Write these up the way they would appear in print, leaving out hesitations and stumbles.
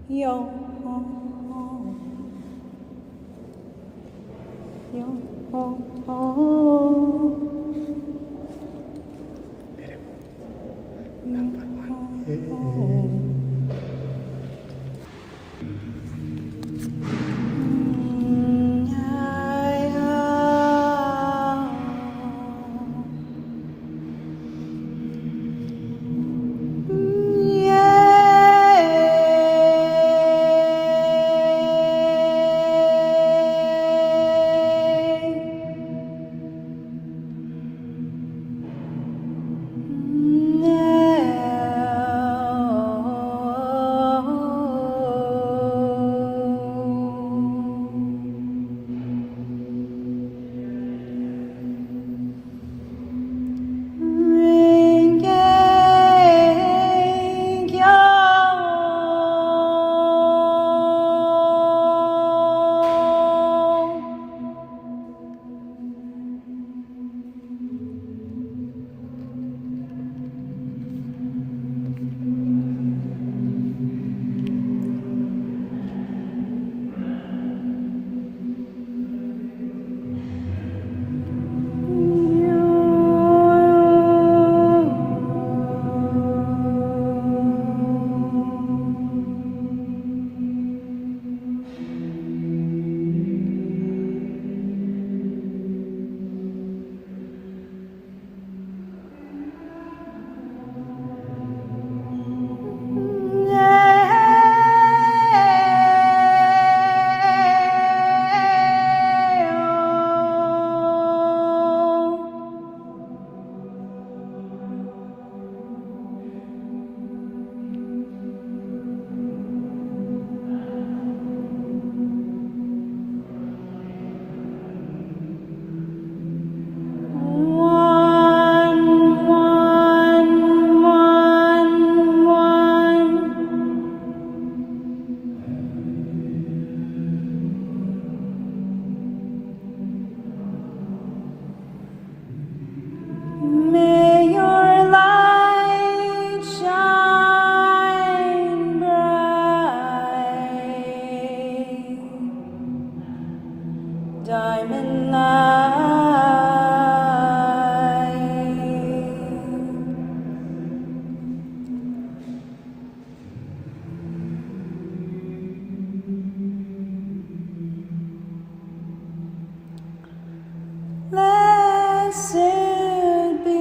yo yo May your light shine bright, diamond light. Blessed be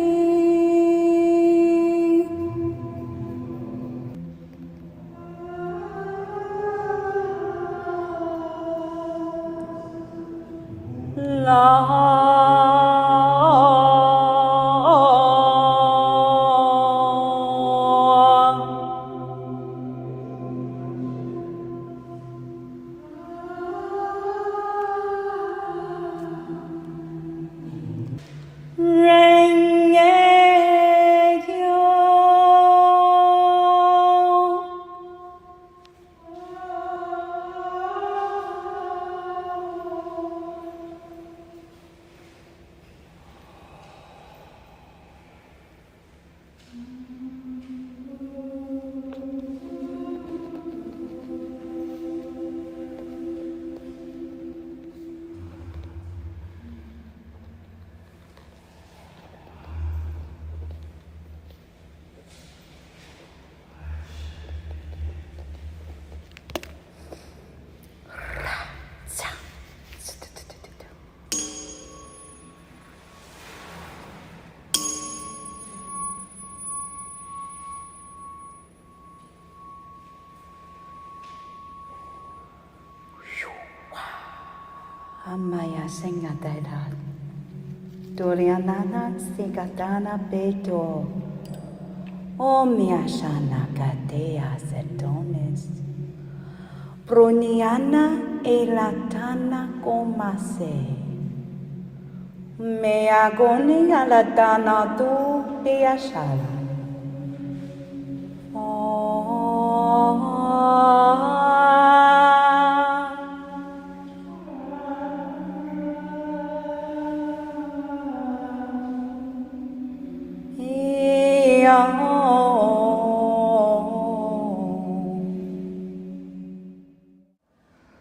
Amaya Singatera Dorianana Singatana Beto Omiashana Katea Setones Bruniana Elatana Comase Meagoni Aladana Tu Beashala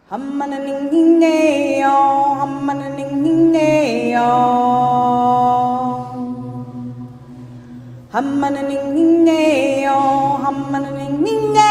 Hammananingingeo, hammananingingeo. Hammananingingeo, hammananingingeo.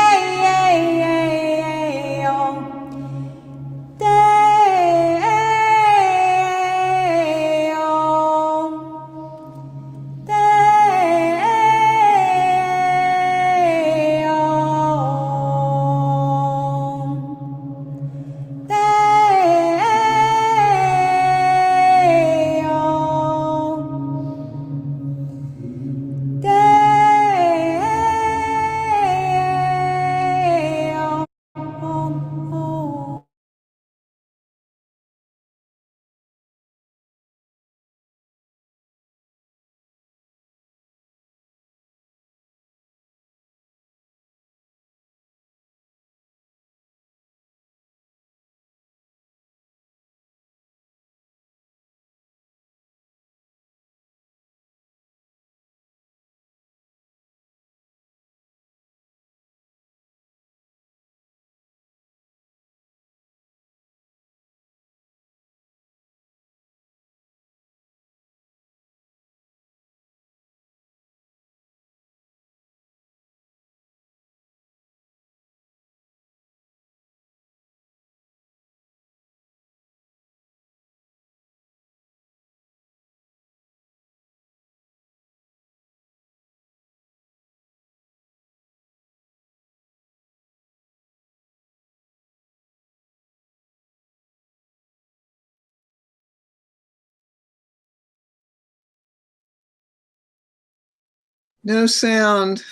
No sound.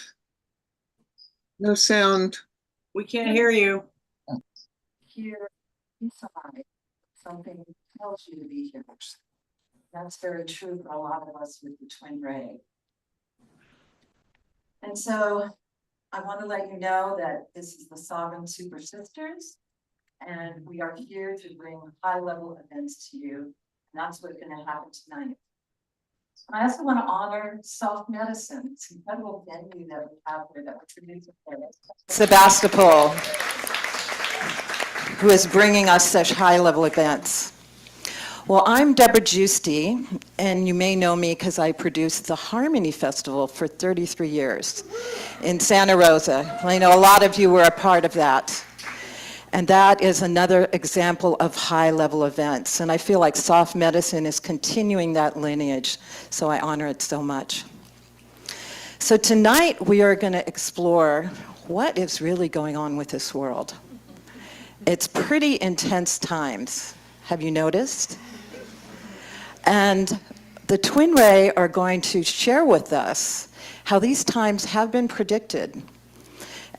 No sound. We can't hear you. Here inside, something tells you to be here. That's very true for a lot of us with the TwinRay. And so I want to let you know that this is the Sovereign Super Sisters, and we are here to bring high-level events to you. And that's what's going to happen tonight. I also want to honor Self Medicine. It's an incredible venue that we have here that we're producing today. Sebastopol, who is bringing us such high-level events. Well, I'm Deborah Giusti, and you may know me because I produced the Harmony Festival for 33 years in Santa Rosa. I know a lot of you were a part of that. And that is another example of high-level events. And I feel like Soft Medicine is continuing that lineage, so I honor it so much. So tonight we are going to explore what is really going on with this world. It's pretty intense times. Have you noticed? And the TwinRay are going to share with us how these times have been predicted.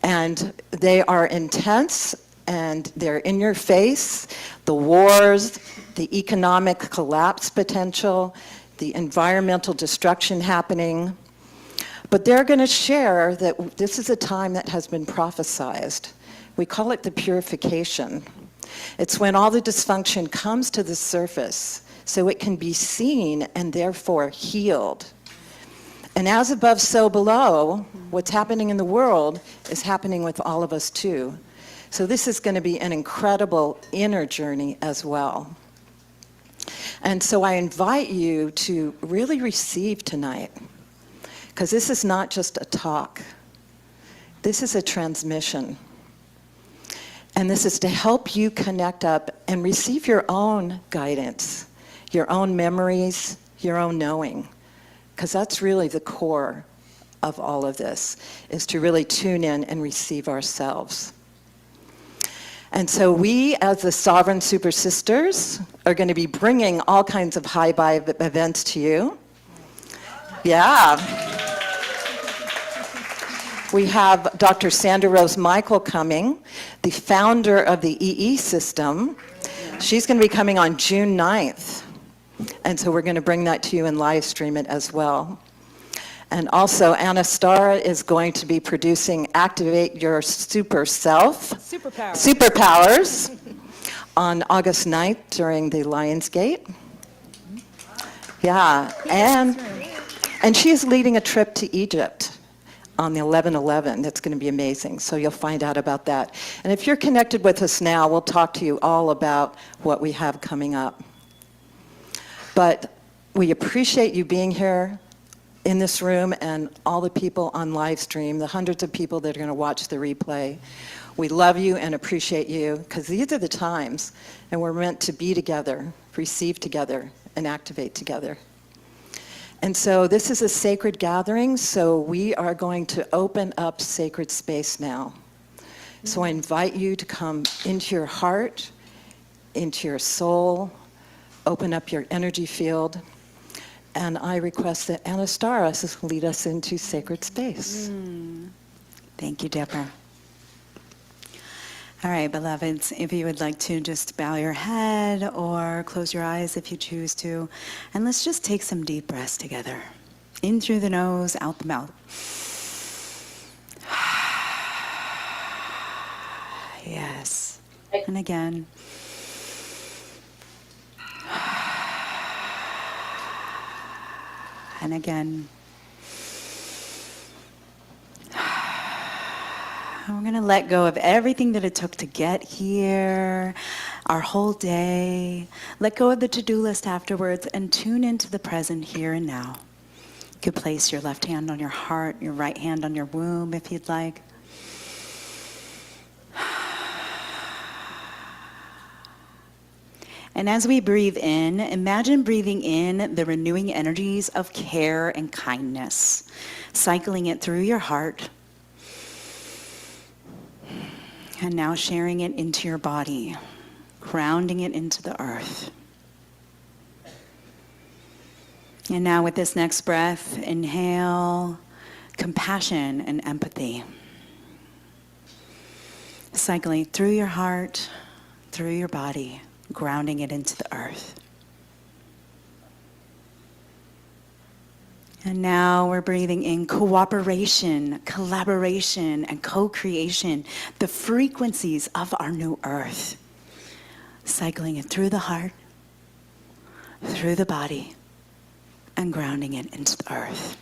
And they are intense, and they're in your face. The wars, the economic collapse potential, the environmental destruction happening. But they're going to share that this is a time that has been prophesized. We call it the purification. It's when all the dysfunction comes to the surface so it can be seen and therefore healed. And as above, so below, what's happening in the world is happening with all of us too. So this is going to be an incredible inner journey as well. And so I invite you to really receive tonight, because this is not just a talk. This is a transmission. And this is to help you connect up and receive your own guidance, your own memories, your own knowing, because that's really the core of all of this, is to really tune in and receive ourselves. And so we, as the Sovereign Super Sisters, are going to be bringing all kinds of high vibe events to you. Yeah. We have Dr. Sandra Rose Michael coming, the founder of the EE system. She's going to be coming on June 9th. And so we're going to bring that to you and live stream it as well. And also, Anastara is going to be producing Activate Your Super Self. Superpowers on August 9th during the Lionsgate. Yeah, and she is leading a trip to Egypt on the 11/11. That's going to be amazing. So you'll find out about that. And if you're connected with us now, we'll talk to you all about what we have coming up. But we appreciate you being here in this room and all the people on live stream, the hundreds of people that are going to watch the replay. We love you and appreciate you because these are the times, and we're meant to be together, receive together, and activate together. And so this is a sacred gathering, so we are going to open up sacred space now. So I invite you to come into your heart, into your soul, open up your energy field, and I request that Anastasis lead us into sacred space. Thank you, Deborah. All right, beloveds, if you would like to just bow your head or close your eyes if you choose to, and let's just take some deep breaths together. In through the nose, out the mouth. Yes. And again. And again. We're going to let go of everything that it took to get here, our whole day. Let go of the to-do list afterwards and tune into the present here and now. You could place your left hand on your heart, your right hand on your womb if you'd like. And as we breathe in, imagine breathing in the renewing energies of care and kindness, cycling it through your heart, and now sharing it into your body, grounding it into the earth. And now with this next breath, inhale compassion and empathy, cycling through your heart, through your body, grounding it into the earth. And now we're breathing in cooperation, collaboration, and co-creation, the frequencies of our new earth. Cycling it through the heart, through the body, and grounding it into the earth.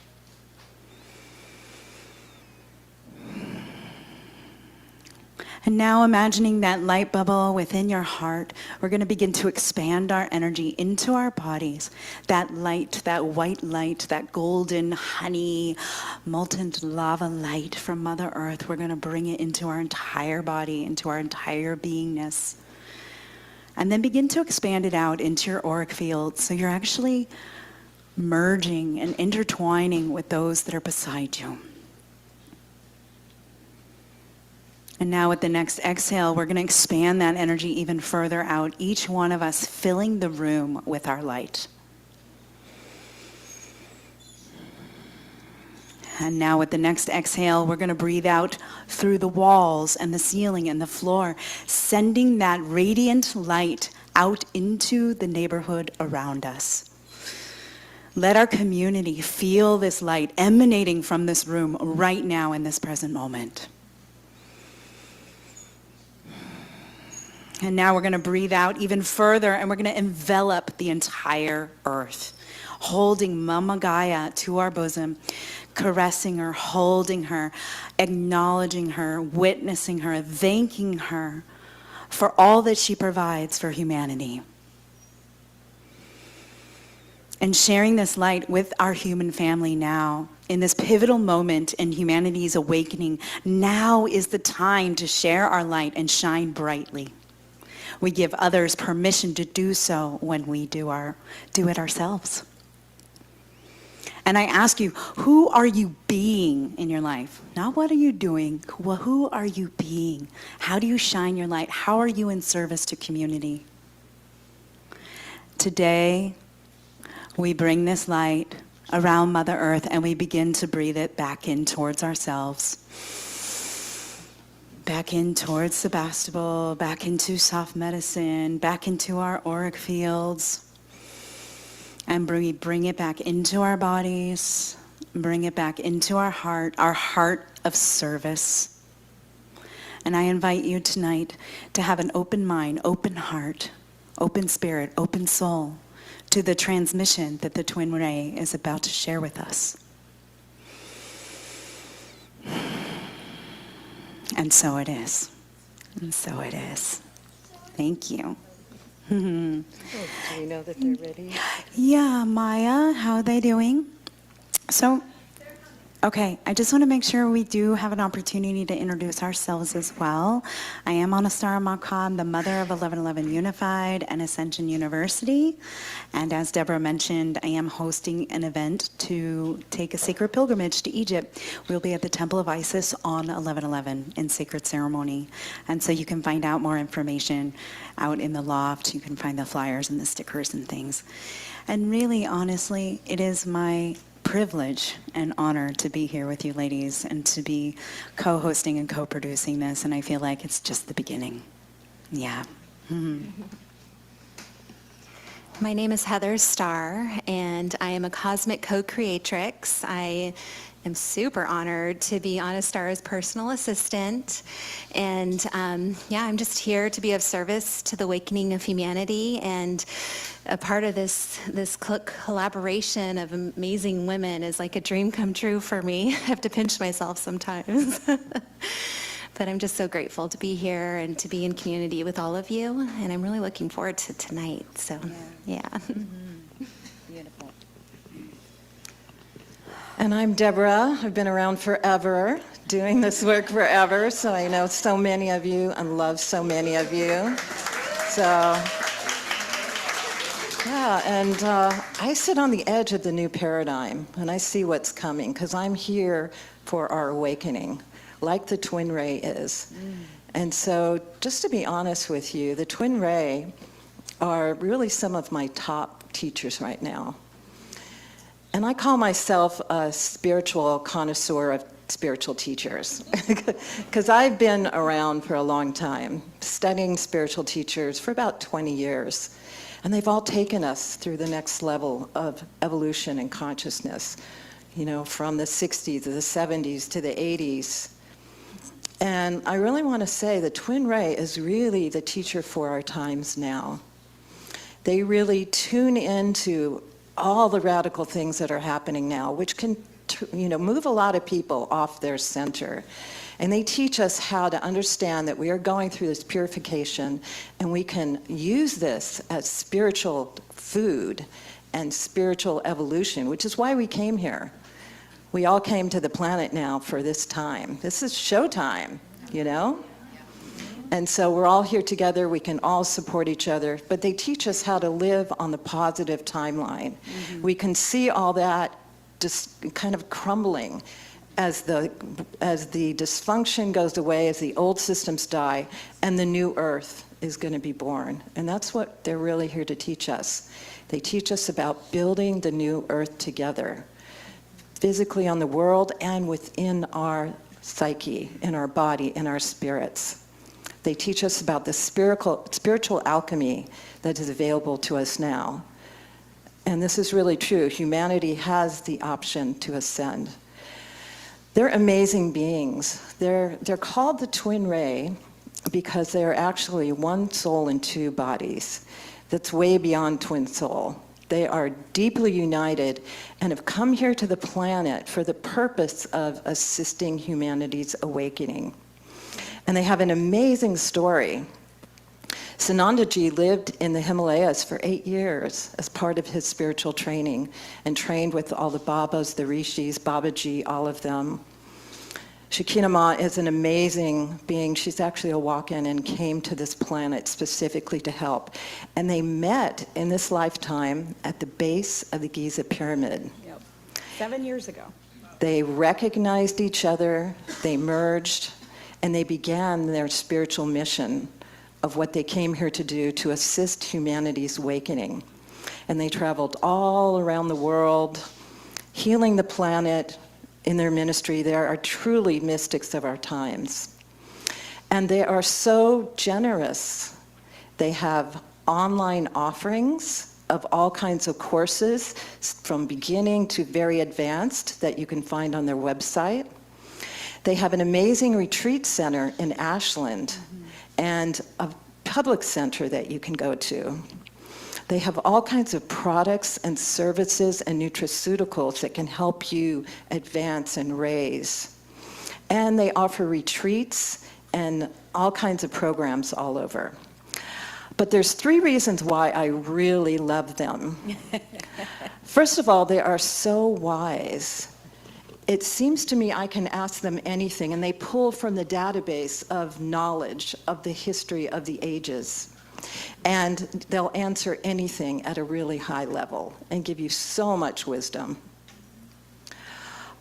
And now imagining that light bubble within your heart, we're going to begin to expand our energy into our bodies. That light, that white light, that golden honey, molten lava light from Mother Earth, we're going to bring it into our entire body, into our entire beingness. And then begin to expand it out into your auric field so you're actually merging and intertwining with those that are beside you. And now with the next exhale, we're going to expand that energy even further out, each one of us filling the room with our light. And now with the next exhale, we're going to breathe out through the walls and the ceiling and the floor, sending that radiant light out into the neighborhood around us. Let our community feel this light emanating from this room right now in this present moment. And now we're going to breathe out even further, and we're going to envelop the entire earth, holding Mama Gaia to our bosom, caressing her, holding her, acknowledging her, witnessing her, thanking her for all that she provides for humanity. And sharing this light with our human family now, in this pivotal moment in humanity's awakening, now is the time to share our light and shine brightly. We give others permission to do so when we do it ourselves. And I ask you, who are you being in your life? Not what are you doing, well, who are you being? How do you shine your light? How are you in service to community? Today, we bring this light around Mother Earth and we begin to breathe it back in towards ourselves. Back in towards Sebastopol, back into soft medicine, back into our auric fields. And bring it back into our bodies, bring it back into our heart of service. And I invite you tonight to have an open mind, open heart, open spirit, open soul to the transmission that the TwinRay is about to share with us. And so it is. And so it is. Thank you. Do we know that they're ready? Yeah, Maya, how are they doing? So, okay, I just want to make sure we do have an opportunity to introduce ourselves as well. I am Anastara Makhan, the mother of 1111 Unified and Ascension University. And as Deborah mentioned, I am hosting an event to take a sacred pilgrimage to Egypt. We'll be at the Temple of Isis on 1111 in sacred ceremony. And so you can find out more information out in the loft. You can find the flyers and the stickers and things. And really, honestly, it is my privilege and honor to be here with you ladies and to be co-hosting and co-producing this, and I feel like it's just the beginning. Yeah. My name is Heather Starr, and I am a cosmic co-creatrix. I am super honored to be Anastara's personal assistant, and I'm just here to be of service to the awakening of humanity and a part of this collaboration of amazing women is like a dream come true for me. I have to pinch myself sometimes. But I'm just so grateful to be here and to be in community with all of you, and I'm really looking forward to tonight. So, yeah. Beautiful. And I'm Deborah. I've been around forever, doing this work forever, so I know so many of you and love so many of you. So, yeah, and I sit on the edge of the new paradigm, and I see what's coming, because I'm here for our awakening, like the TwinRay is. And so, just to be honest with you, the TwinRay are really some of my top teachers right now. And I call myself a spiritual connoisseur of spiritual teachers, because I've been around for a long time, studying spiritual teachers for about 20 years. And they've all taken us through the next level of evolution and consciousness, you know, from the 60s to the 70s to the 80s. And I really want to say the TwinRay is really the teacher for our times now. They really tune into all the radical things that are happening now, which can, move a lot of people off their center. And they teach us how to understand that we are going through this purification, and we can use this as spiritual food and spiritual evolution, which is why we came here. We all came to the planet now for this time. This is showtime, you know? And so we're all here together, we can all support each other, but they teach us how to live on the positive timeline. We can see all that just kind of crumbling as the dysfunction goes away, as the old systems die, and the new earth is going to be born. And that's what they're really here to teach us. They teach us about building the new earth together, physically on the world and within our psyche, in our body, in our spirits. They teach us about the spiritual alchemy that is available to us now. And this is really true. Humanity has the option to ascend. They're amazing beings. They're called the TwinRay because they're actually one soul in two bodies. That's way beyond twin soul. They are deeply united and have come here to the planet for the purpose of assisting humanity's awakening. And they have an amazing story. Sanandaji lived in the Himalayas for 8 years as part of his spiritual training and trained with all the Babas, the Rishis, Babaji, all of them. Shekinah is an amazing being. She's actually a walk-in and came to this planet specifically to help. And they met in this lifetime at the base of the Giza Pyramid. Yep. 7 years ago. They recognized each other, they merged, and they began their spiritual mission of what they came here to do to assist humanity's awakening. And they traveled all around the world, healing the planet in their ministry. They are truly mystics of our times. And they are so generous. They have online offerings of all kinds of courses, from beginning to very advanced, that you can find on their website. They have an amazing retreat center in Ashland and a public center that you can go to. They have all kinds of products and services and nutraceuticals that can help you advance and raise. And they offer retreats and all kinds of programs all over. But there's 3 reasons why I really love them. First of all, they are so wise. It seems to me I can ask them anything, and they pull from the database of knowledge of the history of the ages. And they'll answer anything at a really high level and give you so much wisdom.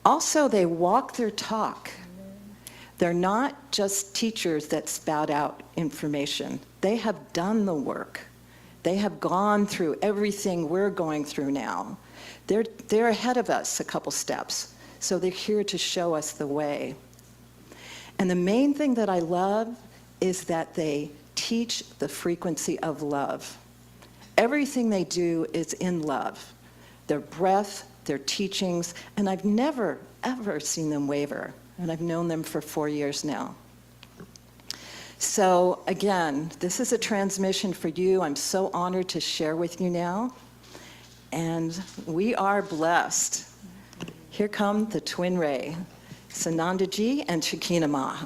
Also, they walk their talk. They're not just teachers that spout out information. They have done the work. They have gone through everything we're going through now. They're ahead of us a couple steps. So they're here to show us the way. And the main thing that I love is that they teach the frequency of love. Everything they do is in love. Their breath, their teachings, and I've never, ever seen them waver. And I've known them for 4 years now. So again, this is a transmission for you. I'm so honored to share with you now. And we are blessed. Here come the TwinRay, Sanandaji and Shakina Ma.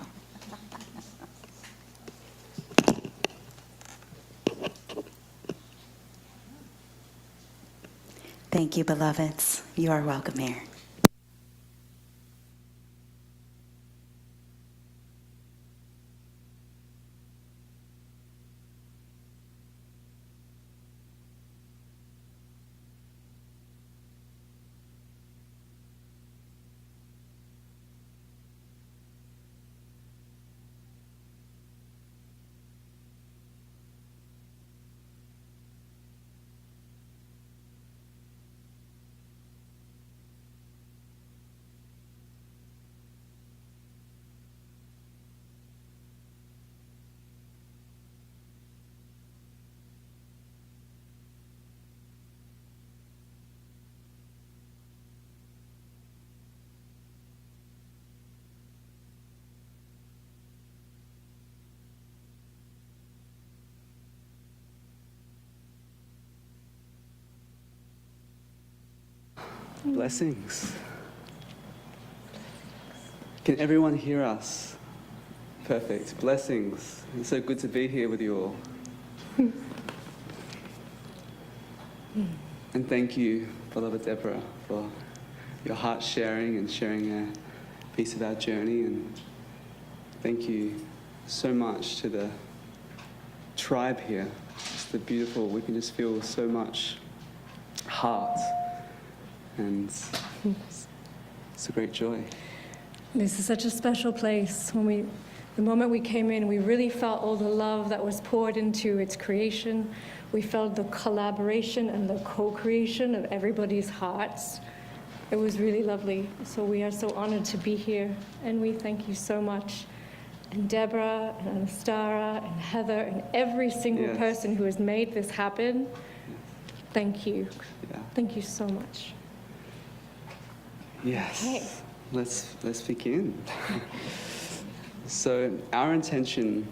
Thank you, beloveds. You are welcome here. Blessings. Can everyone hear us? Perfect. Blessings. It's so good to be here with you all. And thank you, beloved Deborah, for your heart sharing and sharing a piece of our journey. And thank you so much to the tribe here. It's the beautiful, we can just feel so much heart. And it's a great joy. This is such a special place. The moment we came in, we really felt all the love that was poured into its creation. We felt the collaboration and the co-creation of everybody's hearts. It was really lovely. So we are so honored to be here, and we thank you so much. And Deborah, and Anastara, and Heather, and every single person who has made this happen, thank you. Yeah. Thank you so much. Yes. Okay. Let's begin. So our intention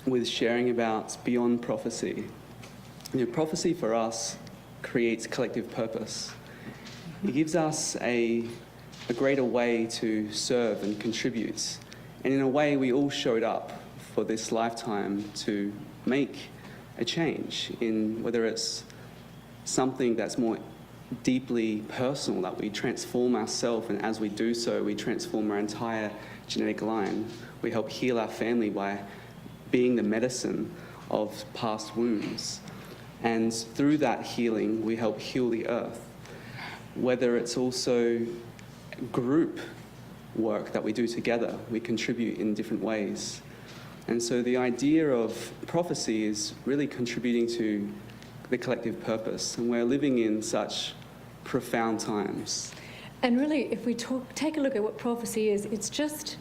with sharing about beyond prophecy, prophecy for us creates collective purpose. It gives us a greater way to serve and contribute. And in a way, we all showed up for this lifetime to make a change in whether it's something that's more deeply personal, that we transform ourselves, and as we do so, we transform our entire genetic line. We help heal our family by being the medicine of past wounds. And through that healing, we help heal the earth. Whether it's also group work that we do together, we contribute in different ways. And so the idea of prophecy is really contributing to the collective purpose, and we're living in such profound times. And really, if we take a look at what prophecy is, it's just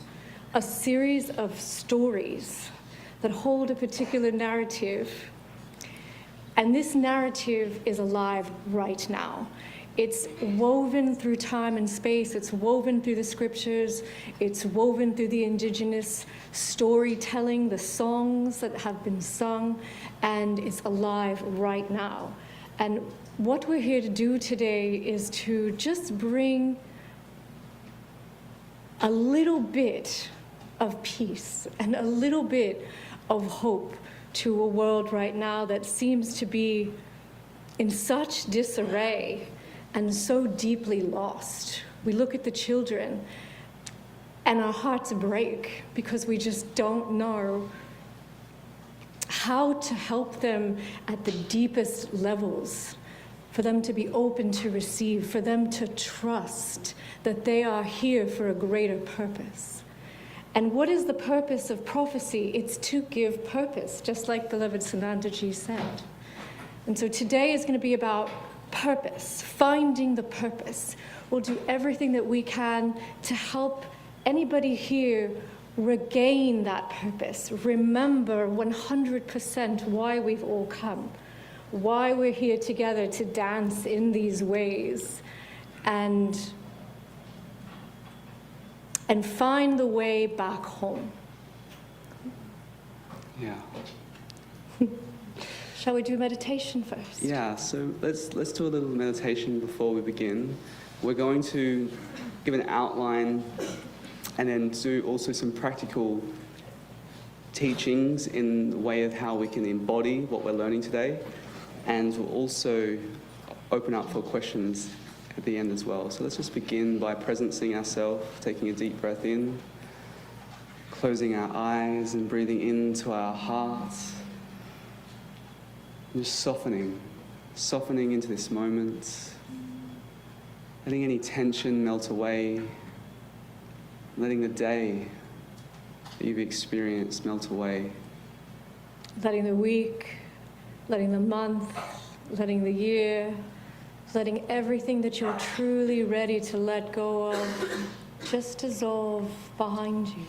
a series of stories that hold a particular narrative. And this narrative is alive right now. It's woven through time and space. It's woven through the scriptures. It's woven through the indigenous storytelling, the songs that have been sung, and it's alive right now. And what we're here to do today is to just bring a little bit of peace and a little bit of hope to a world right now that seems to be in such disarray and so deeply lost. We look at the children and our hearts break because we just don't know how to help them at the deepest levels, for them to be open to receive, for them to trust that they are here for a greater purpose. And what is the purpose of prophecy? It's to give purpose, just like beloved Sanandaji said. And so today is going to be about purpose, finding the purpose. We'll do everything that we can to help anybody here regain that purpose. Remember 100% why we've all come, why we're here together to dance in these ways, and find the way back home. Yeah. Shall we do meditation first? Yeah, so let's do a little meditation before we begin. We're going to give an outline and then do also some practical teachings in the way of how we can embody what we're learning today. And we'll also open up for questions at the end as well. So let's just begin by presencing ourselves, taking a deep breath in, closing our eyes and breathing into our hearts. And just softening into this moment, letting any tension melt away, letting the day that you've experienced melt away. Letting the week, letting the month, letting the year, letting everything that you're truly ready to let go of just dissolve behind you.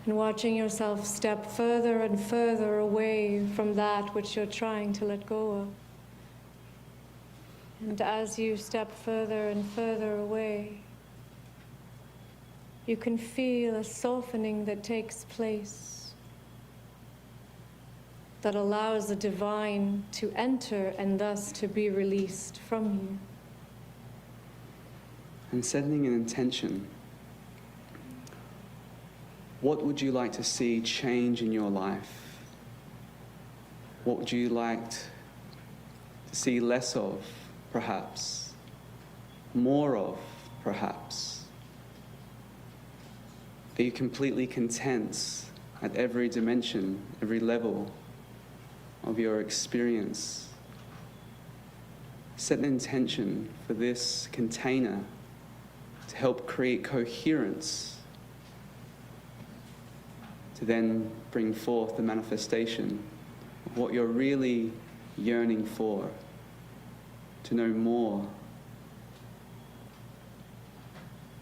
And watching yourself step further and further away from that which you're trying to let go of. And as you step further and further away, you can feel a softening that takes place, that allows the divine to enter and thus to be released from you. And setting an intention. What would you like to see change in your life? What would you like to see less of, perhaps? More of, perhaps? Are you completely content at every dimension, every level of your experience? Set an intention for this container to help create coherence, to then bring forth the manifestation of what you're really yearning for, to know more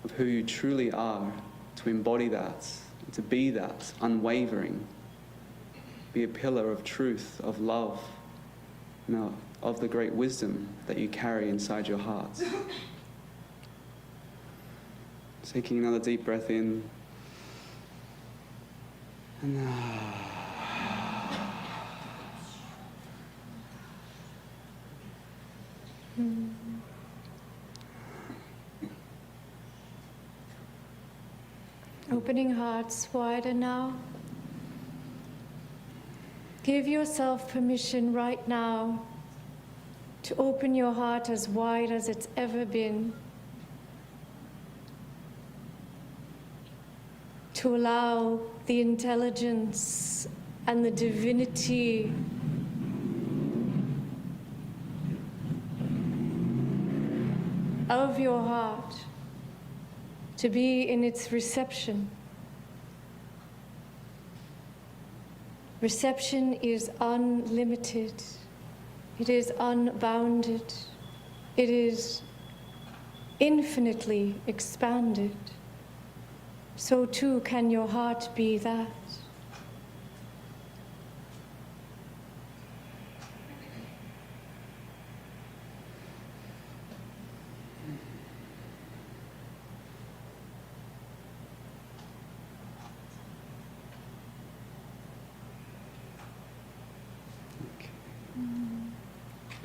of who you truly are, to embody that, to be that, unwavering, be a pillar of truth, of love, of the great wisdom that you carry inside your heart. Taking another deep breath in, and Opening hearts wider now. Give yourself permission right now to open your heart as wide as it's ever been. To allow the intelligence and the divinity of your heart to be in its reception. Reception is unlimited. It is unbounded. It is infinitely expanded. So too can your heart be that.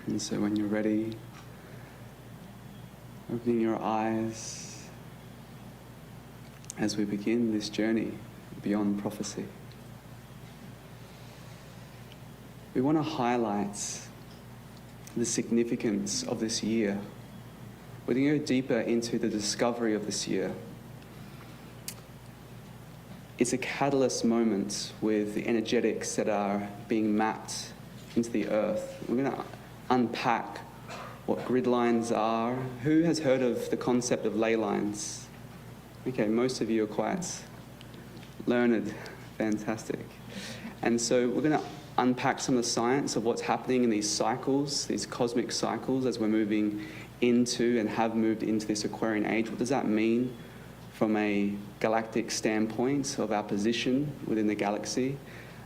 And so when you're ready, opening your eyes, as we begin this journey beyond prophecy. We want to highlight the significance of this year. We're going to go deeper into the discovery of this year. It's a catalyst moment with the energetics that are being mapped into the earth. We're going to unpack what grid lines are. Who has heard of the concept of ley lines? Okay, most of you are quite learned. Fantastic. And so we're going to unpack some of the science of what's happening in these cycles, these cosmic cycles, as we're moving into and have moved into this Aquarian age. What does that mean from a galactic standpoint of our position within the galaxy?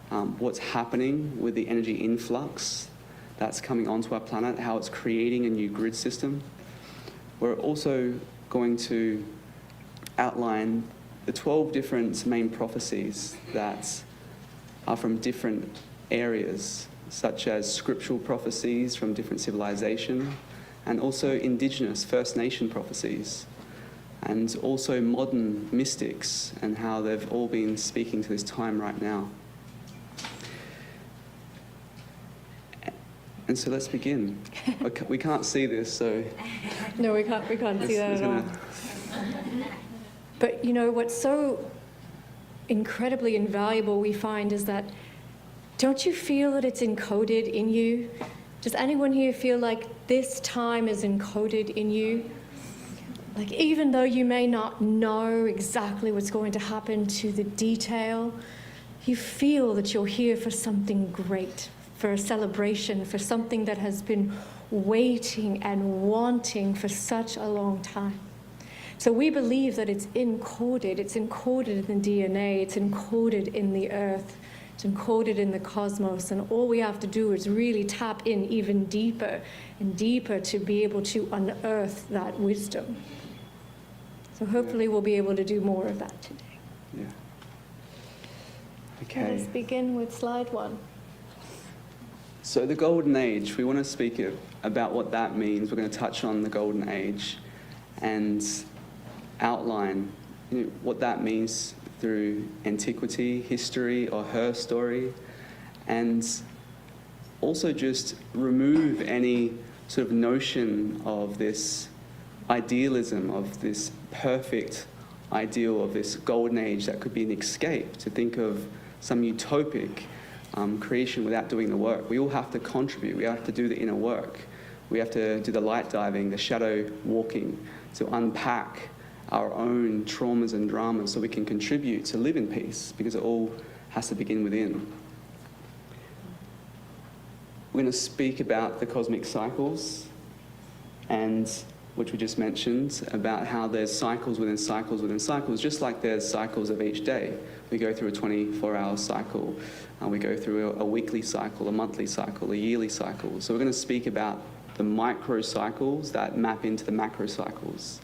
What's happening with the energy influx that's coming onto our planet, how it's creating a new grid system. We're also going to outline the 12 different main prophecies that are from different areas, such as scriptural prophecies from different civilizations, and also indigenous First Nation prophecies, and also modern mystics and how they've all been speaking to this time right now. And so let's begin. We can't see this, so... No, we can't see that at all. But you know, what's so incredibly invaluable we find is that, don't you feel that it's encoded in you? Does anyone here feel like this time is encoded in you? Like, even though you may not know exactly what's going to happen to the detail, you feel that you're here for something great, for a celebration, for something that has been waiting and wanting for such a long time. So we believe that it's encoded in the DNA, it's encoded in the earth, it's encoded in the cosmos, and all we have to do is really tap in even deeper and deeper to be able to unearth that wisdom. So hopefully we'll be able to do more of that today. Yeah. Let us Okay. begin with slide 1. So the Golden Age, we want to speak about what that means. We're going to touch on the Golden Age and outline what that means through antiquity, history, or her story, and also just remove any sort of notion of this idealism, of this perfect ideal of this golden age that could be an escape, to think of some utopic creation without doing the work. We all have to contribute. We have to do the inner work. We have to do the light diving, the shadow walking, to unpack our own traumas and dramas so we can contribute to live in peace, because it all has to begin within. We're going to speak about the cosmic cycles, and which we just mentioned, about how there's cycles within cycles within cycles, just like there's cycles of each day. We go through a 24-hour cycle, and we go through a weekly cycle, a monthly cycle, a yearly cycle. So we're going to speak about the micro cycles that map into the macro cycles.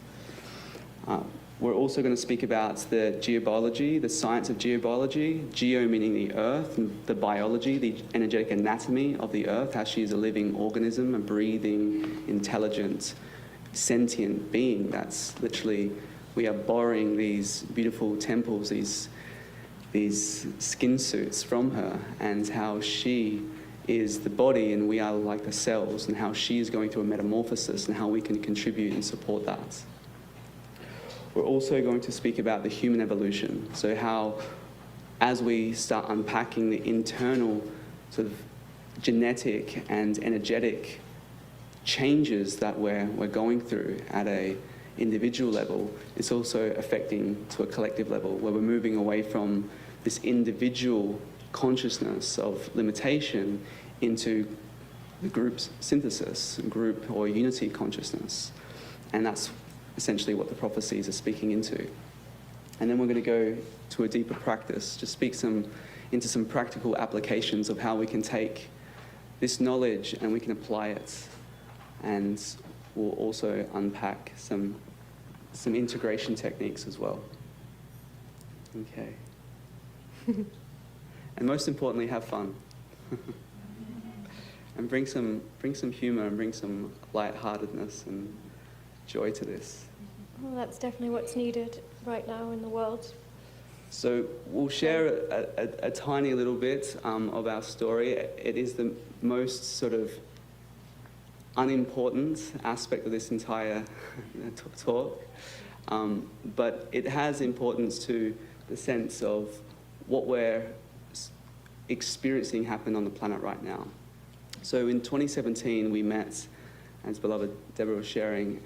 We're also going to speak about the geobiology, the science of geobiology, geo meaning the earth, and the biology, the energetic anatomy of the earth, how she is a living organism, a breathing, intelligent, sentient being. That's literally, we are borrowing these beautiful temples, these skin suits from her, and how she is the body and we are like the cells, and how she is going through a metamorphosis and how we can contribute and support that. We're also going to speak about the human evolution. So how, as we start unpacking the internal sort of genetic and energetic changes that we're going through at a individual level, it's also affecting to a collective level, where we're moving away from this individual consciousness of limitation into the group's synthesis, group or unity consciousness. And that's essentially what the prophecies are speaking into. And then we're going to go to a deeper practice, just speak into some practical applications of how we can take this knowledge and we can apply it. And we'll also unpack some integration techniques as well. Okay. And most importantly, have fun. And bring some humor and bring some lightheartedness and joy to this. Well, that's definitely what's needed. right now in the world? So we'll share a tiny little bit of our story. It is the most sort of unimportant aspect of this entire talk, but it has importance to the sense of what we're experiencing happen on the planet right now. So in 2017, we met, as beloved Deborah was sharing,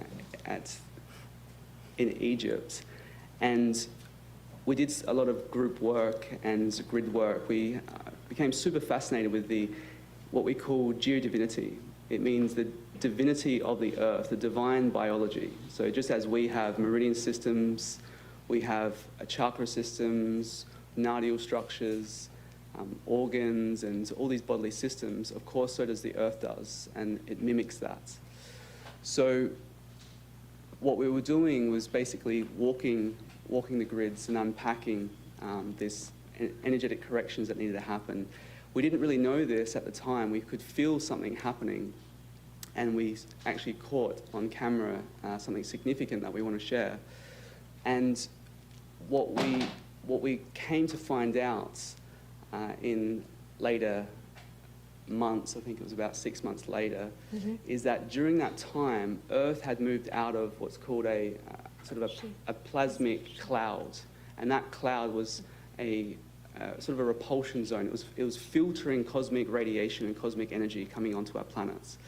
in Egypt, and we did a lot of group work and grid work. We became super fascinated with what we call geodivinity. It means the divinity of the earth, the divine biology. So just as we have meridian systems, we have chakra systems, nodal structures, organs, and all these bodily systems, of course, so does the earth does, and it mimics that. So what we were doing was basically walking the grids and unpacking this energetic corrections that needed to happen. We didn't really know this at the time. We could feel something happening, and we actually caught on camera something significant that we want to share. And what we came to find out in later months, I think it was about 6 months later, is that during that time, Earth had moved out of what's called a sort of a plasmic cloud, and that cloud was a sort of a repulsion zone. It was filtering cosmic radiation and cosmic energy coming onto our planets.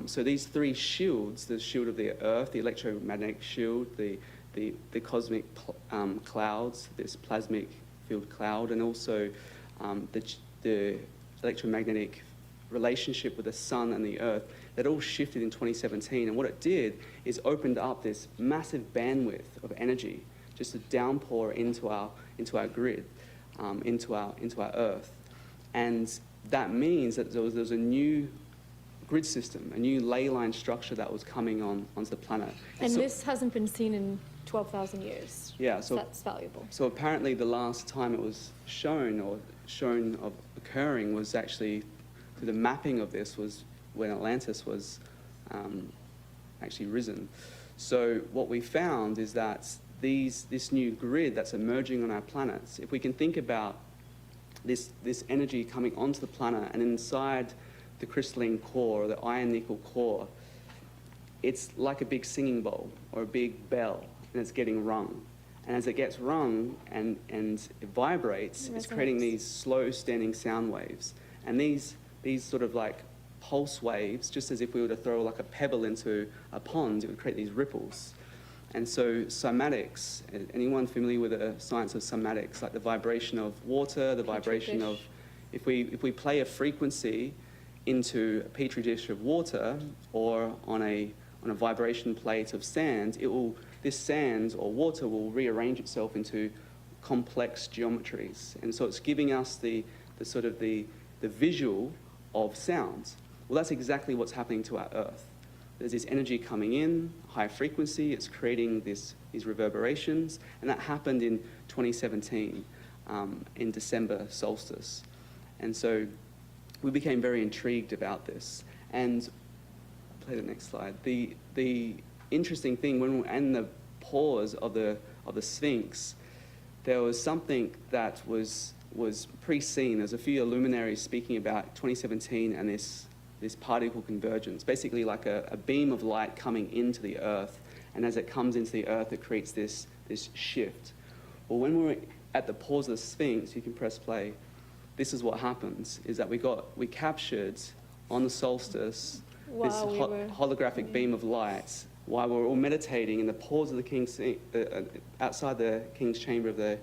So these three shields, the shield of the Earth, the electromagnetic shield, the cosmic clouds, this plasmic field cloud, and also the electromagnetic relationship with the sun and the earth, that all shifted in 2017. And what it did is opened up this massive bandwidth of energy, just a downpour into our grid, into our earth. And that means that there was a new grid system, a new ley line structure that was coming onto the planet. And so, this hasn't been seen in 12,000 years. Yeah, so that's valuable. So apparently the last time it was shown of occurring was actually through the mapping of this was when Atlantis was actually risen. So what we found is that this new grid that's emerging on our planets, if we can think about this energy coming onto the planet, and inside the crystalline core, or the iron nickel core, it's like a big singing bowl or a big bell, and it's getting rung. And as it gets rung and it vibrates, it's creating these slow standing sound waves. And these sort of like pulse waves, just as if we were to throw like a pebble into a pond, it would create these ripples. And so cymatics, anyone familiar with the science of cymatics, like the vibration of water, the vibration of, if we play a frequency into a petri dish of water or on a vibration plate of sand, this sand or water will rearrange itself into complex geometries. And so it's giving us the sort of the visual of sounds. Well, that's exactly what's happening to our Earth. There's this energy coming in, high frequency, it's creating these reverberations, and that happened in 2017, in December solstice. And so we became very intrigued about this. And play the next slide. The interesting thing, when we were in the pause of the Sphinx, there was something that was pre-seen. There's a few luminaries speaking about 2017 and this particle convergence, basically like a beam of light coming into the Earth, and as it comes into the Earth, it creates this shift. Well, when we were at the pause of the Sphinx, you can press play, this is what happens, is that we captured on the solstice this holographic beam of light while we were all meditating in the pause of the king's, outside the king's chamber of the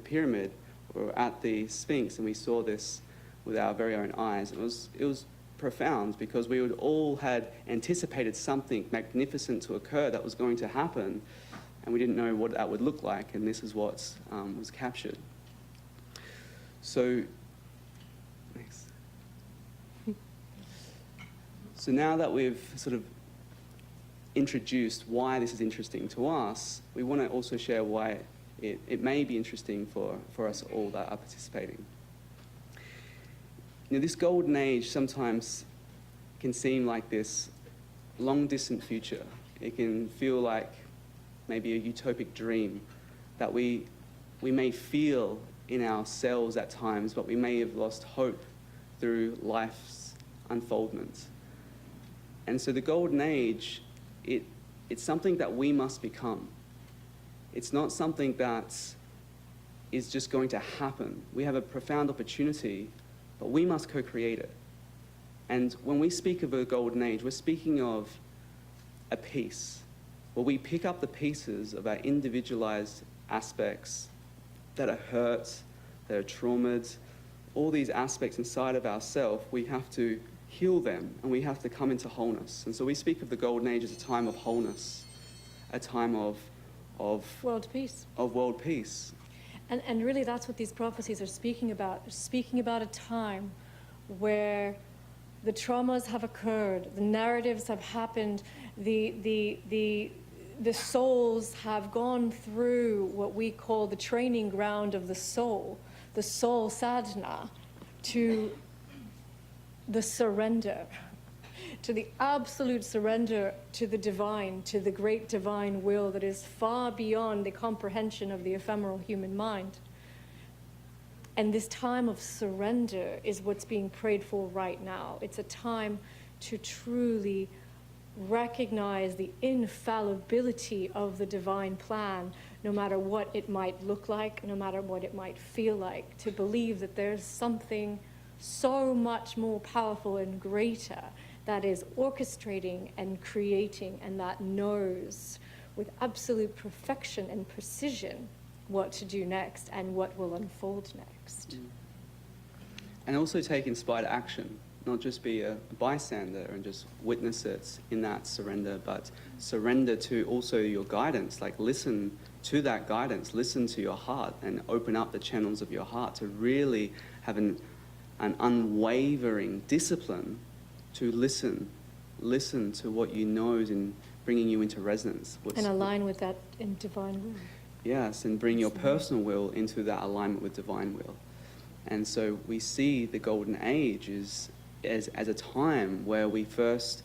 pyramid. We were at the Sphinx, and we saw this with our very own eyes. It was profound, because we all had anticipated something magnificent to occur that was going to happen, and we didn't know what that would look like, and this is what was captured. So, next. So now that we've sort of introduced why this is interesting to us, we want to also share why it may be interesting for us all that are participating. You know, this golden age sometimes can seem like this long distant future. It can feel like maybe a utopic dream that we may feel in ourselves at times, but we may have lost hope through life's unfoldment. And so the golden age, it's something that we must become. It's not something that is just going to happen. We have a profound opportunity, but we must co-create it. And when we speak of a golden age, we're speaking of a piece, where we pick up the pieces of our individualized aspects that are hurt, that are traumatized, all these aspects inside of ourselves, we have to heal them and we have to come into wholeness. And so we speak of the golden age as a time of wholeness, a time of World peace. world peace. And really that's what these prophecies are speaking about. They're speaking about a time where the traumas have occurred, the narratives have happened, the souls have gone through what we call the training ground of the soul sadhana, to the surrender, to the absolute surrender to the divine, to the great divine will that is far beyond the comprehension of the ephemeral human mind. And this time of surrender is what's being prayed for right now. It's a time to truly recognize the infallibility of the divine plan, no matter what it might look like, no matter what it might feel like, to believe that there's something so much more powerful and greater that is orchestrating and creating and that knows with absolute perfection and precision what to do next and what will unfold next. And also take inspired action, not just be a bystander and just witness it in that surrender, but surrender to also your guidance, like listen to that guidance, listen to your heart and open up the channels of your heart to really have an unwavering discipline to listen to what you know is in bringing you into resonance. And align with that in divine will. Yes, and bring your personal will into that alignment with divine will. And so we see the golden age as a time where we first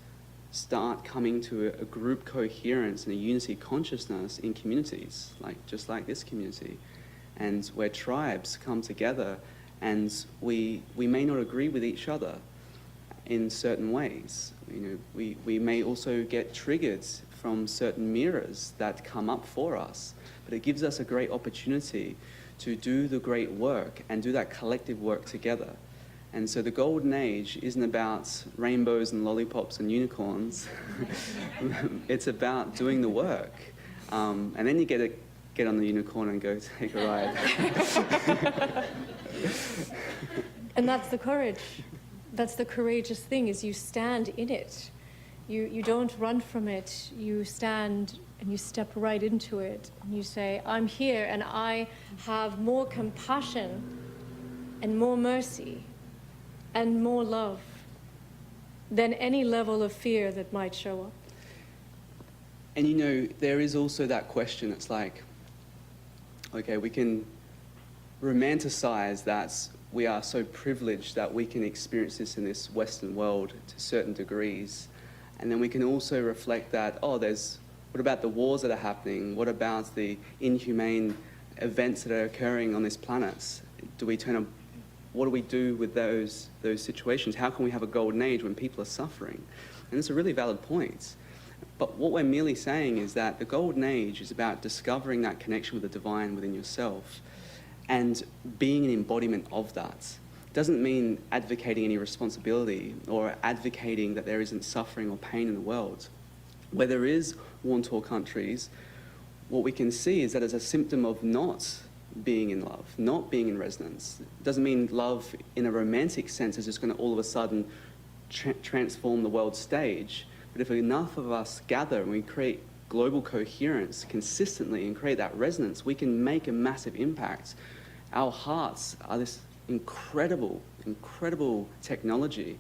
start coming to a group coherence and a unity consciousness in communities, just like this community, and where tribes come together and we may not agree with each other in certain ways. We may also get triggered from certain mirrors that come up for us, but it gives us a great opportunity to do the great work and do that collective work together. And so the golden age isn't about rainbows and lollipops and unicorns. It's about doing the work. And then you get on the unicorn and go take a ride. And that's the courage. That's the courageous thing, is you stand in it. You don't run from it. You stand and you step right into it. And you say, I'm here and I have more compassion and more mercy and more love than any level of fear that might show up. And there is also that question. It's like, okay, we can romanticize that we are so privileged that we can experience this in this Western world to certain degrees. And then we can also reflect that, what about the wars that are happening? What about the inhumane events that are occurring on this planet? What do we do with those situations? How can we have a golden age when people are suffering? And it's a really valid point. But what we're merely saying is that the golden age is about discovering that connection with the divine within yourself and being an embodiment of that. It doesn't mean advocating any responsibility or advocating that there isn't suffering or pain in the world. Where there is war-torn countries, what we can see is that as a symptom of not being in love, not being in resonance. It doesn't mean love in a romantic sense is just going to all of a sudden transform the world stage. But if enough of us gather and we create global coherence consistently and create that resonance, we can make a massive impact. Our hearts are this incredible, incredible technology.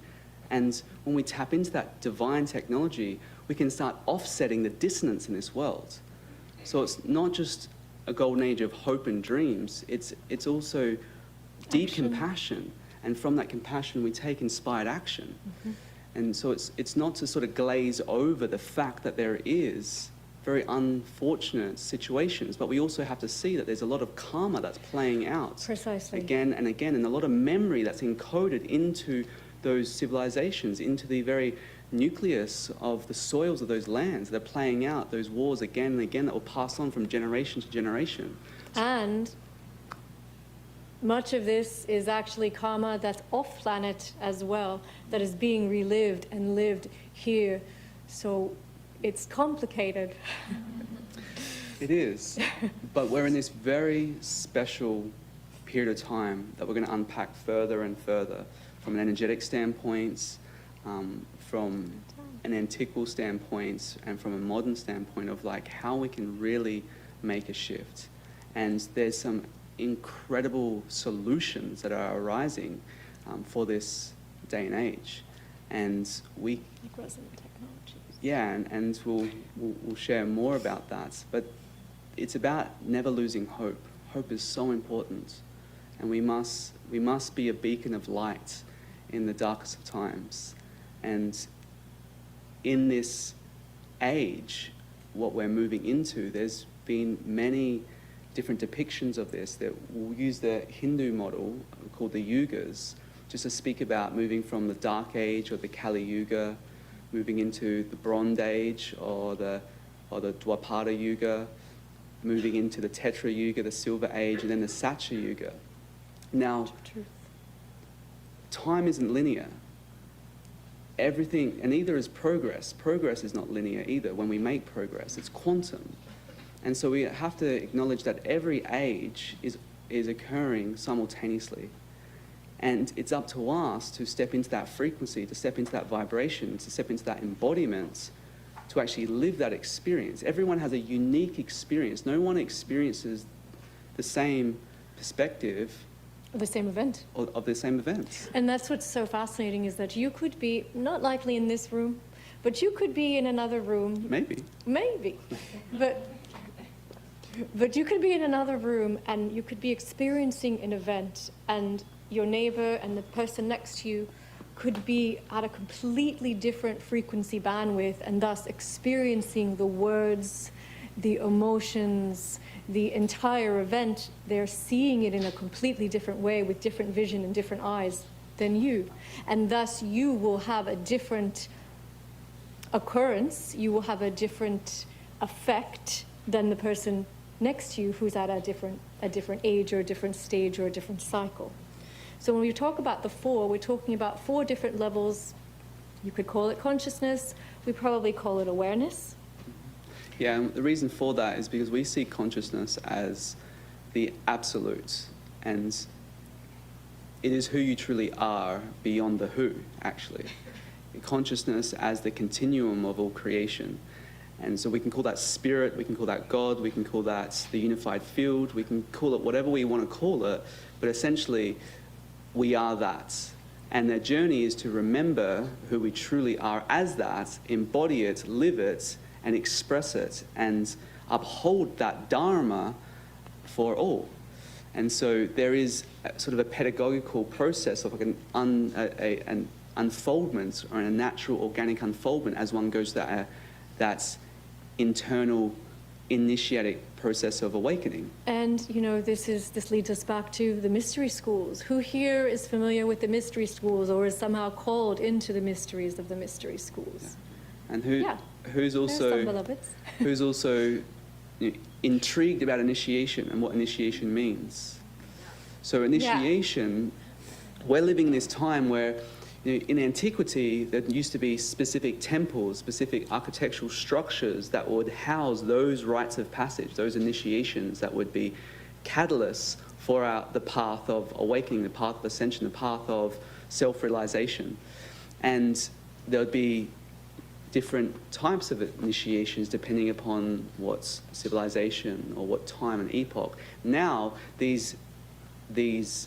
And when we tap into that divine technology, we can start offsetting the dissonance in this world. So it's not just a golden age of hope and dreams, it's also deep compassion. And from that compassion, we take inspired action. Mm-hmm. And so it's not to sort of glaze over the fact that there is very unfortunate situations, but we also have to see that there's a lot of karma that's playing out Precisely. again and again, and a lot of memory that's encoded into those civilizations, into the very nucleus of the soils of those lands. They're playing out those wars again and again that will pass on from generation to generation. And much of this is actually karma that's off planet as well, that is being relived and lived here. So it's complicated. It is, but we're in this very special period of time that we're going to unpack further and further from an energetic standpoint, from an antiqual standpoint, and from a modern standpoint of like how we can really make a shift. And there's some incredible solutions that are arising for this day and age. And we, Like resonant technology. yeah, and we'll share more about that. But it's about never losing hope. Hope is so important. And we must be a beacon of light in the darkest of times. And in this age, what we're moving into, there's been many different depictions of this. That we'll use the Hindu model called the Yugas, just to speak about moving from the Dark Age or the Kali Yuga, moving into the Bronze Age or the Dwapara Yuga, moving into the Tetra Yuga, the Silver Age, and then the Satya Yuga. Now, time isn't linear. Everything, and neither is progress. Progress is not linear either. When we make progress, it's quantum. And so we have to acknowledge that every age is occurring simultaneously. And it's up to us to step into that frequency, to step into that vibration, to step into that embodiment, to actually live that experience. Everyone has a unique experience. No one experiences the same perspective The same event. of the same event. And that's what's so fascinating, is that you could be, not likely in this room, but you could be in another room. Maybe. Maybe. But you could be in another room and you could be experiencing an event, and your neighbor and the person next to you could be at a completely different frequency bandwidth, and thus experiencing the words, the emotions, the entire event. They're seeing it in a completely different way, with different vision and different eyes than you. And thus you will have a different occurrence, you will have a different effect than the person next to you who's at a different age or a different stage or a different cycle. So when we talk about the four, we're talking about four different levels. You could call it consciousness, we probably call it awareness. Yeah, and the reason for that is because we see consciousness as the absolute, and it is who you truly are beyond the who, actually. Consciousness as the continuum of all creation. And so we can call that spirit, we can call that God, we can call that the unified field, we can call it whatever we want to call it, but essentially we are that. And the journey is to remember who we truly are as that, embody it, live it, and express it, and uphold that dharma for all. And so there is sort of a pedagogical process of like an unfoldment, or a natural organic unfoldment, as one goes to that internal initiatic process of awakening. And you know, this leads us back to the mystery schools. Who here is familiar with the mystery schools, or is somehow called into the mysteries of the mystery schools? Yeah. And who's also intrigued about initiation and what initiation means? So initiation, we're living in this time where, you know, in antiquity, there used to be specific temples, specific architectural structures that would house those rites of passage, those initiations that would be catalysts for the path of awakening, the path of ascension, the path of self-realization. And there would be different types of initiations depending upon what civilization or what time and epoch. Now, these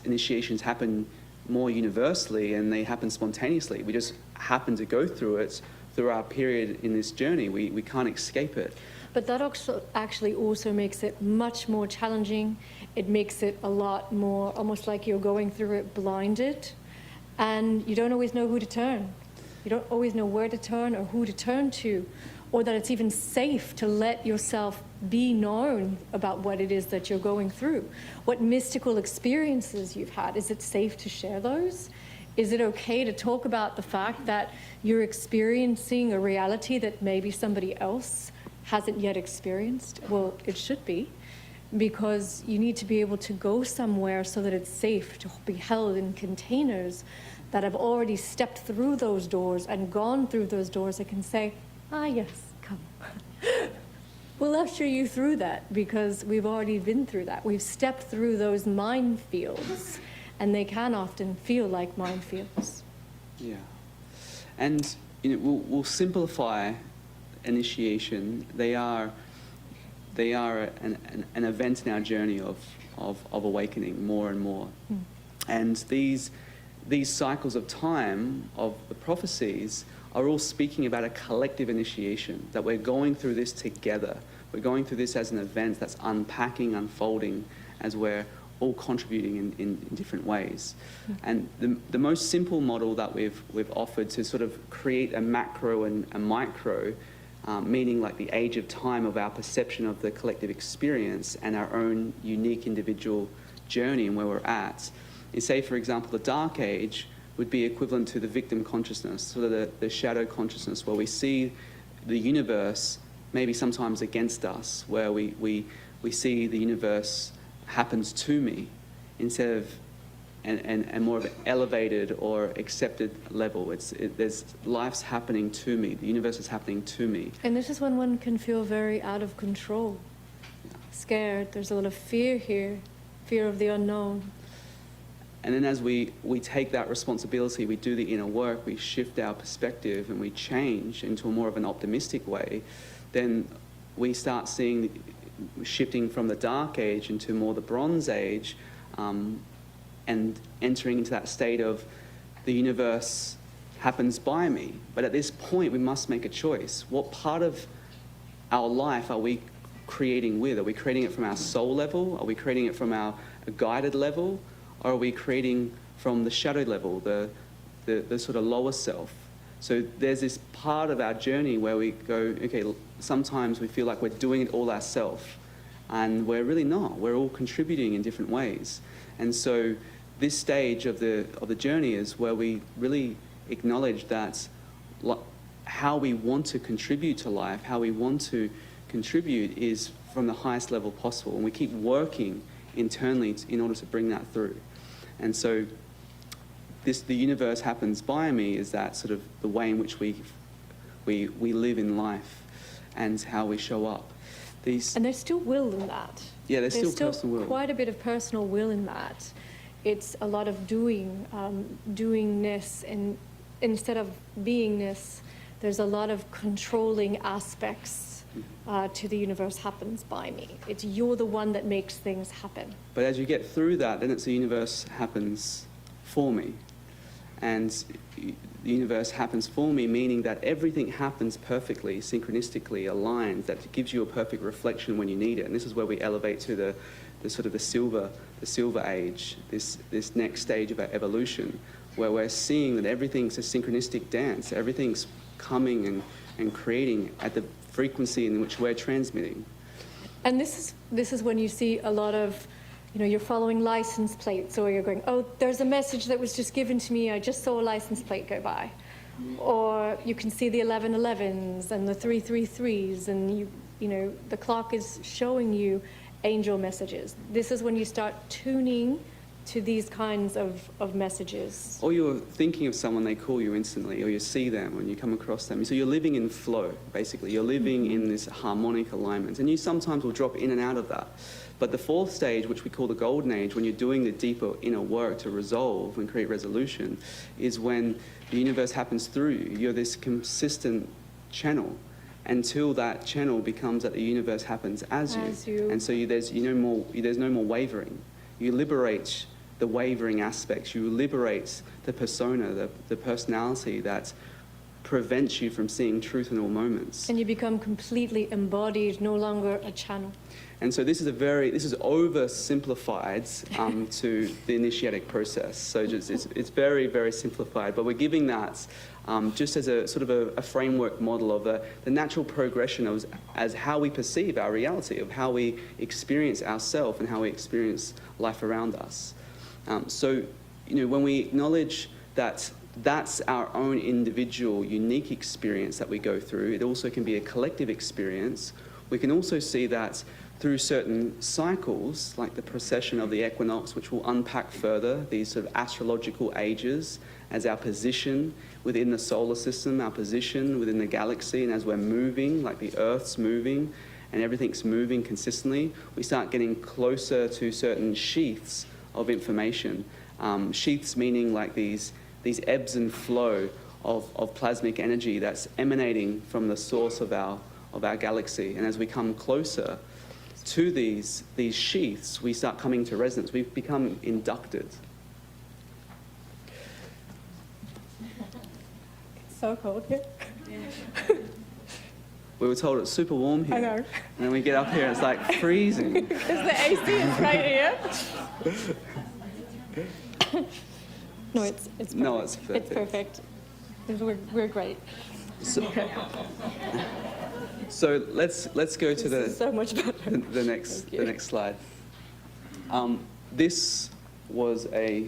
initiations happen more universally, and they happen spontaneously. We just happen to go through it through our period in this journey. We can't escape it. But that actually also makes it much more challenging. It makes it a lot more almost like you're going through it blinded, and you don't always know who to turn. You don't always know where to turn or who to turn to, or that it's even safe to let yourself be known about what it is that you're going through. What mystical experiences you've had, is it safe to share those? Is it okay to talk about the fact that you're experiencing a reality that maybe somebody else hasn't yet experienced? Well, it should be, because you need to be able to go somewhere so that it's safe to be held in containers that have already stepped through those doors and gone through those doors. I can say, ah, yes, come. We'll usher you through that, because we've already been through that. We've stepped through those minefields, and they can often feel like minefields. Yeah. And we'll simplify initiation. They are an event in our journey of awakening more and more. And these cycles of time of the prophecies are all speaking about a collective initiation, that we're going through this together. We're going through this as an event that's unpacking, unfolding, as we're all contributing in different ways. And the most simple model that we've offered to sort of create a macro and a micro, meaning like the age of time of our perception of the collective experience and our own unique individual journey and where we're at, is, say, for example, the dark age would be equivalent to the victim consciousness, sort of the shadow consciousness, where we see the universe maybe sometimes against us, where we see the universe happens to me instead of and more of an elevated or accepted level. There's life's happening to me, the universe is happening to me. And this is when one can feel very out of control, scared. There's a lot of fear here, fear of the unknown. And then as we take that responsibility, we do the inner work, we shift our perspective and we change into a more of an optimistic way, then we start seeing shifting from the dark age into more the bronze age, and entering into that state of the universe happens by me. But at this point, we must make a choice. What part of our life are we creating with? Are we creating it from our soul level? Are we creating it from our guided level? Or are we creating from the shadow level, the sort of lower self? So there's this part of our journey where we go, okay, sometimes we feel like we're doing it all ourselves, and we're really not. We're all contributing in different ways. And so this stage of the journey is where we really acknowledge that how we want to contribute to life, how we want to contribute is from the highest level possible. And we keep working internally in order to bring that through. And so the universe happens by me is that sort of the way in which we live in life and how we show up. And there's still will in that. Yeah, there's still personal will. Quite a bit of personal will in that. It's a lot of doingness, and instead of beingness, there's a lot of controlling aspects to the universe happens by me. It's you're the one that makes things happen. But as you get through that, then it's the universe happens for me. And the universe happens for me, meaning that everything happens perfectly, synchronistically, aligned, that gives you a perfect reflection when you need it. And this is where we elevate to the sort of the silver age, this next stage of our evolution, where we're seeing that everything's a synchronistic dance, everything's coming and creating at the frequency in which we're transmitting. And this is when you see a lot of, you're following license plates, or you're going, oh, there's a message that was just given to me, I just saw a license plate go by. Or you can see the 1111s and the 333s, and the clock is showing you angel messages. This is when you start tuning to these kinds of messages. Or you're thinking of someone, they call you instantly, or you see them when you come across them. So you're living in flow, basically. You're living in this harmonic alignment. And you sometimes will drop in and out of that. But the fourth stage, which we call the golden age, when you're doing the deeper inner work to resolve and create resolution, is when the universe happens through you. You're this consistent channel until that channel becomes that the universe happens as you. And so there's no more wavering. You liberate the wavering aspects. You liberate the persona, the personality that prevents you from seeing truth in all moments. And you become completely embodied, no longer a channel. And so this is oversimplified to the initiatic process. So it's very, very simplified, but we're giving that just as a sort of a framework model of the natural progression of as how we perceive our reality, of how we experience ourselves and how we experience life around us. So, when we acknowledge that that's our own individual, unique experience that we go through, it also can be a collective experience. We can also see that through certain cycles, like the precession of the equinox, which we'll unpack further, these sort of astrological ages as our position within the solar system, our position within the galaxy, and as we're moving, like the Earth's moving, and everything's moving consistently, we start getting closer to certain sheaths of information. Sheaths meaning like these ebbs and flow of plasmic energy that's emanating from the source of our galaxy. And as we come closer to these sheaths, we start coming to resonance. We've become inducted. It's so cold here. We were told it's super warm here. I know. And then we get up here and it's like freezing. Because the AC is right here. No, it's perfect. No, it's perfect. It's perfect. We're great. So let's go to This is so much better. the next slide. This was a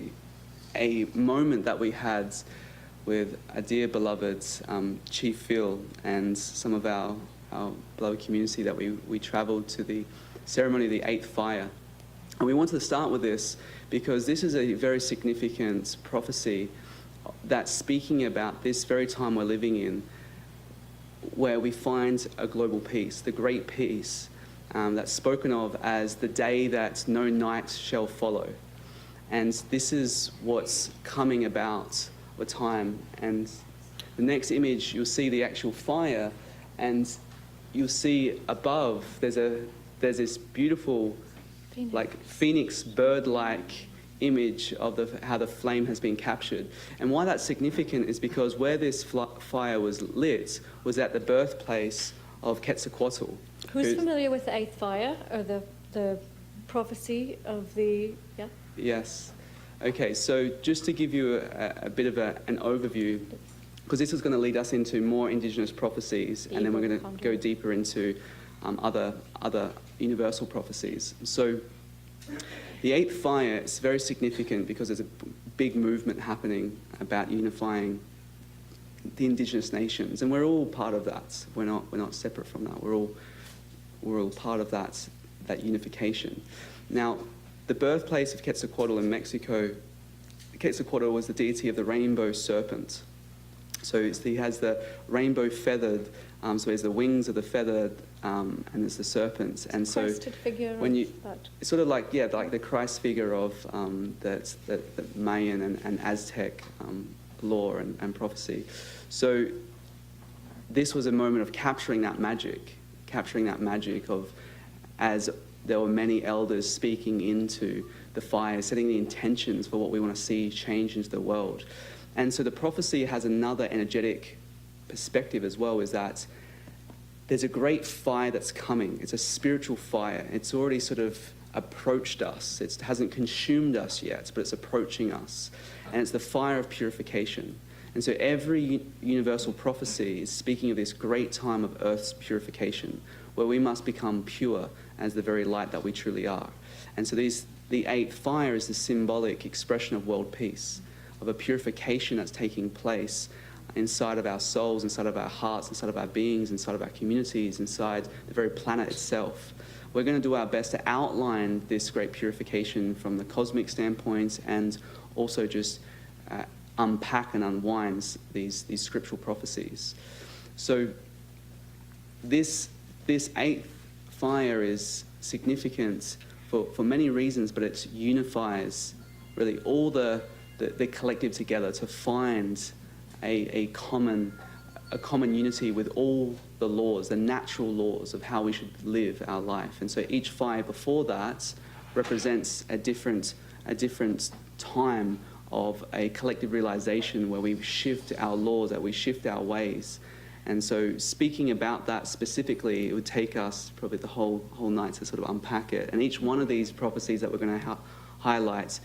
moment that we had with a dear beloved Chief Phil and some of our beloved community that we travelled to the ceremony of the 8th fire. And we wanted to start with this because this is a very significant prophecy that's speaking about this very time we're living in, where we find a global peace, the great peace that's spoken of as the day that no night shall follow. And this is what's coming about with time. And the next image, you'll see the actual fire, and you'll see above there's this beautiful like phoenix bird-like image of how the flame has been captured. And why that's significant is because where this fire was lit was at the birthplace of Quetzalcoatl. Who's familiar with the 8th fire, or the prophecy of the, yeah? Yes. Okay, so just to give you a bit of an overview, because this is going to lead us into more Indigenous prophecies, and then we're going to go deeper into other universal prophecies. So the 8th fire is very significant because there's a big movement happening about unifying the Indigenous nations, and we're all part of that. We're not separate from that. We're all part of that unification. Now, the birthplace of Quetzalcoatl in Mexico, Quetzalcoatl was the deity of the rainbow serpent. So he has the rainbow feathered, so there's the wings of the feathered, and there's the serpents. And so Crested figure when you, of that. it's sort of like the Christ figure of that Mayan and Aztec lore and prophecy. So this was a moment of capturing that magic of, as there were many elders speaking into the fire, setting the intentions for what we want to see change into the world. And so the prophecy has another energetic perspective as well, is that there's a great fire that's coming. It's a spiritual fire. It's already sort of approached us. It hasn't consumed us yet, but it's approaching us. And it's the fire of purification. And so every universal prophecy is speaking of this great time of Earth's purification, where we must become pure as the very light that we truly are. And so the 8th fire is the symbolic expression of world peace, of a purification that's taking place inside of our souls, inside of our hearts, inside of our beings, inside of our communities, inside the very planet itself. We're going to do our best to outline this great purification from the cosmic standpoint, and also just unpack and unwind these scriptural prophecies. So this 8th fire is significant for many reasons, but it unifies really all the collective together to find a common unity with all the laws, the natural laws of how we should live our life. And so each fire before that represents a different time of a collective realization where we shift our laws, that we shift our ways. And so speaking about that specifically, it would take us probably the whole night to sort of unpack it. And each one of these prophecies that we're going to highlight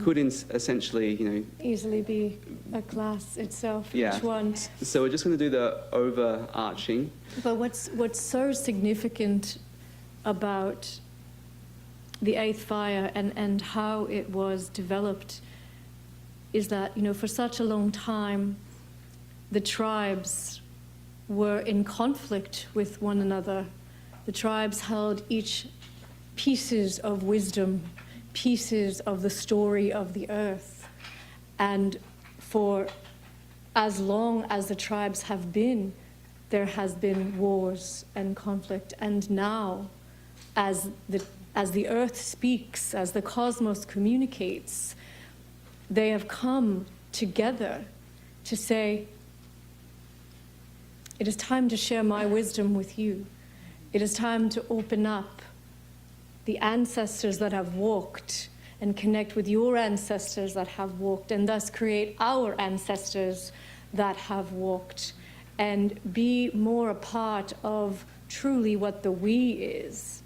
could essentially, Easily be a class itself, yeah. each one. So we're just going to do the overarching. But what's so significant about the eighth fire and how it was developed is that, for such a long time, the tribes were in conflict with one another. The tribes held each pieces of wisdom, pieces of the story of the earth. And for as long as the tribes have been, there has been wars and conflict. And now, as the earth speaks, as the cosmos communicates, they have come together to say, it is time to share my wisdom with you. It is time to open up the ancestors that have walked and connect with your ancestors that have walked, and thus create our ancestors that have walked, and be more a part of truly what the we is.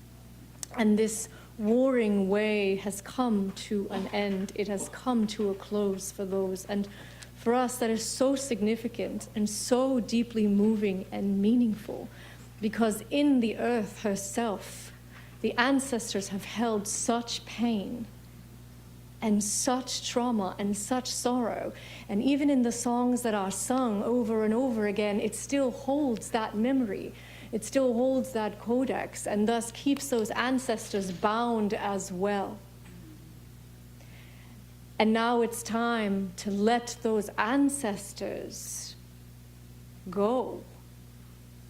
And this warring way has come to an end. It has come to a close for those. And for us, that is so significant and so deeply moving and meaningful, because in the earth herself, the ancestors have held such pain and such trauma and such sorrow. And even in the songs that are sung over and over again, it still holds that memory. It still holds that codex, and thus keeps those ancestors bound as well. And now it's time to let those ancestors go,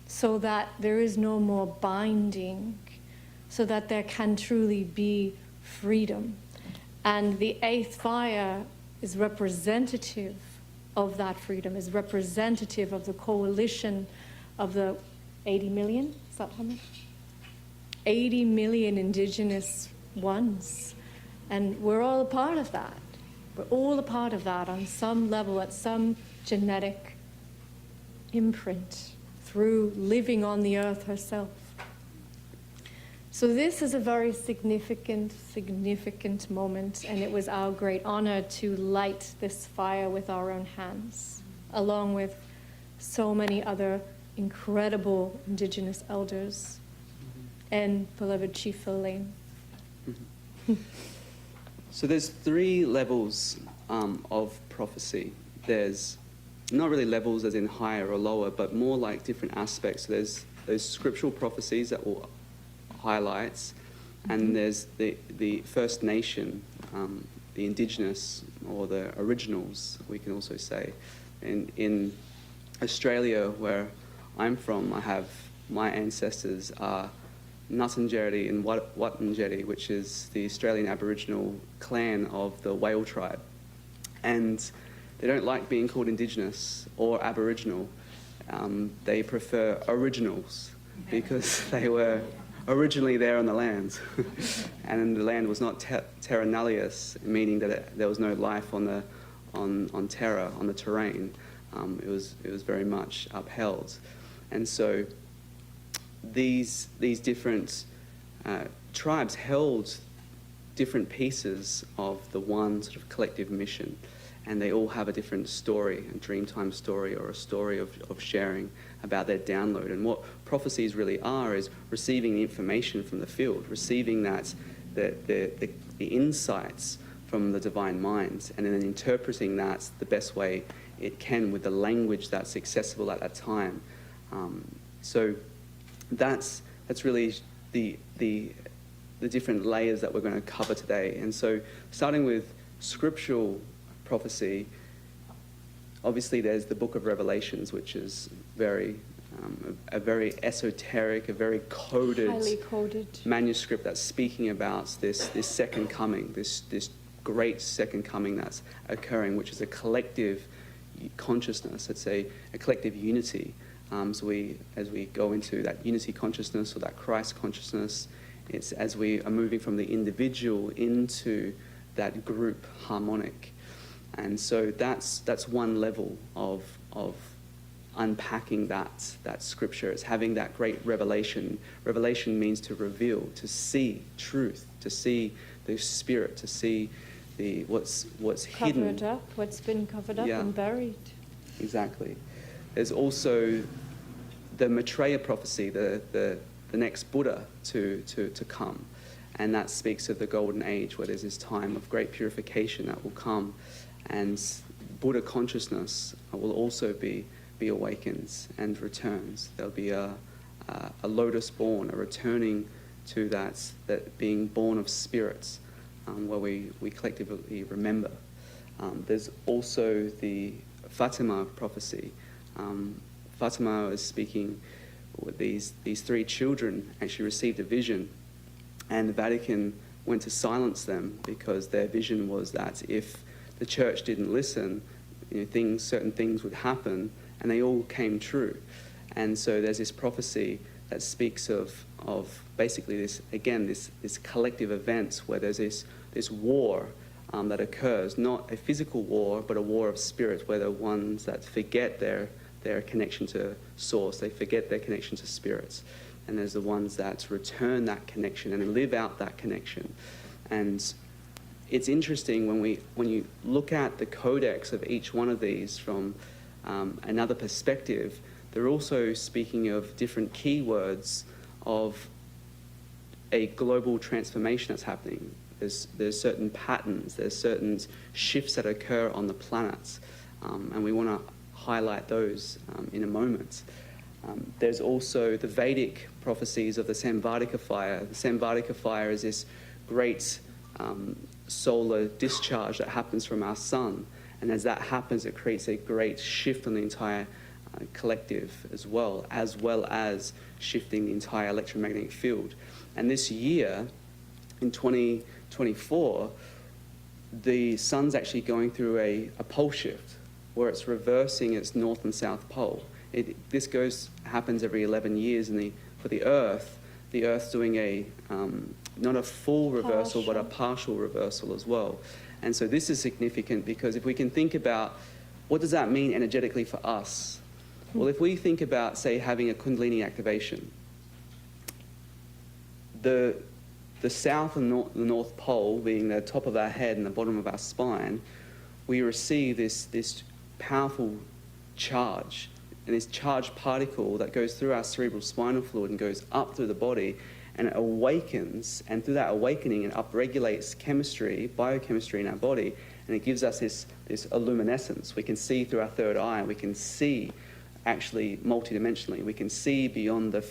so that there is no more binding, so that there can truly be freedom. And the eighth fire is representative of that freedom, is representative of the coalition of the 80 million, is that how much? 80 million indigenous ones. And we're all a part of that. We're all a part of that on some level, at some genetic imprint, through living on the earth herself. So this is a very significant moment, and it was our great honor to light this fire with our own hands, along with so many other incredible Indigenous elders and beloved Chief Phil Lane. So there's 3 levels of prophecy. There's not really levels as in higher or lower, but more like different aspects. So there's those scriptural prophecies that will highlight, and there's the First Nation, the Indigenous, or the originals, we can also say. In Australia, where I'm from, my ancestors are Nuttingeri and Wattingeri, which is the Australian Aboriginal clan of the Whale tribe. And they don't like being called Indigenous or Aboriginal. They prefer originals, because they were originally there on the land. And the land was not terra nullius, meaning that there was no life on terra, on the terrain. It was very much upheld. And so these different tribes held different pieces of the one sort of collective mission, and they all have a different story, a Dreamtime story, or a story of sharing about their download. And what prophecies really are is receiving the information from the field, receiving the insights from the divine mind, and then interpreting that the best way it can with the language that's accessible at that time. So that's really the different layers that we're going to cover today. And so starting with scriptural prophecy, obviously there's the book of Revelations, which is a very esoteric, a very Highly coded manuscript that's speaking about this second coming, this great second coming that's occurring, which is a collective consciousness. It's a collective unity. So as we go into that unity consciousness, or that Christ consciousness, it's as we are moving from the individual into that group harmonic. And so that's one level of unpacking that scripture. It's having that great revelation. Revelation means to reveal, to see truth, to see the spirit, to see what's hidden. Covered up, what's been covered up Yeah. and buried. Exactly. There's also the Maitreya prophecy, the next Buddha to come. And that speaks of the golden age, where there's this time of great purification that will come. And Buddha consciousness will also be awakened and returns. There'll be a lotus born, a returning to that being born of spirits, where we collectively remember. There's also the Fatima prophecy. Fatima is speaking with these three children actually received a vision, and the Vatican went to silence them because their vision was that if the church didn't listen, certain things would happen, and they all came true. And so there's this prophecy that speaks of basically this collective event where there's this war that occurs, not a physical war, but a war of spirit, where the ones that forget their connection to source, they forget their connection to spirits. And there's the ones that return that connection and live out that connection. And it's interesting when you look at the codex of each one of these from another perspective, they're also speaking of different keywords of a global transformation that's happening. There's certain patterns, there's certain shifts that occur on the planets, and we want to highlight those in a moment. There's also the Vedic prophecies of the Samvardhaka fire. The Samvardhaka fire is this great solar discharge that happens from our sun, and as that happens, it creates a great shift on the entire collective as well as shifting the entire electromagnetic field. And this year, in 2024, the sun's actually going through a pole shift where it's reversing its north and south pole. This happens every 11 years, and for the Earth's doing not a full reversal, but a partial reversal as well. And so this is significant because if we can think about what does that mean energetically for us? Well, if we think about, say, having a Kundalini activation, the south and the north pole being the top of our head and the bottom of our spine, we receive this powerful charge, and this charged particle that goes through our cerebral spinal fluid and goes up through the body, and it awakens, and through that awakening it upregulates chemistry, biochemistry in our body, and it gives us this illuminescence. We can see through our third eye, we can see actually multidimensionally, we can see beyond the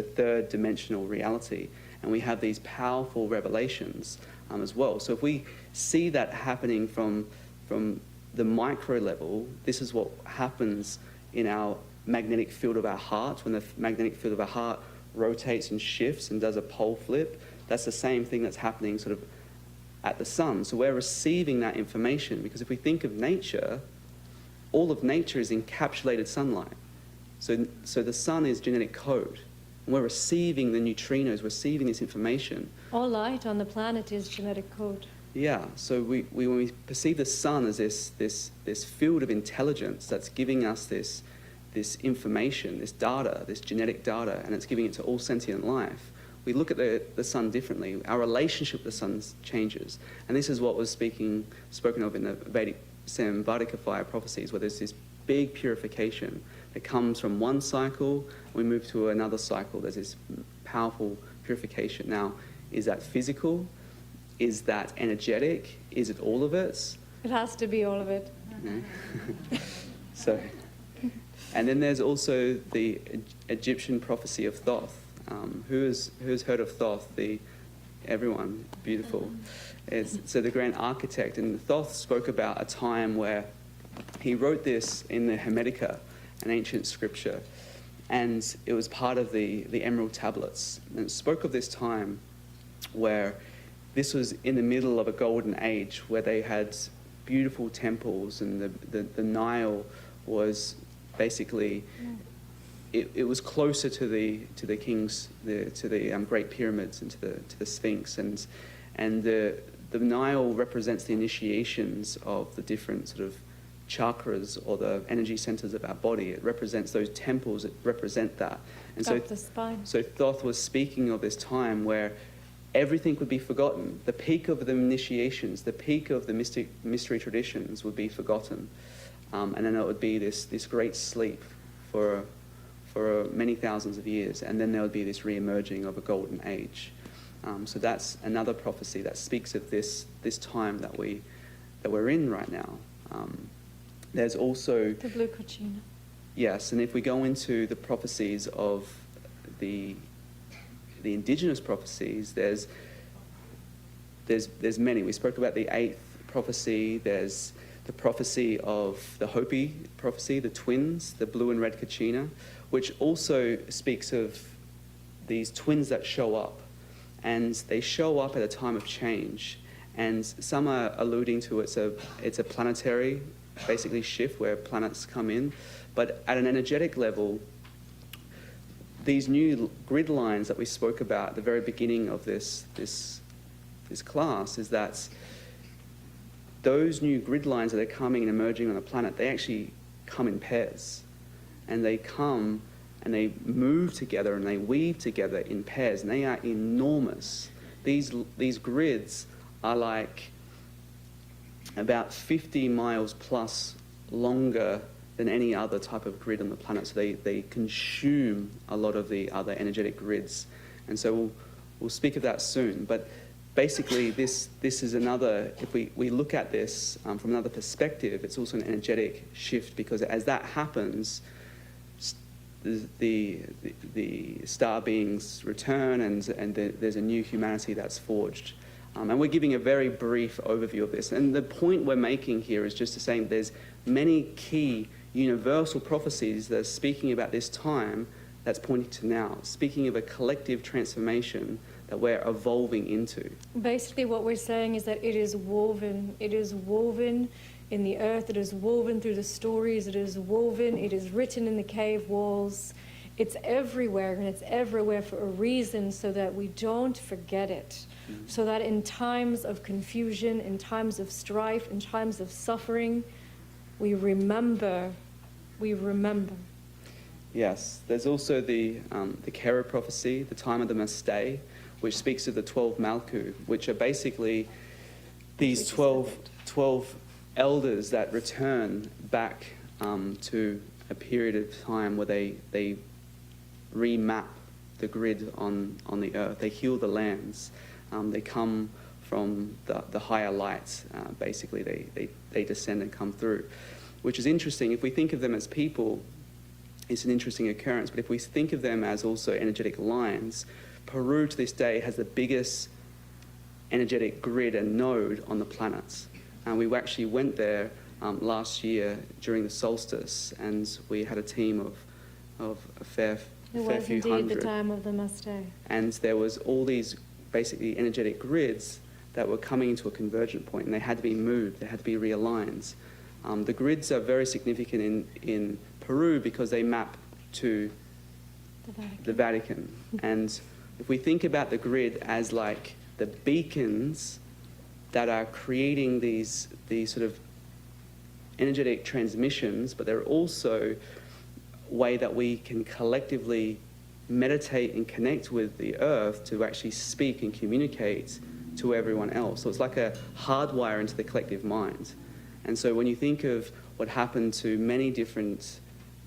third dimensional reality, and we have these powerful revelations as well. So if we see that happening from the micro level, this is what happens in our magnetic field of our heart. When the magnetic field of our heart rotates and shifts and does a pole flip, that's the same thing that's happening sort of at the sun. So we're receiving that information, because if we think of nature, all of nature is encapsulated sunlight. So the sun is genetic code. And we're receiving the neutrinos, receiving this information. All light on the planet is genetic code. Yeah, so when we perceive the sun as this field of intelligence that's giving us this information, this data, this genetic data, and it's giving it to all sentient life, we look at the sun differently. Our relationship with the sun changes. And this is what was spoken of in the Vedic Samvardhaka fire prophecies, where there's this big purification that comes from one cycle, we move to another cycle. There's this powerful purification. Now, is that physical? Is that energetic? Is it all of it? It has to be all of it. So, and then there's also the Egyptian prophecy of Thoth. Who's heard of Thoth? Everyone, beautiful. So the grand architect, and Thoth spoke about a time where he wrote this in the Hermetica, an ancient scripture, and it was part of the Emerald Tablets. And it spoke of this time where this was in the middle of a golden age, where they had beautiful temples, and the Nile was basically, it was closer to the kings, to the Great Pyramids and to the Sphinx, and the Nile represents the initiations of the different sort of chakras or the energy centers of our body. It represents those temples that represent that. And so, Up the spine. so Thoth was speaking of this time where everything would be forgotten. The peak of the initiations, the peak of the mystery traditions would be forgotten. And then it would be this great sleep for many thousands of years. And then there would be this re-emerging of a golden age. So that's another prophecy that speaks of this time that we're in right now. There's also The blue kachina. yes, and if we go into the prophecies of the indigenous prophecies, there's many. We spoke about the 8th prophecy. There's the prophecy of the Hopi prophecy, the twins, the blue and red kachina, which also speaks of these twins that show up. And they show up at a time of change. And some are alluding to it's a planetary, basically, shift where planets come in. But at an energetic level, these new grid lines that we spoke about at the very beginning of this class is that those new grid lines that are coming and emerging on the planet, they actually come in pairs. And they come and they move together and they weave together in pairs, and they are enormous. These grids are like about 50 miles plus longer than any other type of grid on the planet. So they consume a lot of the other energetic grids. And so we'll speak of that soon. But basically, this is another, if we look at this from another perspective, it's also an energetic shift, because as that happens, the star beings return, and there's a new humanity that's forged. And we're giving a very brief overview of this. And the point we're making here is just to say there's many key universal prophecies that are speaking about this time that's pointing to now, speaking of a collective transformation that we're evolving into. Basically, what we're saying is that it is woven. It is woven in the earth. It is woven through the stories. It is woven. It is written in the cave walls. It's everywhere, and it's everywhere for a reason, so that we don't forget it. So that in times of confusion, in times of strife, in times of suffering, we remember. We remember. Yes, there's also the Kera prophecy, the time of the Mastay, which speaks of the 12 Malku, which are basically these 12 elders that return back to a period of time where they remap the grid on the earth. They heal the lands. They come from the higher lights. Basically, they descend and come through, which is interesting. If we think of them as people, it's an interesting occurrence. But if we think of them as also energetic lines, Peru to this day has the biggest energetic grid and node on the planet. And we actually went there last year during the solstice, and we had a team of a fair It was few indeed hundred. the time of the Mastay. And there was all these basically energetic grids that were coming into a convergent point, and they had to be moved, they had to be realigned. The grids are very significant in Peru because they map to the Vatican. And if we think about the grid as like the beacons that are creating these sort of energetic transmissions, but they're also a way that we can collectively meditate and connect with the earth to actually speak and communicate to everyone else. So it's like a hardwire into the collective mind. And so when you think of what happened to many different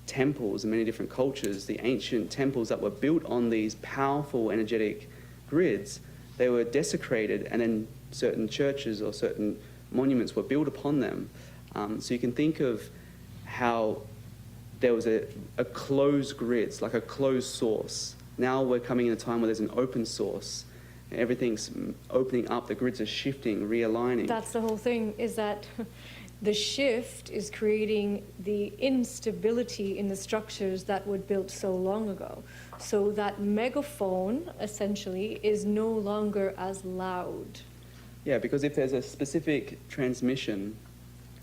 temples and many different cultures, the ancient temples that were built on these powerful energetic grids, they were desecrated, and then certain churches or certain monuments were built upon them. So you can think of how there was a closed grids, like a closed source. Now we're coming in a time where there's an open source. Everything's opening up, the grids are shifting, realigning. That's the whole thing, is that the shift is creating the instability in the structures that were built so long ago. So that megaphone, essentially, is no longer as loud. Yeah, because if there's a specific transmission,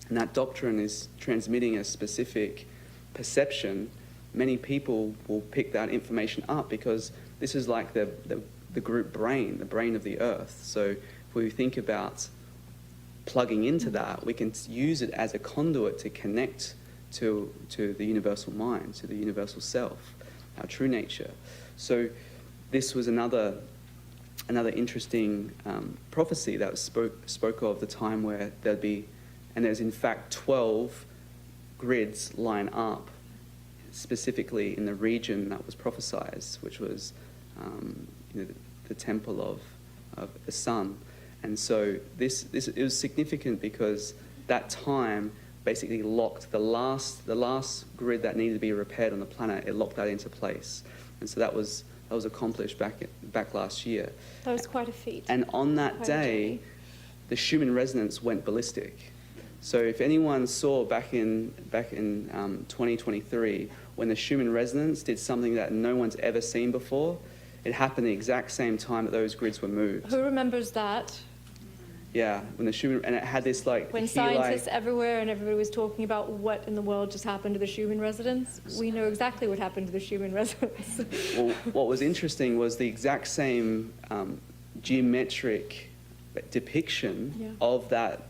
and that doctrine is transmitting a specific perception, many people will pick that information up, because this is like the group brain, the brain of the earth. So if we think about plugging into that, we can use it as a conduit to connect to the universal mind, to the universal self, our true nature. So this was another interesting prophecy that was spoke of the time where there'd be, and there's in fact 12 grids line up specifically in the region that was prophesied, which was the temple of the sun. And so this it was significant because that time basically locked the last grid that needed to be repaired on the planet. It locked that into place, and so that was accomplished back last year. That was quite a feat. And on that Quite a day, journey. the Schumann resonance went ballistic. So if anyone saw back in 2023 when the Schumann resonance did something that no one's ever seen before, it happened the exact same time that those grids were moved. Who remembers that? Yeah, when the Schumann, and it had this like When Heli- scientists everywhere and everybody was talking about what in the world just happened to the Schumann resonance, we know exactly what happened to the Schumann resonance. Well, what was interesting was the exact same geometric depiction of that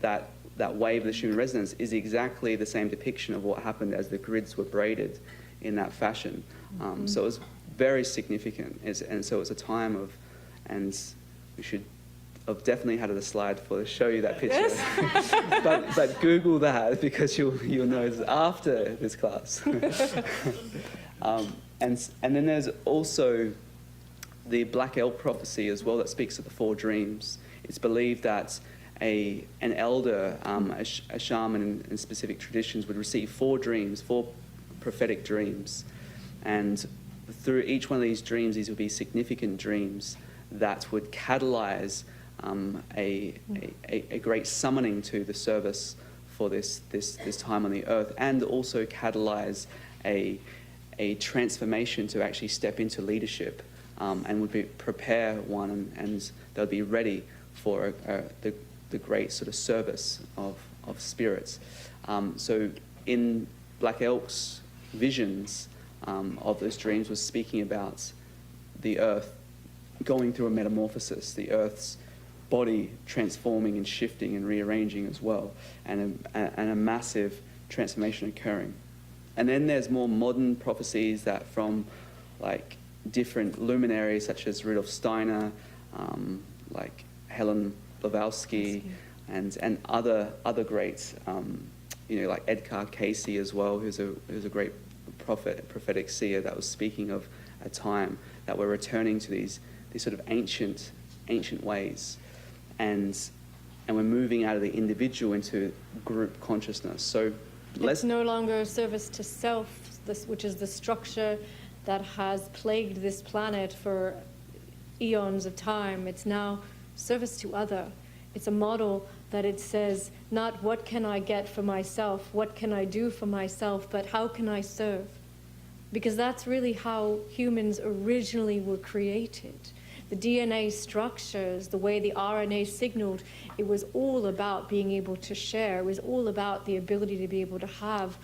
wave of the Schumann resonance is exactly the same depiction of what happened as the grids were braided in that fashion. So it was very significant, and so it was a time of, and we should have definitely had a slide to show you that picture. but Google that because you'll know it's after this class. And then there's also the Black Elk prophecy as well that speaks of the 4 dreams. It's believed that an elder, a shaman in specific traditions would receive 4 dreams, 4 prophetic dreams. And through each one of these dreams, these would be significant dreams that would catalyze a great summoning to the service for this time on the earth, and also catalyze a transformation to actually step into leadership, and would prepare one, and they'll be ready for the great sort of service of spirits. So in Black Elk's visions of those dreams was speaking about the earth going through a metamorphosis, the earth's body transforming and shifting and rearranging as well, and a massive transformation occurring. And then there's more modern prophecies that from like different luminaries such as Rudolf Steiner, like Helen Blavatsky, and other greats, like Edgar Casey as well, who's a great prophetic seer that was speaking of a time that we're returning to these sort of ancient ways, and we're moving out of the individual into group consciousness. So It's no longer a service to self, which is the structure that has plagued this planet for eons of time. It's now service to other. It's a model that it says, not what can I get for myself, what can I do for myself, but how can I serve? Because that's really how humans originally were created. The DNA structures, the way the RNA signaled, it was all about being able to share. It was all about the ability to be able to have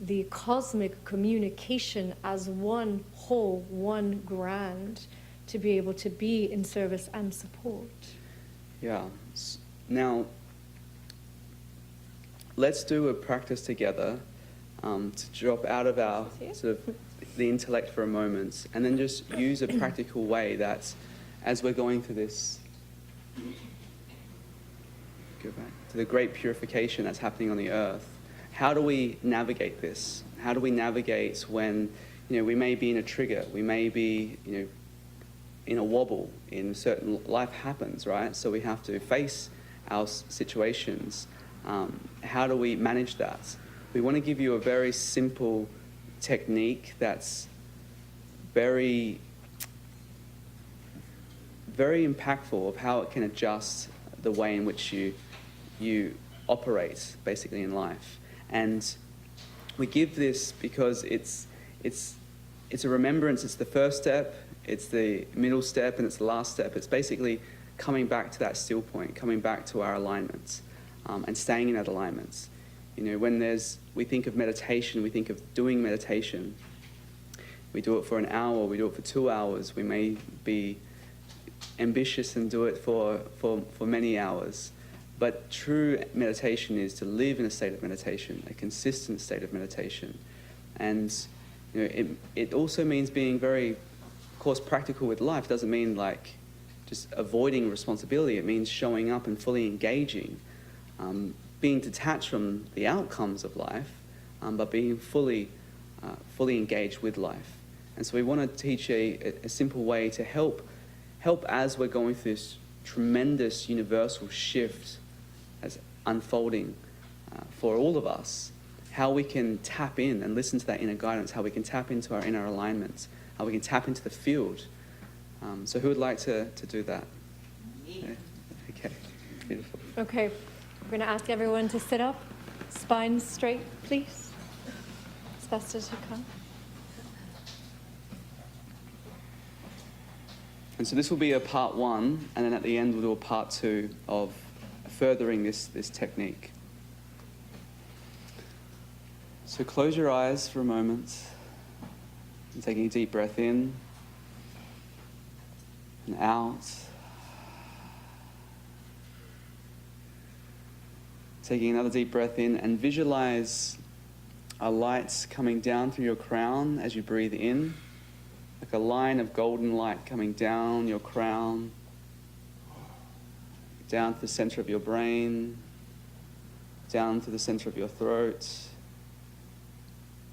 the cosmic communication as one whole, one grand, to be able to be in service and support. Yeah. Now, let's do a practice together to drop out of our sort of the intellect for a moment, and then just use a practical way that, as we're going through this, go back to the great purification that's happening on the earth, how do we navigate this? How do we navigate when, we may be in a trigger, we may be, in a wobble, in certain life happens, right? So we have to face our situations. How do we manage that? We want to give you a very simple technique that's very impactful of how it can adjust the way in which you operate basically in life. And we give this because it's a remembrance. It's the first step, it's the middle step, and it's the last step. It's basically coming back to that still point, coming back to our alignments, and staying in that alignment. When we think of meditation, we think of doing meditation. We do it for an hour, we do it for 2 hours. We may be ambitious and do it for many hours. But true meditation is to live in a state of meditation, a consistent state of meditation. And it also means being very, of course, practical with life. It doesn't mean like just avoiding responsibility. It means showing up and fully engaging, being detached from the outcomes of life, but being fully engaged with life. And so we want to teach a simple way to help as we're going through this tremendous universal shift as unfolding for all of us, how we can tap in and listen to that inner guidance, how we can tap into our inner alignments, how we can tap into the field. So who would like to do that? Me. Okay, beautiful. Okay, we're going to ask everyone to sit up, spines straight, please, as best as you can. And so this will be a part 1, and then at the end we'll do a part 2 of furthering this technique. So close your eyes for a moment, and taking a deep breath in and out. Taking another deep breath in, and visualize a light coming down through your crown as you breathe in, like a line of golden light coming down your crown, down to the center of your brain, down to the center of your throat,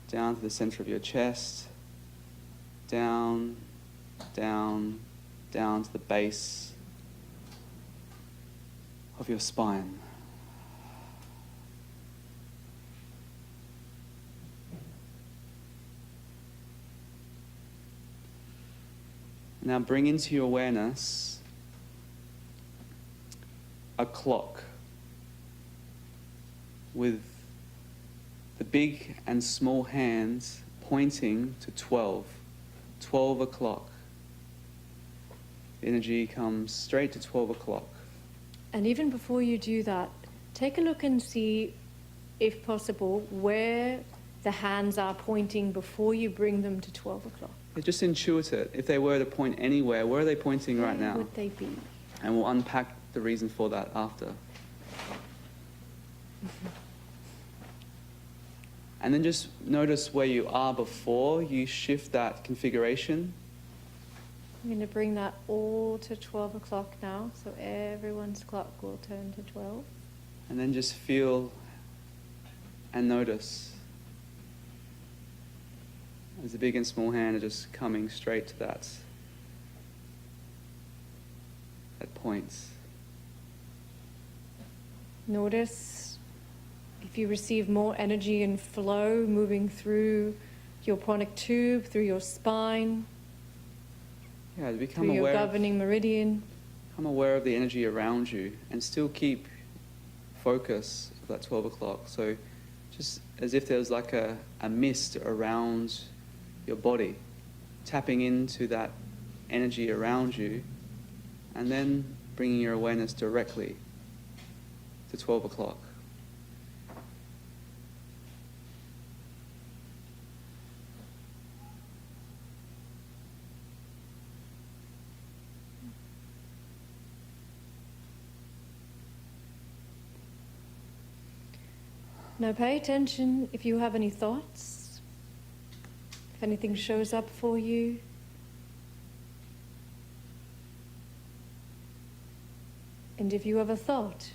down to the center of your chest, down, down, down to the base of your spine. Now bring into your awareness a clock with the big and small hands pointing to 12 o'clock. The energy comes straight to 12 o'clock. And even before you do that, take a look and see, if possible, where the hands are pointing before you bring them to 12 o'clock. Just intuit it. If they were to point anywhere, where are they pointing right now? Where would they be? And we'll unpack the reason for that after. And then just notice where you are before you shift that configuration. I'm going to bring that all to 12 o'clock now, so everyone's clock will turn to 12. And then just feel and notice as the big and small hand are just coming straight to that point. Notice if you receive more energy and flow moving through your pranic tube, through your spine, Yeah, to become through your aware governing meridian. become aware of the energy around you and still keep focus of that 12 o'clock. So just as if there was like a mist around your body, tapping into that energy around you, and then bringing your awareness directly to 12 o'clock. Now pay attention if you have any thoughts, if anything shows up for you. And if you have a thought,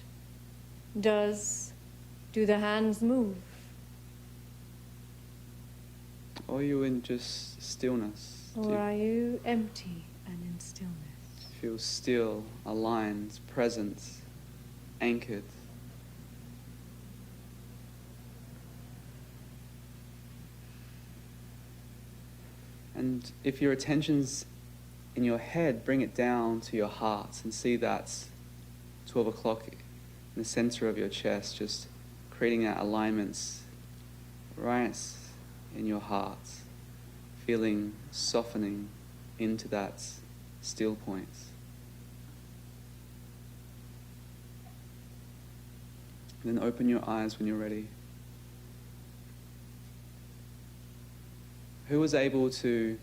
do the hands move? Or are you in just stillness? Or are you empty and in stillness? Feel still, aligned, present, anchored. And if your attention's in your head, bring it down to your heart and see that 12 o'clock in the center of your chest, just creating that alignment right in your heart, feeling softening into that still point. And then open your eyes when you're ready. Who was able to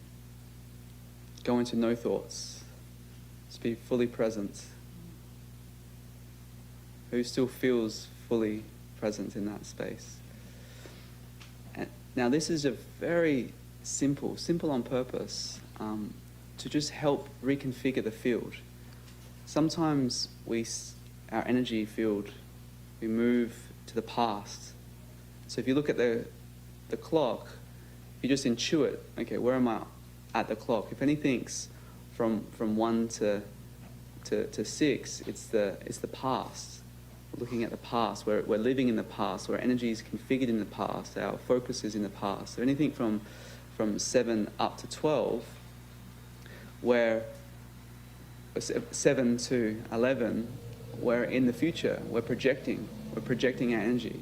go into no thoughts, to be fully present? who still feels fully present in that space. And now this is a very simple on purpose, to just help reconfigure the field. Sometimes our energy field, we move to the past. So if you look at the clock, you just intuit, okay, where am I at the clock? If anything's from 1 to 6, it's the past. We're looking at the past. We're living in the past. Where energy is configured in the past. Our focus is in the past. So anything from 7 up to 12, where 7 to 11, we're in the future. We're projecting our energy.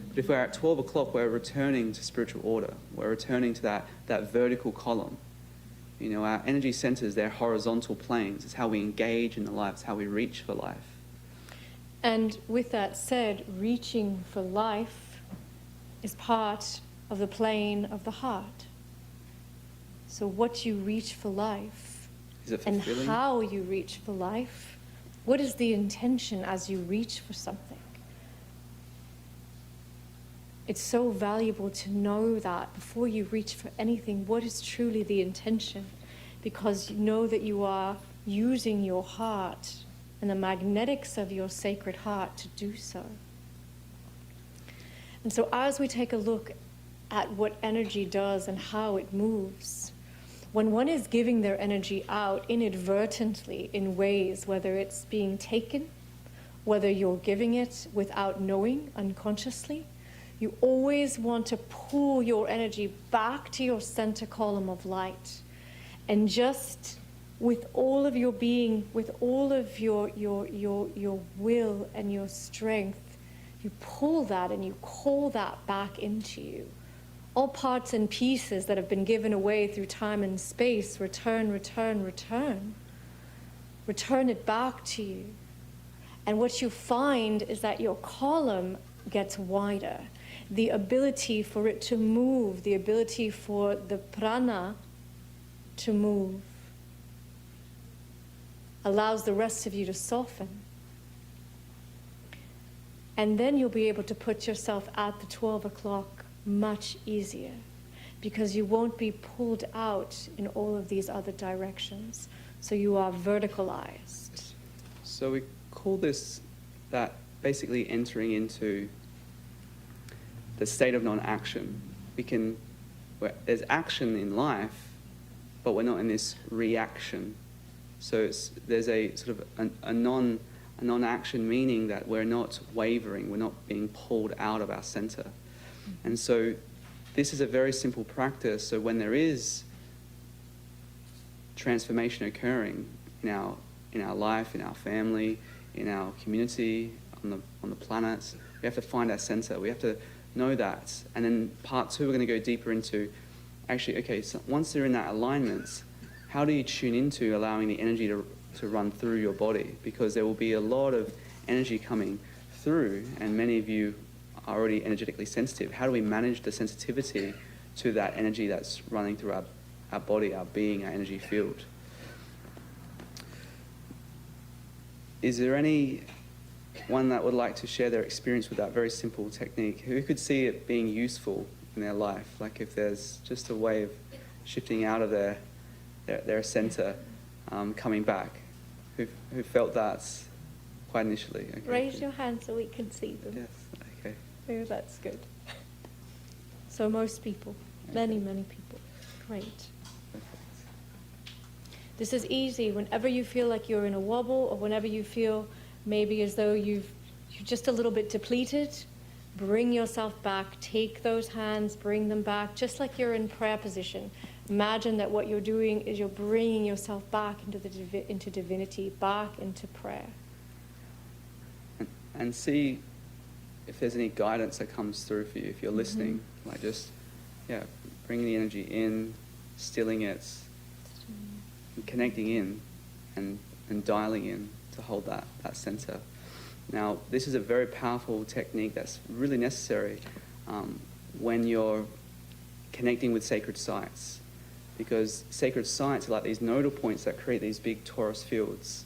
But if we're at 12 o'clock, we're returning to spiritual order. We're returning to that vertical column. You know, our energy centers, they're horizontal planes. It's how we engage in the life. It's how we reach for life. And with that said, reaching for life is part of the plane of the heart. So what you reach for life, Is it and fulfilling? how you reach for life, what is the intention as you reach for something? It's so valuable to know that before you reach for anything, what is truly the intention? Because you know that you are using your heart and the magnetics of your sacred heart to do so. And so as we take a look at what energy does and how it moves, when one is giving their energy out inadvertently in ways, whether it's being taken, whether you're giving it without knowing, unconsciously, you always want to pull your energy back to your center column of light. And just with all of your being, with all of your will and your strength, you pull that and you call that back into you. All parts and pieces that have been given away through time and space, return. Return it back to you. And what you find is that your column gets wider. The ability for it to move, the ability for the prana to move, allows the rest of you to soften. And then you'll be able to put yourself at the 12 o'clock much easier, because you won't be pulled out in all of these other directions. So you are verticalized. So we call this that basically entering into the state of non-action. There's action in life, but we're not in this reaction. So there's a sort of a non-action, meaning that we're not wavering, we're not being pulled out of our center. And so this is a very simple practice. So when there is transformation occurring in our life, in our family, in our community, on the planet, we have to find our center. We have to know that. And then part 2, we're going to go deeper into, actually, okay, so once they're in that alignment, how do you tune into allowing the energy to run through your body? Because there will be a lot of energy coming through, and many of you are already energetically sensitive. How do we manage the sensitivity to that energy that's running through our body, our being, our energy field? Is there anyone that would like to share their experience with that very simple technique? Who could see it being useful in their life? Like if there's just a way of shifting out of their center, coming back. Who felt that quite initially? Okay. Raise your hand so we can see them. Yes, okay. Oh, that's good. So most people, many people. Great. This is easy. Whenever you feel like you're in a wobble, or whenever you feel maybe as though you're just a little bit depleted, bring yourself back. Take those hands, bring them back, just like you're in prayer position. Imagine that what you're doing is you're bringing yourself back into divinity, back into prayer. And see if there's any guidance that comes through for you, if you're listening. Like just, bringing the energy in, stilling it, and connecting in, and dialing in to hold that center. Now, this is a very powerful technique that's really necessary when you're connecting with sacred sites, because sacred sites are like these nodal points that create these big torus fields.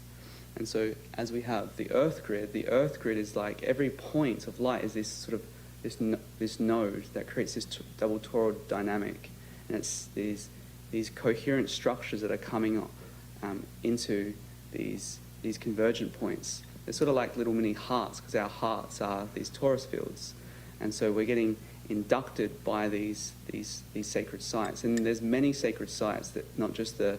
And so as we have the Earth grid is like every point of light is this sort of this node that creates this double toroid dynamic, and it's these coherent structures that are coming into these convergent points. They're sort of like little mini hearts, because our hearts are these torus fields, and so we're getting inducted by these sacred sites. And there's many sacred sites, that not just the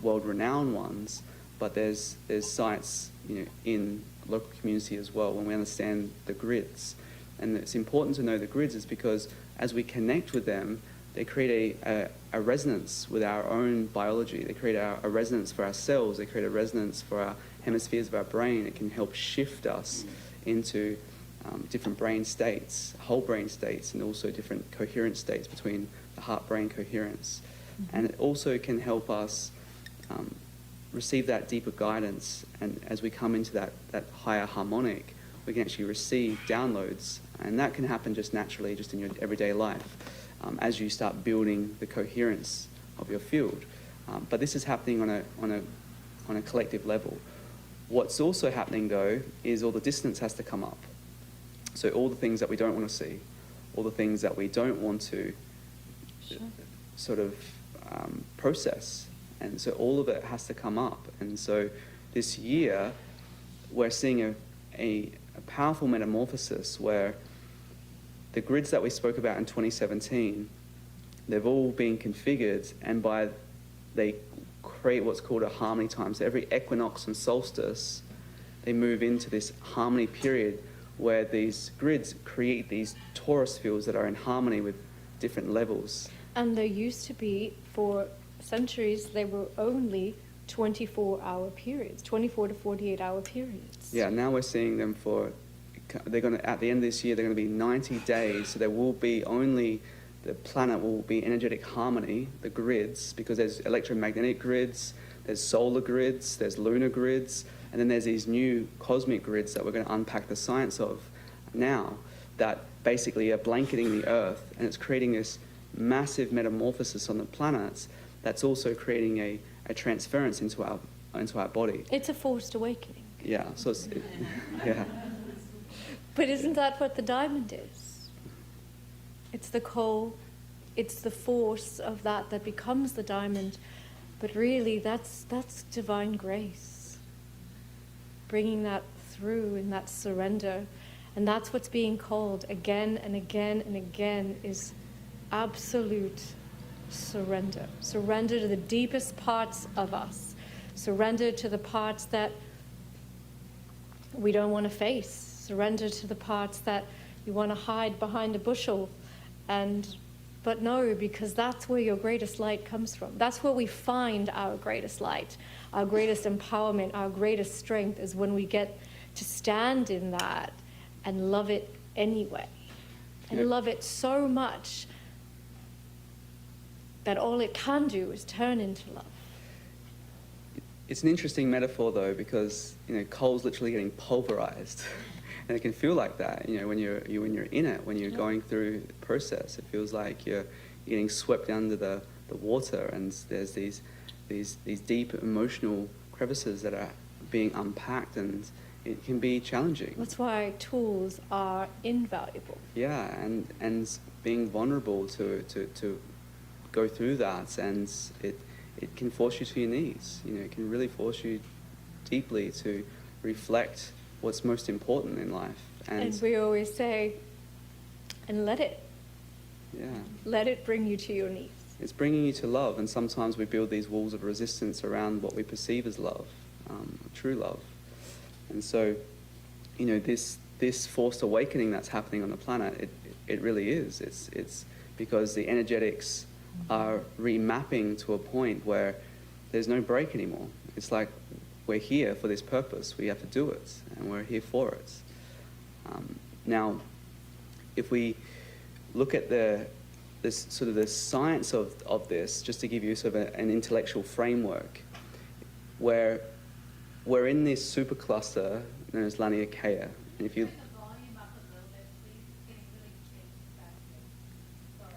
world-renowned ones, but there's sites, you know, in local community as well, when we understand the grids. And it's important to know the grids is because as we connect with them, they create a resonance with our own biology. They create a resonance for our cells. They create a resonance for our hemispheres of our brain. It can help shift us into different brain states, whole brain states, and also different coherent states between the heart-brain coherence. And it also can help us receive that deeper guidance, and as we come into that higher harmonic, we can actually receive downloads, and that can happen just naturally, just in your everyday life, as you start building the coherence of your field. But this is happening on a collective level. What's also happening, though, is all the dissonance has to come up. So all the things that we don't want to see, all the things that we don't want to sort of process. And so all of it has to come up. And so this year, we're seeing a powerful metamorphosis where the grids that we spoke about in 2017, they've all been configured, and they create what's called a harmony time. So every equinox and solstice, they move into this harmony period where these grids create these torus fields that are in harmony with different levels. And there used to be, for centuries, they were only 24-hour periods, 24 to 48-hour periods. Yeah, now we're seeing them they're going to, at the end of this year, they're going to be 90 days, so there will be only, the planet will be energetic harmony, the grids, because there's electromagnetic grids, there's solar grids, there's lunar grids, and then there's these new cosmic grids that we're going to unpack the science of now, that basically are blanketing the Earth, and it's creating this massive metamorphosis on the planets that's also creating a transference into our body. It's a forced awakening. Yeah, so yeah. But isn't that what the diamond is? It's the coal, it's the force of that becomes the diamond, but really that's divine grace. Bringing that through in that surrender, and that's what's being called again and again and again, is absolute surrender. Surrender to the deepest parts of us. Surrender to the parts that we don't want to face. Surrender to the parts that you want to hide behind a bushel. But no, because that's where your greatest light comes from. That's where we find our greatest light, our greatest empowerment, our greatest strength, is when we get to stand in that and love it anyway. And love it so much that all it can do is turn into love. It's an interesting metaphor, though, because, you know, coal's literally getting pulverized. And it can feel like that, you know, when you're in it, when you're going through the process. It feels like you're getting swept under the water, and there's these deep emotional crevices that are being unpacked, and it can be challenging. That's why tools are invaluable. Yeah, and being vulnerable to go through that, and it can force you to your knees. You know, it can really force you deeply to reflect what's most important in life. And we always say, and let it. Yeah. Let it bring you to your knees. It's bringing you to love, and sometimes we build these walls of resistance around what we perceive as love, true love. And so, you know, this forced awakening that's happening on the planet, it really is. It's because the energetics are remapping to a point where there's no break anymore. It's like, we're here for this purpose. We have to do it, and we're here for it. Now, if we look at the science of this, just to give you sort of an intellectual framework, where we're in this supercluster known as Laniakea, and if you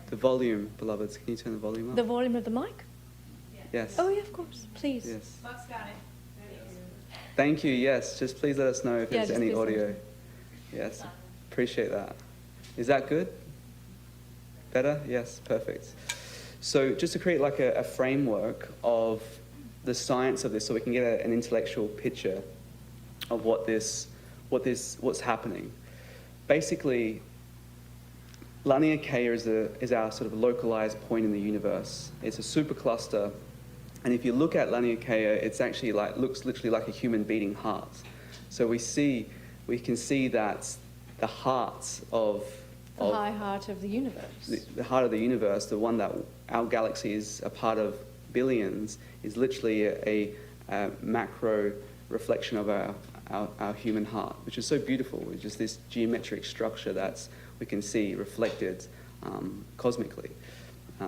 the volume, beloveds, can you turn the volume up? The volume of the mic? Yes. Oh, yeah, of course. Please. Yes. Buck's got it. Thank you. Yes, just please let us know if Yeah, there's just any please let us audio. Yes, appreciate that. Is that good? Better? Yes, perfect. So just to create like a framework of the science of this, so we can get an intellectual picture of what's happening. Basically, Laniakea is our sort of localized point in the universe. It's a supercluster, and if you look at Laniakea, it's actually looks literally like a human beating heart. So we can see that the heart of The high heart of the universe. the heart of the universe, the one that our galaxy is a part of billions, is literally a macro reflection of our human heart, which is so beautiful. It's just this geometric structure that we can see reflected cosmically.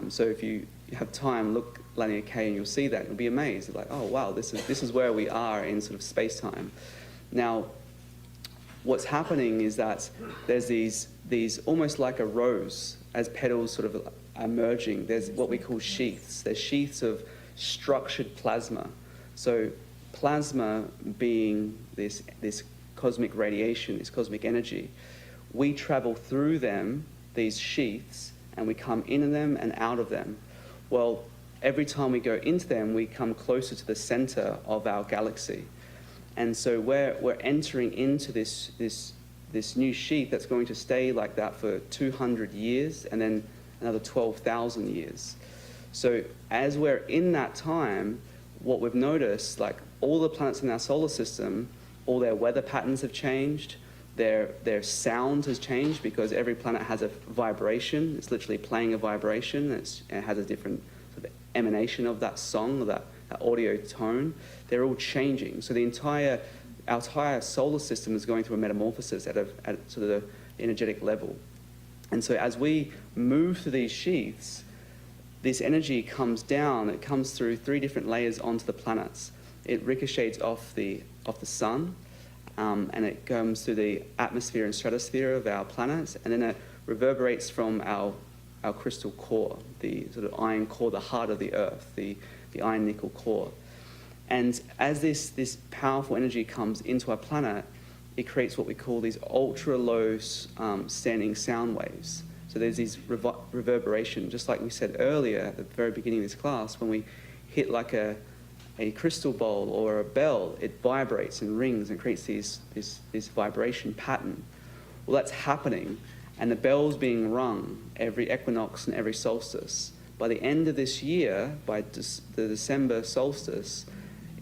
So if you have time, look Laniakea and you'll see that. You'll be amazed. Like, oh wow, this is where we are in sort of space-time. Now, what's happening is that there's these almost like a rose as petals sort of emerging. There's what we call sheaths. There's sheaths of structured plasma. So plasma being this cosmic radiation, this cosmic energy, we travel through them, these sheaths, and we come into them and out of them. Well, every time we go into them, we come closer to the center of our galaxy. And so we're entering into this new sheath that's going to stay like that for 200 years and then another 12,000 years. So as we're in that time, what we've noticed, like all the planets in our solar system, all their weather patterns have changed, their sound has changed because every planet has a vibration. It's literally playing a vibration. It has a different sort of emanation of that song or that audio tone. They're all changing. So our entire solar system is going through a metamorphosis at sort of the energetic level. And so as we move through these sheaths, this energy comes down. It comes through 3 different layers onto the planets. It ricochets off the sun, and it comes through the atmosphere and stratosphere of our planets, and then it reverberates from our crystal core, the sort of iron core, the heart of the Earth, the iron nickel core. And as this powerful energy comes into our planet, it creates what we call these ultra low standing sound waves. So there's these reverberation, just like we said earlier at the very beginning of this class, when we hit like a crystal bowl or a bell, it vibrates and rings and creates this vibration pattern. Well, that's happening, and the bell's being rung every equinox and every solstice. By the end of this year, by the December solstice,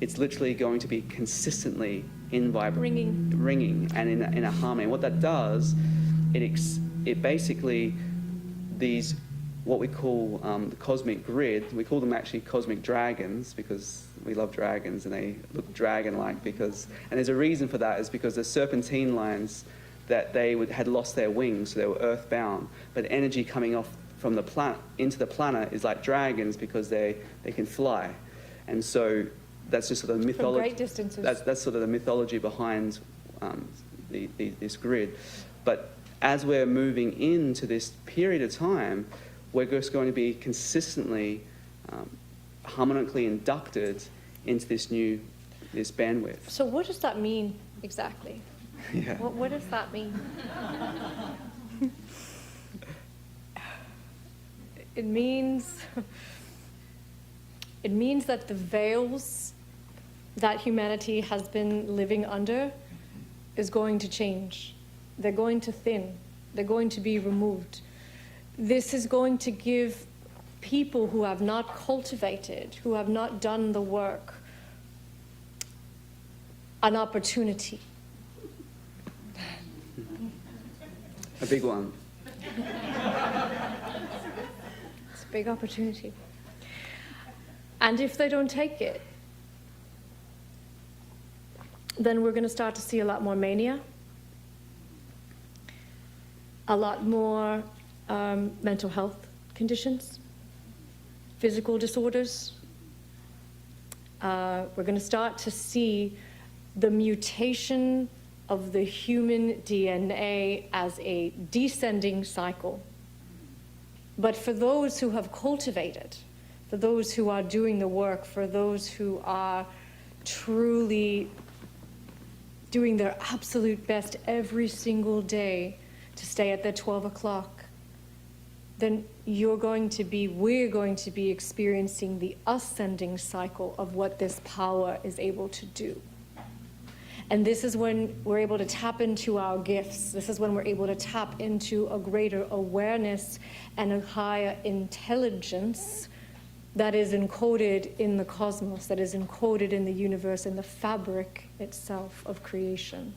it's literally going to be consistently in ringing and in a harmony. And what that does, it basically, these what we call the cosmic grid, we call them actually cosmic dragons because we love dragons and they look dragon-like and there's a reason for that, is because the serpentine lines that had lost their wings, so they were earthbound, but energy coming off from the planet into the planet is like dragons because they can fly. And so that's just sort of the mythology. From great distances. That's sort of the mythology behind this grid. But as we're moving into this period of time, we're just going to be consistently harmonically inducted into this bandwidth. So what does that mean exactly? Yeah. What does that mean? It means that the veils that humanity has been living under is going to change. They're going to thin. They're going to be removed. This is going to give people who have not cultivated, who have not done the work, an opportunity. A big one. It's a big opportunity. And if they don't take it, then we're going to start to see a lot more mania, a lot more mental health conditions, physical disorders. We're going to start to see the mutation of the human DNA as a descending cycle. But for those who have cultivated, for those who are doing the work, for those who are truly doing their absolute best every single day to stay at their 12 o'clock, then we're going to be experiencing the ascending cycle of what this power is able to do. And this is when we're able to tap into our gifts. This is when we're able to tap into a greater awareness and a higher intelligence that is encoded in the cosmos, that is encoded in the universe, in the fabric itself of creation.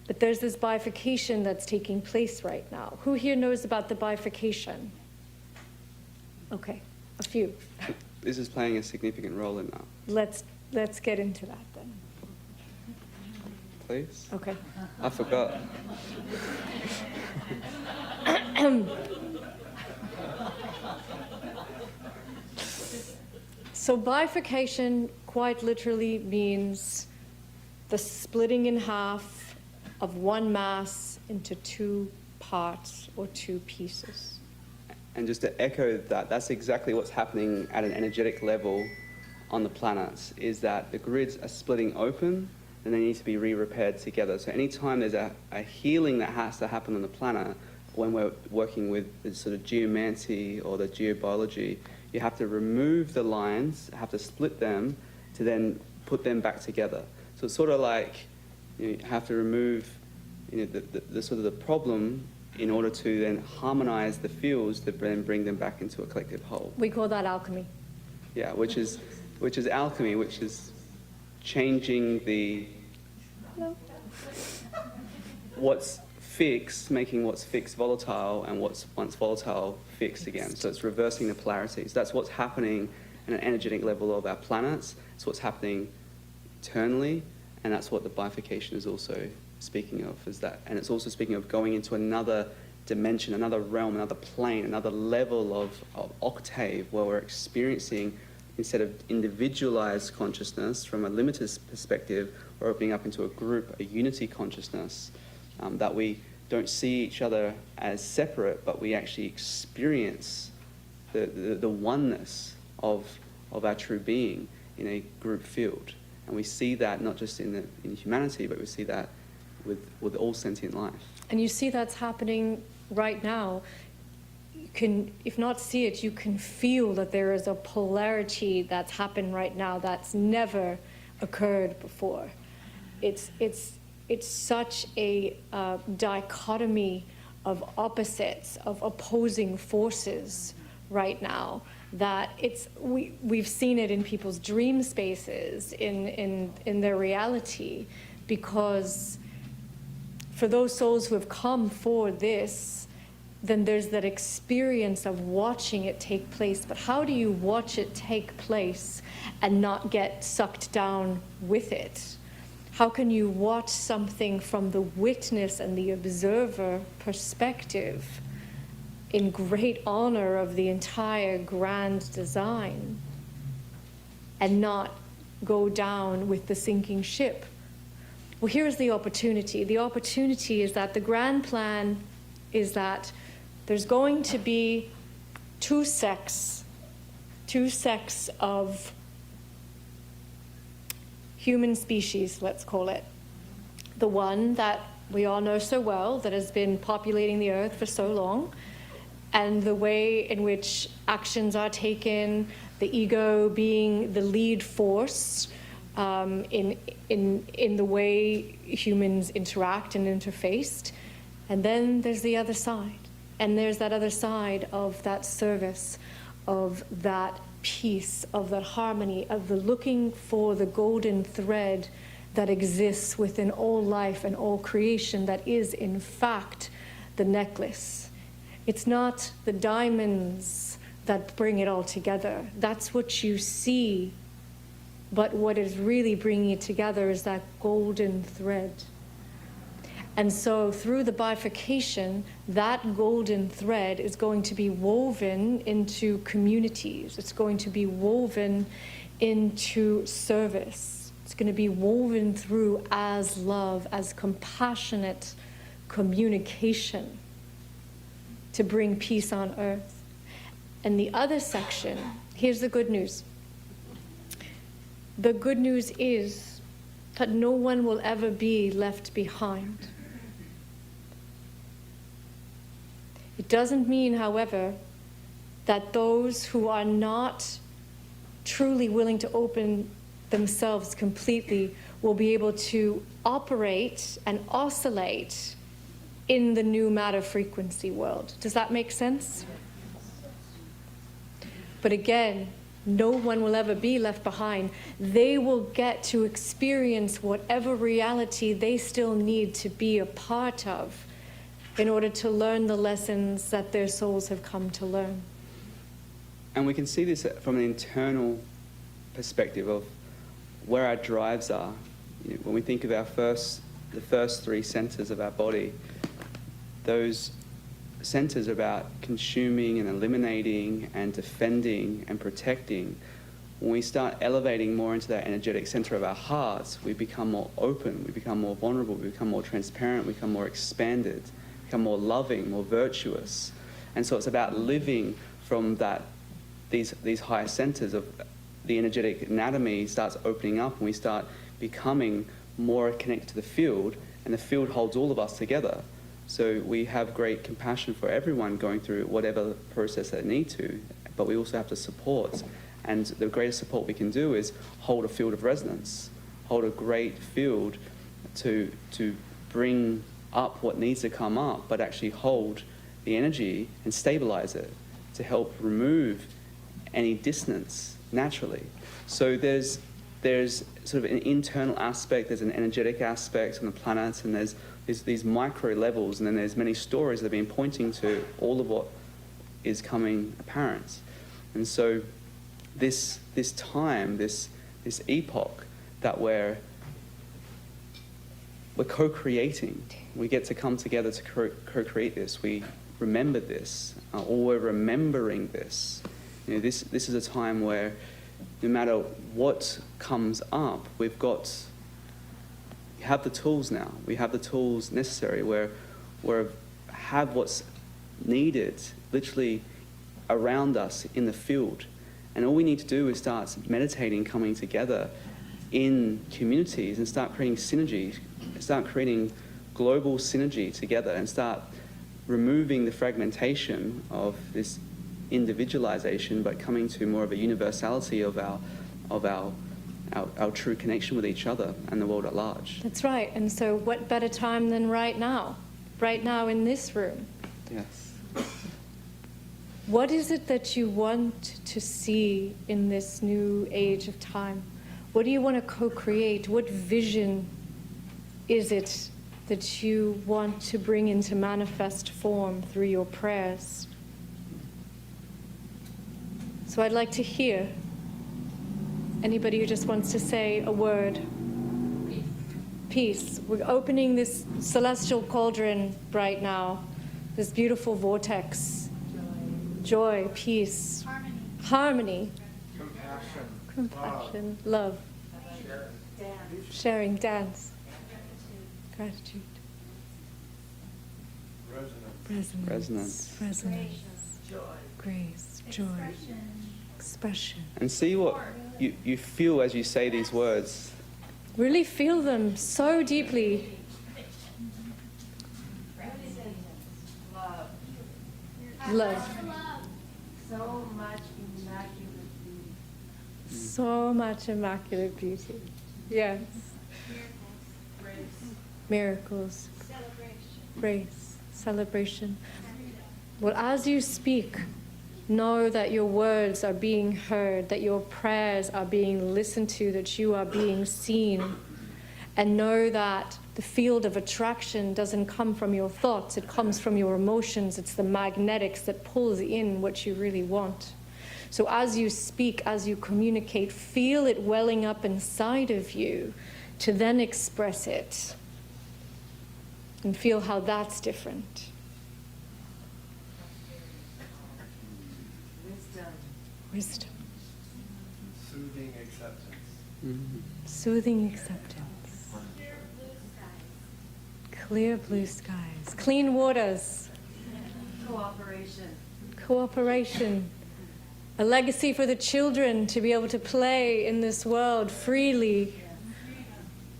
But there's this bifurcation that's taking place right now. Who here knows about the bifurcation? Okay, a few. This is playing a significant role in that. Let's get into that then. Please? Okay. I forgot. So bifurcation quite literally means the splitting in half of one mass into two parts or two pieces. And just to echo that, that's exactly what's happening at an energetic level on the planets, is that the grids are splitting open and they need to be re-repaired together. So anytime there's a healing that has to happen on the planet, when we're working with the sort of geomancy or the geobiology, you have to remove the lines, have to split them to then put them back together. So it's sort of like you have to remove the sort of the problem in order to then harmonize the fields to then bring them back into a collective whole. We call that alchemy. Yeah, which is alchemy, which is changing what's fixed, making what's fixed volatile, and what's once volatile fixed again. So it's reversing the polarities. That's what's happening at an energetic level of our planets. It's what's happening eternally, and that's what the bifurcation is also speaking of, is that. And it's also speaking of going into another dimension, another realm, another plane, another level of octave, where we're experiencing, instead of individualized consciousness from a limited perspective, we're opening up into a group, a unity consciousness, that we don't see each other as separate, but we actually experience the oneness of our true being in a group field. And we see that not just in humanity, but we see that with all sentient life. And you see that's happening right now. You can, if not see it, you can feel that there is a polarity that's happened right now that's never occurred before. It's such a dichotomy of opposites, of opposing forces right now, that we've seen it in people's dream spaces, in their reality, because for those souls who have come for this, then there's that experience of watching it take place. But how do you watch it take place and not get sucked down with it? How can you watch something from the witness and the observer perspective in great honor of the entire grand design and not go down with the sinking ship? Well, here's the opportunity. The opportunity is that the grand plan is that there's going to be two sects of human species, let's call it. The one that we all know so well, that has been populating the earth for so long, and the way in which actions are taken, the ego being the lead force in the way humans interact and interfaced. And then there's the other side. And there's that other side of that service, of that peace, of that harmony, of the looking for the golden thread that exists within all life and all creation, that is, in fact, the necklace. It's not the diamonds that bring it all together. That's what you see. But what is really bringing it together is that golden thread. And so through the bifurcation, that golden thread is going to be woven into communities. It's going to be woven into service. It's going to be woven through as love, as compassionate communication to bring peace on earth. And the other section, here's the good news. The good news is that no one will ever be left behind. It doesn't mean, however, that those who are not truly willing to open themselves completely will be able to operate and oscillate in the new matter frequency world. Does that make sense? But again, no one will ever be left behind. They will get to experience whatever reality they still need to be a part of in order to learn the lessons that their souls have come to learn. And we can see this from an internal perspective of where our drives are. You know, when we think of the first three centers of our body, those centers are about consuming and eliminating and defending and protecting. When we start elevating more into that energetic center of our hearts, we become more open, we become more vulnerable, we become more transparent, we become more expanded, become more loving, more virtuous. And so it's about living from these higher centers of the energetic anatomy starts opening up, and we start becoming more connected to the field, and the field holds all of us together. So we have great compassion for everyone going through whatever process they need to, but we also have to support. And the greatest support we can do is hold a field of resonance, hold a great field to bring up what needs to come up, but actually hold the energy and stabilize it to help remove any dissonance naturally. So there's sort of an internal aspect, there's an energetic aspect on the planets, and there's these micro levels, and then there's many stories that have been pointing to all of what is coming apparent. And so this time, this epoch that we're co-creating, we get to come together to co-create this. We remember this, or we're remembering this. You know, this is a time where no matter what comes up, we have the tools now. We have the tools necessary where we have what's needed literally around us in the field. And all we need to do is start meditating, coming together in communities and start creating synergy, start creating global synergy together, and start removing the fragmentation of this individualization, but coming to more of a universality of our true connection with each other and the world at large. That's right. And so what better time than right now in this room? Yes. What is it that you want to see in this new age of time? What do you want to co-create? What vision is it that you want to bring into manifest form through your prayers? So I'd like to hear anybody who just wants to say a word. Peace. We're opening this celestial cauldron right now, this beautiful vortex. Joy, peace, harmony, compassion, love, sharing, dance, gratitude, resonance, grace, joy, expression. And see what you feel as you say these words. Really feel them so deeply. Love. So much immaculate beauty. So much immaculate beauty. Yes. Miracles. Grace. Celebration. Well, as you speak, know that your words are being heard, that your prayers are being listened to, that you are being seen. And know that the field of attraction doesn't come from your thoughts, it comes from your emotions. It's the magnetics that pulls in what you really want. So as you speak, as you communicate, feel it welling up inside of you to then express it. And feel how that's different. Wisdom. Soothing acceptance. Mm-hmm. Soothing acceptance. Clear blue skies. Clean waters. Cooperation. A legacy for the children to be able to play in this world freely.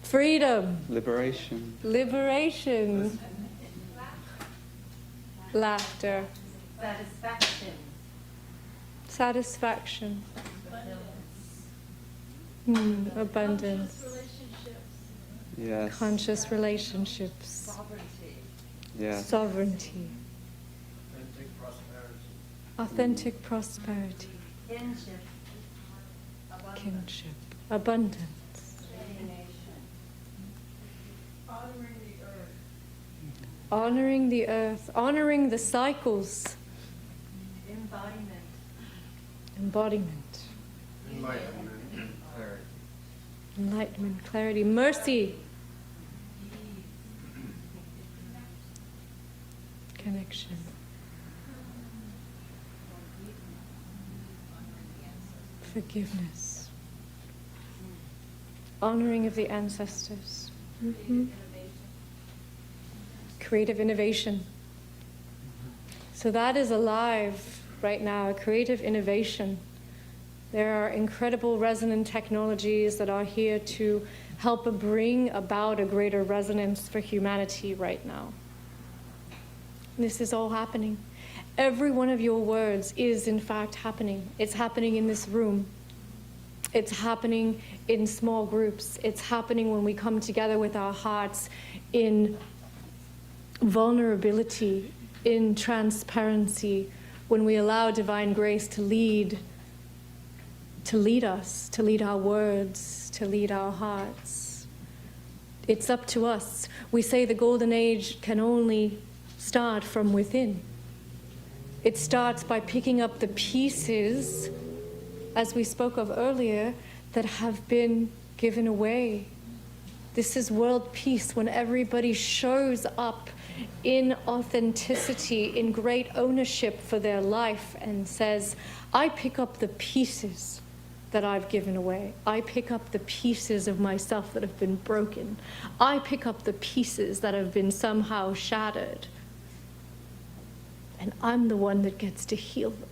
Freedom. Liberation. Liberation. Laughter. Satisfaction. Satisfaction. Abundance. Yes. Conscious relationships. Sovereignty. Yes. Sovereignty. Authentic prosperity. Authentic prosperity. Kinship. Abundance. Kinship. Abundance. Alienation. Honoring the earth. Honoring the earth. Honoring the cycles. Embodiment. Embodiment. Enlightenment and clarity. Enlightenment. Clarity. Mercy. Connection. Forgiveness. Honoring of the ancestors. Creative innovation. So that is alive right now, creative innovation. There are incredible resonant technologies that are here to help bring about a greater resonance for humanity right now. This is all happening. Every one of your words is in fact happening. It's happening in this room. It's happening in small groups. It's happening when we come together with our hearts in vulnerability, in transparency, when we allow divine grace to lead us, to lead our words, to lead our hearts. It's up to us. We say the golden age can only start from within. It starts by picking up the pieces, as we spoke of earlier, that have been given away. This is world peace, when everybody shows up in authenticity, in great ownership for their life, and says, I pick up the pieces that I've given away. I pick up the pieces of myself that have been broken. I pick up the pieces that have been somehow shattered. And I'm the one that gets to heal them.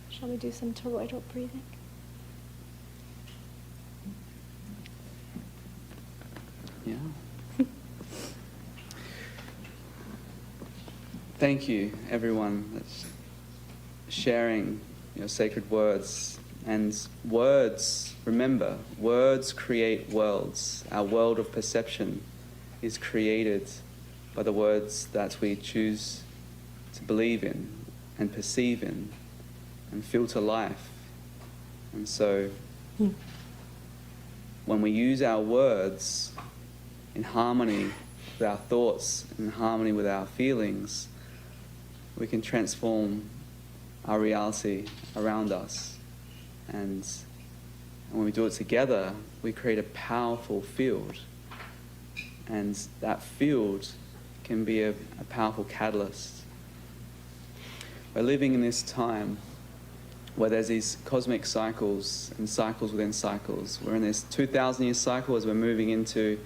Shall we do some toroidal breathing? Yeah. Thank you, everyone, that's sharing your sacred words. And words, remember, words create worlds. Our world of perception is created by the words that we choose to believe in and perceive in and filter life. And so when we use our words in harmony with our thoughts, in harmony with our feelings, we can transform our reality around us. And when we do it together, we create a powerful field. And that field can be a powerful catalyst. We're living in this time where there's these cosmic cycles and cycles within cycles. We're in this 2,000-year cycle as we're moving into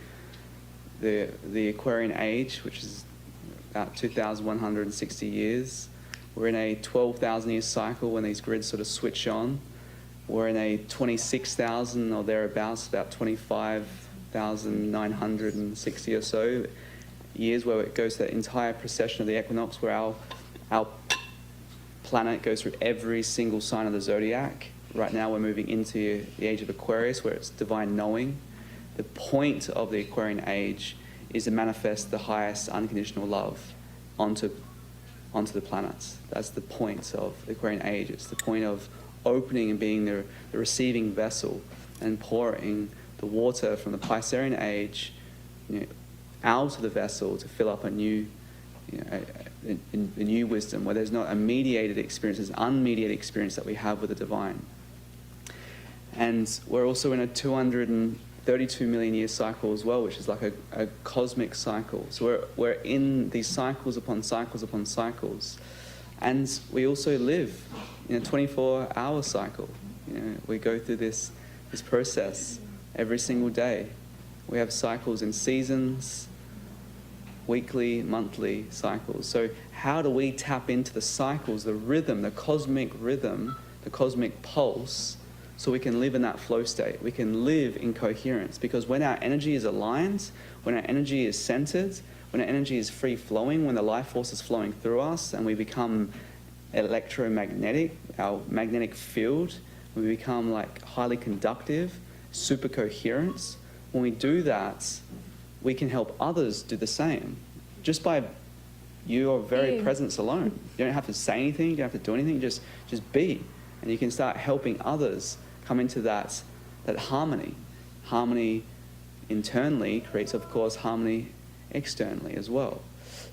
the Aquarian age, which is about 2,160 years. We're in a 12,000-year cycle when these grids sort of switch on. We're in a 26,000 or thereabouts, about 25,960 or so years, where it goes to that entire precession of the equinox, where our planet goes through every single sign of the zodiac. Right now we're moving into the age of Aquarius, where it's divine knowing. The point of the Aquarian age is to manifest the highest unconditional love onto the planets. That's the point of the Aquarian age. It's the point of opening and being the receiving vessel and pouring the water from the Piscean age, out of the vessel to fill up a new, a new wisdom, where there's not a mediated experience, there's an unmediated experience that we have with the divine. And we're also in a 232 million year cycle as well, which is like a cosmic cycle. So we're in these cycles upon cycles upon cycles. And we also live in a 24-hour cycle. We go through this process every single day. We have cycles in seasons, weekly, monthly cycles. So how do we tap into the cycles, the rhythm, the cosmic pulse, so we can live in that flow state? We can live in coherence, because when our energy is aligned, when our energy is centered, when our energy is free flowing, when the life force is flowing through us and we become electromagnetic, our magnetic field, we become like highly conductive, super coherence. When we do that, we can help others do the same. Just by your very presence alone. You don't have to say anything, you don't have to do anything, just be. And you can start helping others come into that harmony. Harmony internally creates, of course, harmony externally as well.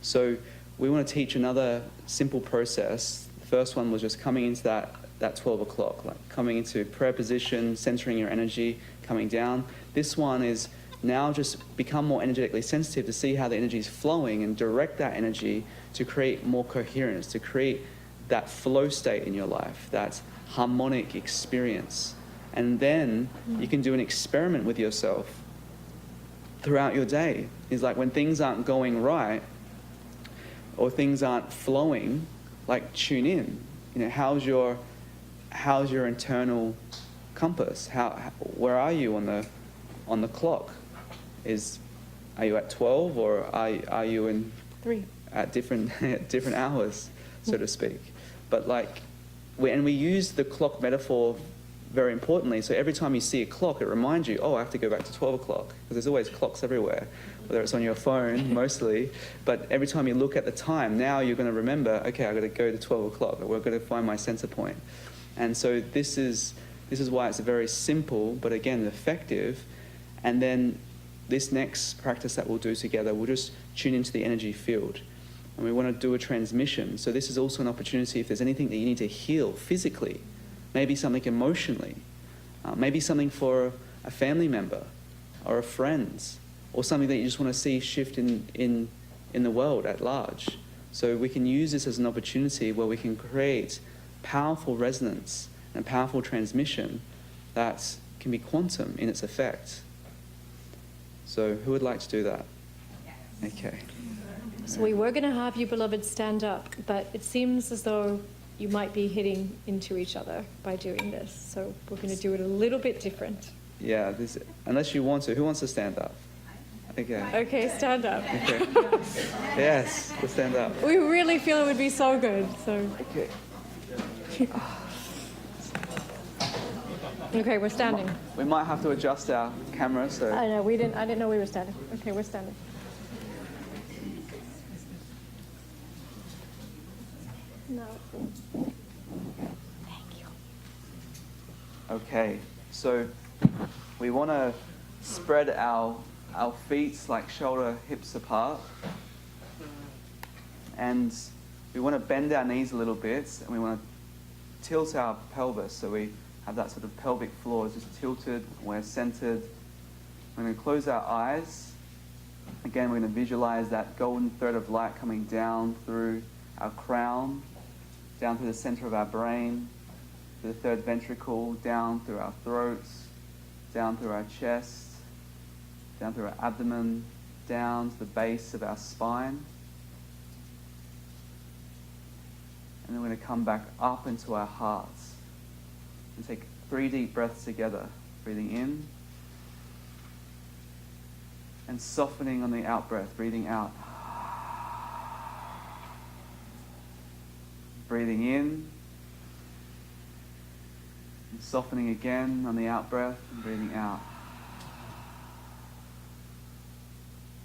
So we want to teach another simple process. The first one was just coming into that 12 o'clock, like coming into prayer position, centering your energy, coming down. This one is now just become more energetically sensitive to see how the energy is flowing and direct that energy to create more coherence, to create that flow state in your life, that harmonic experience. And then you can do an experiment with yourself throughout your day. It's like when things aren't going right or things aren't flowing, like tune in. You know, how's your internal compass? Where are you on the clock? Are you at 12 or are you in 3 at different hours, so to speak? But like, we use the clock metaphor very importantly. So every time you see a clock, it reminds you, oh, I have to go back to 12 o'clock, because there's always clocks everywhere, whether it's on your phone mostly. But every time you look at the time, now you're going to remember, okay, I've got to go to 12 o'clock, or we're going to find my center point. And so this is why it's a very simple, but again, effective. And then this next practice that we'll do together, we'll just tune into the energy field. And we want to do a transmission. So this is also an opportunity if there's anything that you need to heal physically, maybe something emotionally, maybe something for a family member or a friend, or something that you just want to see shift in the world at large. So we can use this as an opportunity where we can create powerful resonance and powerful transmission that can be quantum in its effect. So who would like to do that? Okay. So we were going to have you, beloved, stand up, but it seems as though you might be hitting into each other by doing this. So we're going to do it a little bit different. Yeah, unless you want to. Who wants to stand up? Okay. Okay, stand up. Okay. Yes, let's stand up. We really feel it would be so good. So. Okay. Okay, we're standing. We might have to adjust our camera, so. I know, I didn't know we were standing. Okay, we're standing. No. Thank you. Okay, so we want to spread our feet like shoulder hips apart, and we want to bend our knees a little bit, and we want to tilt our pelvis so we have that sort of pelvic floor is just tilted, we're centered. We're going to close our eyes. Again, we're going to visualize that golden thread of light coming down through our crown, down through the center of our brain, to the third ventricle, down through our throats, down through our chest, down through our abdomen, down to the base of our spine. And then we're going to come back up into our hearts. And take 3 deep breaths together, breathing in and softening on the out breath, breathing out. Breathing in and softening again on the out breath and breathing out.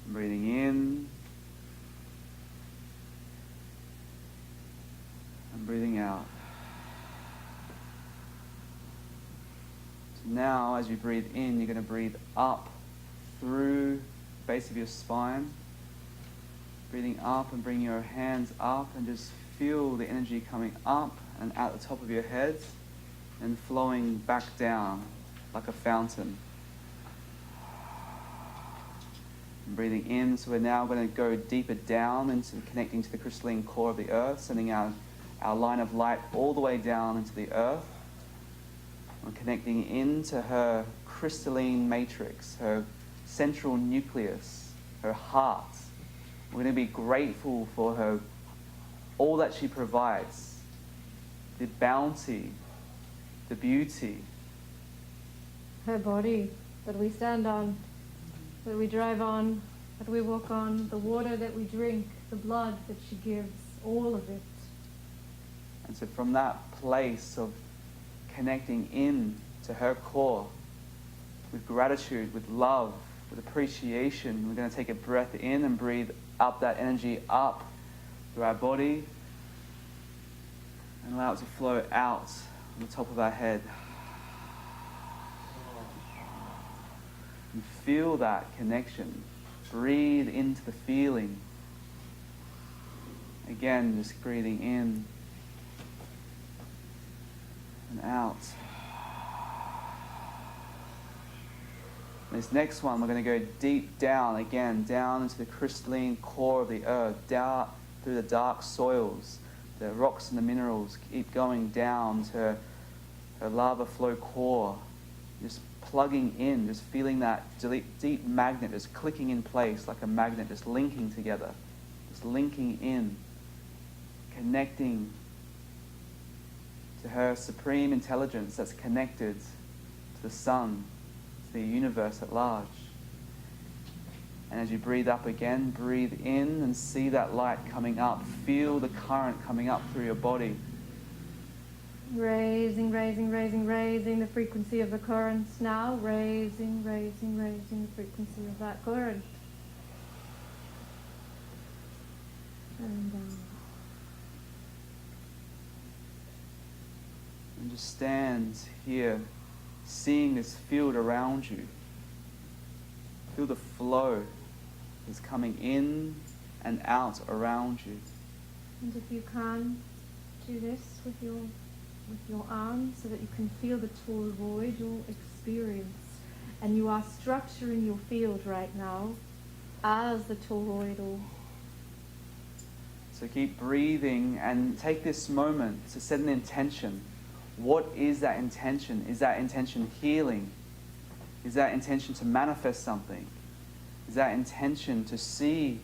Breathing in and breathing out. Now, as you breathe in, you're going to breathe up through the base of your spine. Breathing up and bring your hands up and just feel the energy coming up and out the top of your head and flowing back down like a fountain. And breathing in, so we're now going to go deeper down into connecting to the crystalline core of the earth, sending our line of light all the way down into the earth. We're connecting into her crystalline matrix, her central nucleus, her heart. We're going to be grateful for her, all that she provides, the bounty, the beauty. Her body that we stand on, that we drive on, that we walk on, the water that we drink, the blood that she gives, all of it. And so from that place of connecting in to her core, with gratitude, with love, with appreciation, we're going to take a breath in and breathe up that energy up through our body and allow it to flow out on the top of our head. And feel that connection. Breathe into the feeling. Again, just breathing in and out. This next one, we're going to go deep down again, down into the crystalline core of the earth, down through the dark soils, the rocks and the minerals, keep going down to her lava flow core, just plugging in, just feeling that deep magnet just clicking in place like a magnet, just linking together, just linking in, connecting to her supreme intelligence that's connected to the sun, the universe at large. And as you breathe up again, breathe in and see that light coming up. Feel the current coming up through your body. Raising, raising, raising, raising the frequency of the currents now. Raising, raising, raising the frequency of that current. And And just stand here, seeing this field around you. Feel the flow that's coming in and out around you. And if you can, do this with your arms so that you can feel the toroidal experience. And you are structuring your field right now as the toroidal. So keep breathing and take this moment to set an intention. What is that intention? Is that intention healing? Is that intention to manifest something? Is that intention to see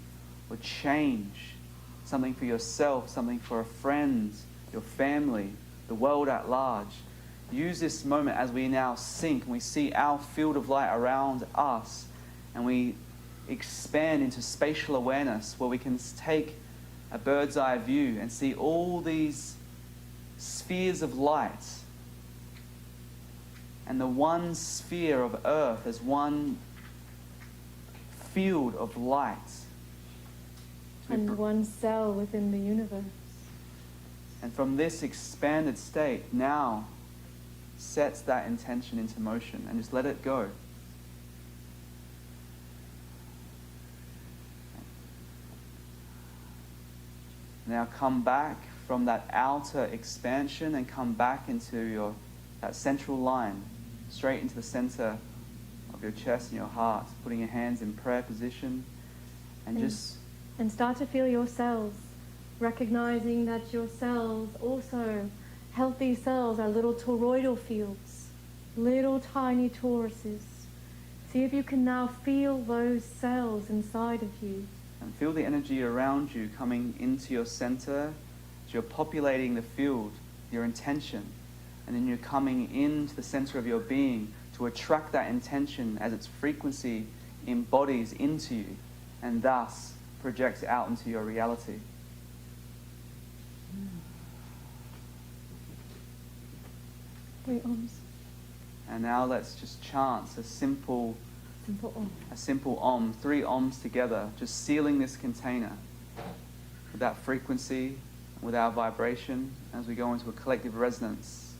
or change something for yourself, something for a friend, your family, the world at large? Use this moment as we now sync and we see our field of light around us and we expand into spatial awareness where we can take a bird's eye view and see all these spheres of light, and the one sphere of earth as one field of light. And one cell within the universe. And from this expanded state, now sets that intention into motion and just let it go. Now come back from that outer expansion and come back into that central line, straight into the center of your chest and your heart, putting your hands in prayer position and start to feel your cells, recognizing that your cells also, healthy cells, are little toroidal fields, little tiny toruses. See if you can now feel those cells inside of you. and feel the energy around you coming into your center. You're populating the field, your intention, and then you're coming into the center of your being to attract that intention as its frequency embodies into you and thus projects out into your reality. Three arms. And now let's just chant a simple Om. 3 Oms together, just sealing this container with that frequency, with our vibration as we go into a collective resonance.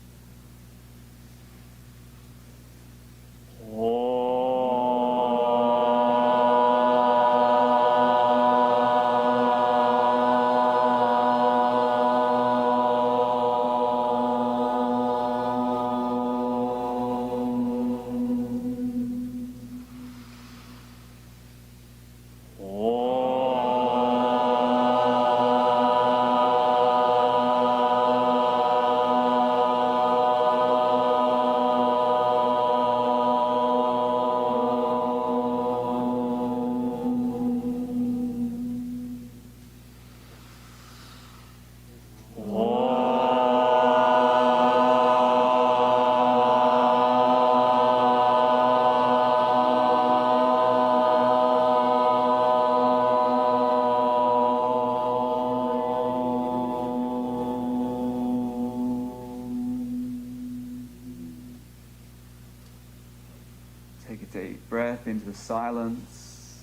breath into the silence.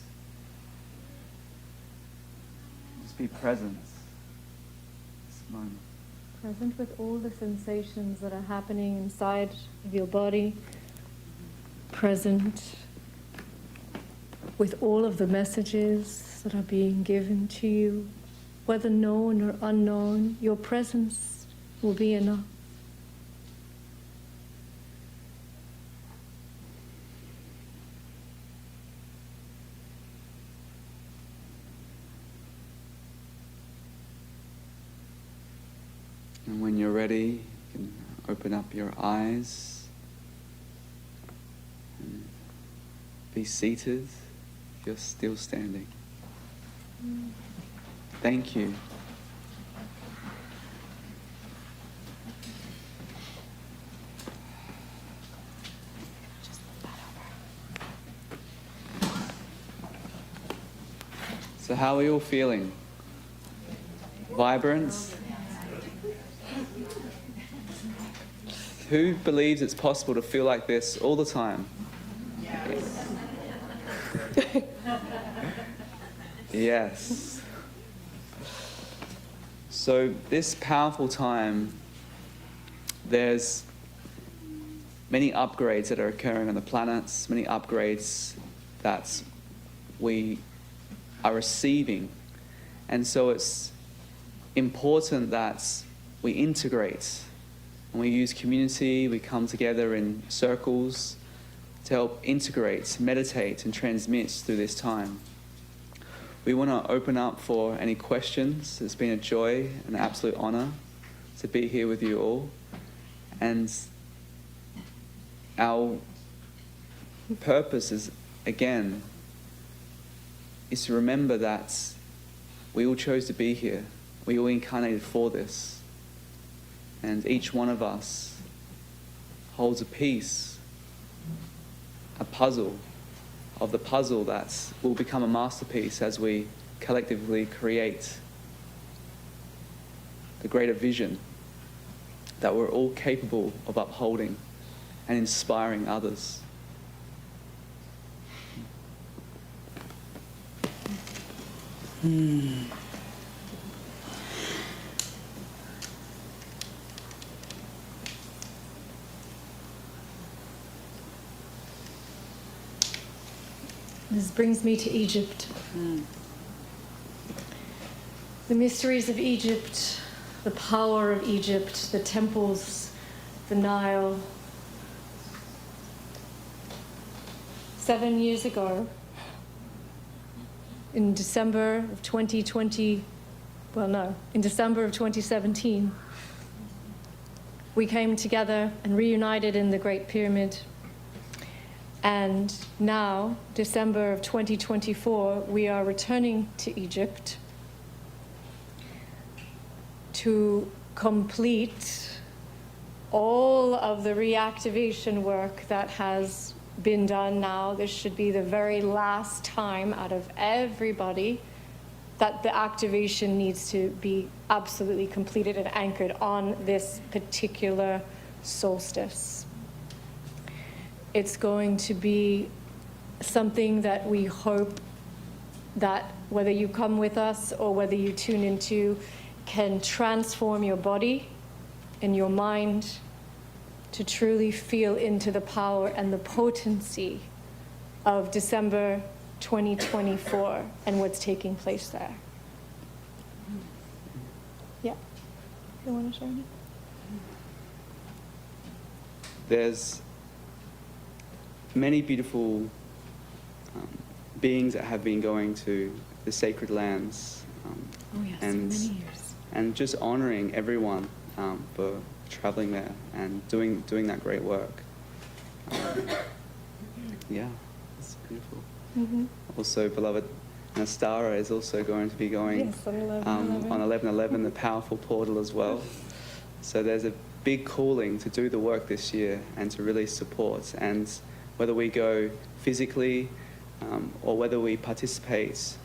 Just be present this moment. Present with all the sensations that are happening inside of your body. Present with all of the messages that are being given to you, whether known or unknown. Your presence will be enough. And when you're ready, you can open up your eyes and be seated if you're still standing. Thank you. So how are you all feeling? Vibrant? Who believes it's possible to feel like this all the time? Yes. So this powerful time, there's many upgrades that are occurring on the planets, many upgrades that we are receiving. And so it's important that we integrate. And we use community, we come together in circles to help integrate, meditate, and transmit through this time. We want to open up for any questions. It's been a joy and an absolute honor to be here with you all. And our purpose is, again, is to remember that we all chose to be here. We all incarnated for this. And each one of us holds a piece, a puzzle, of the puzzle that will become a masterpiece as we collectively create the greater vision that we're all capable of upholding and inspiring others. This brings me to Egypt. The mysteries of Egypt, the power of Egypt, the temples, the Nile. 7 years ago, in December of 2020, in December of 2017, we came together and reunited in the Great Pyramid. And now, December of 2024, we are returning to Egypt to complete all of the reactivation work that has been done now. This should be the very last time out of everybody that the activation needs to be absolutely completed and anchored on this particular solstice. It's going to be something that we hope that whether you come with us or whether you tune into can transform your body and your mind to truly feel into the power and the potency of December 2024 and what's taking place there. Yeah. You want to share anything? There's many beautiful beings that have been going to the sacred lands and just honoring everyone for traveling there and doing that great work. Yeah, it's beautiful. Mm-hmm. Also, beloved Nastara is also going to be going on 11/11, the powerful portal as well. So there's a big calling to do the work this year and to really support. And whether we go physically or whether we participate,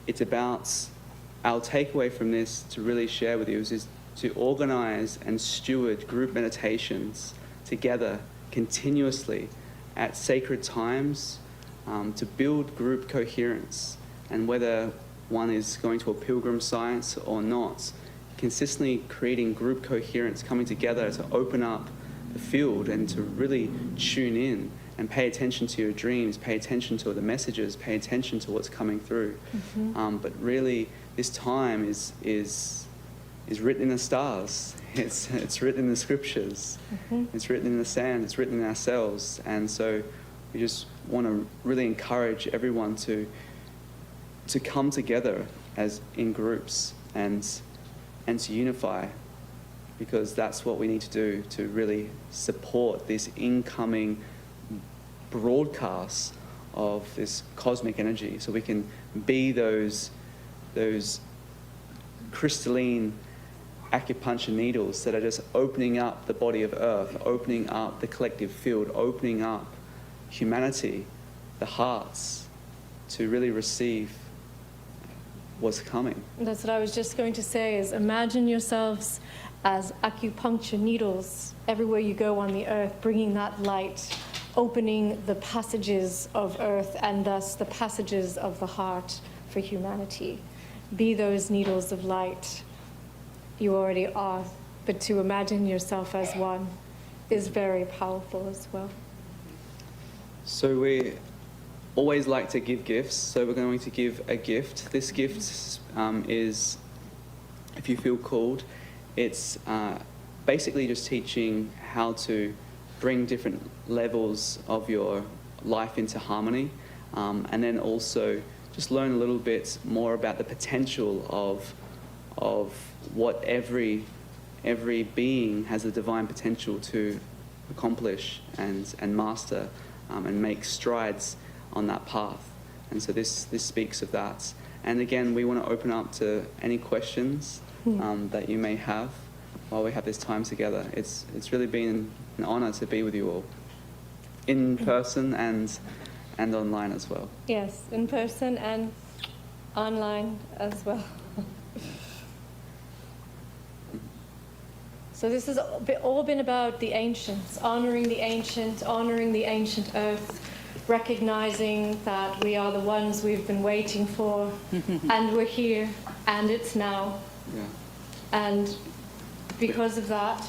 it's about our takeaway from this to really share with you is to organize and steward group meditations together continuously at sacred times to build group coherence. And whether one is going to a pilgrim science or not, consistently creating group coherence, coming together to open up the field and to really tune in and pay attention to your dreams, pay attention to the messages, pay attention to what's coming through. But really, this time is written in the stars. It's written in the scriptures. It's written in the sand. It's written in ourselves. And so we just want to really encourage everyone to come together as in groups and to unify, because that's what we need to do to really support this incoming broadcast of this cosmic energy, so we can be those crystalline acupuncture needles that are just opening up the body of Earth, opening up the collective field, opening up humanity, the hearts, to really receive what's coming. That's what I was just going to say, is imagine yourselves as acupuncture needles everywhere you go on the earth, bringing that light, opening the passages of earth and thus the passages of the heart for humanity. Be those needles of light. You already are, but to imagine yourself as one is very powerful as well. So we always like to give gifts, so we're going to give a gift. This gift is, if you feel called, it's basically just teaching how to bring different levels of your life into harmony, and then also just learn a little bit more about the potential of what every being has the divine potential to accomplish and master, and make strides on that path. And so this speaks of that. And again, we want to open up to any questions that you may have while we have this time together. It's really been an honor to be with you all, in person and online as well. Yes, in person and online as well. So this has all been about the ancients, honoring the ancient earth, recognizing that we are the ones we've been waiting for, and we're here, and it's now. Yeah. And because of that,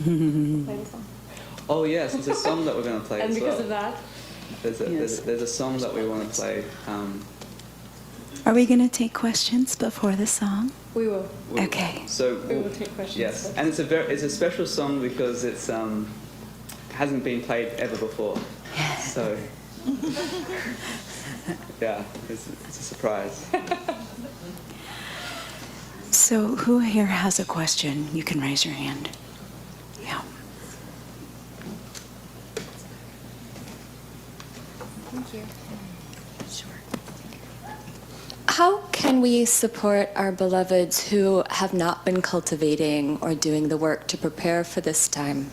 play the song. Oh yes, it's a song that we're going to play And as because well. of that, There's a song that we want to play. Are we going to take questions before the song? we will. Okay. So We will take questions. yes, first. and it's a special song because it's hasn't been played ever before. So yeah, it's a surprise. So who here has a question? You can raise your hand. Yeah. Thank you. Sure. How can we support our beloveds who have not been cultivating or doing the work to prepare for this time?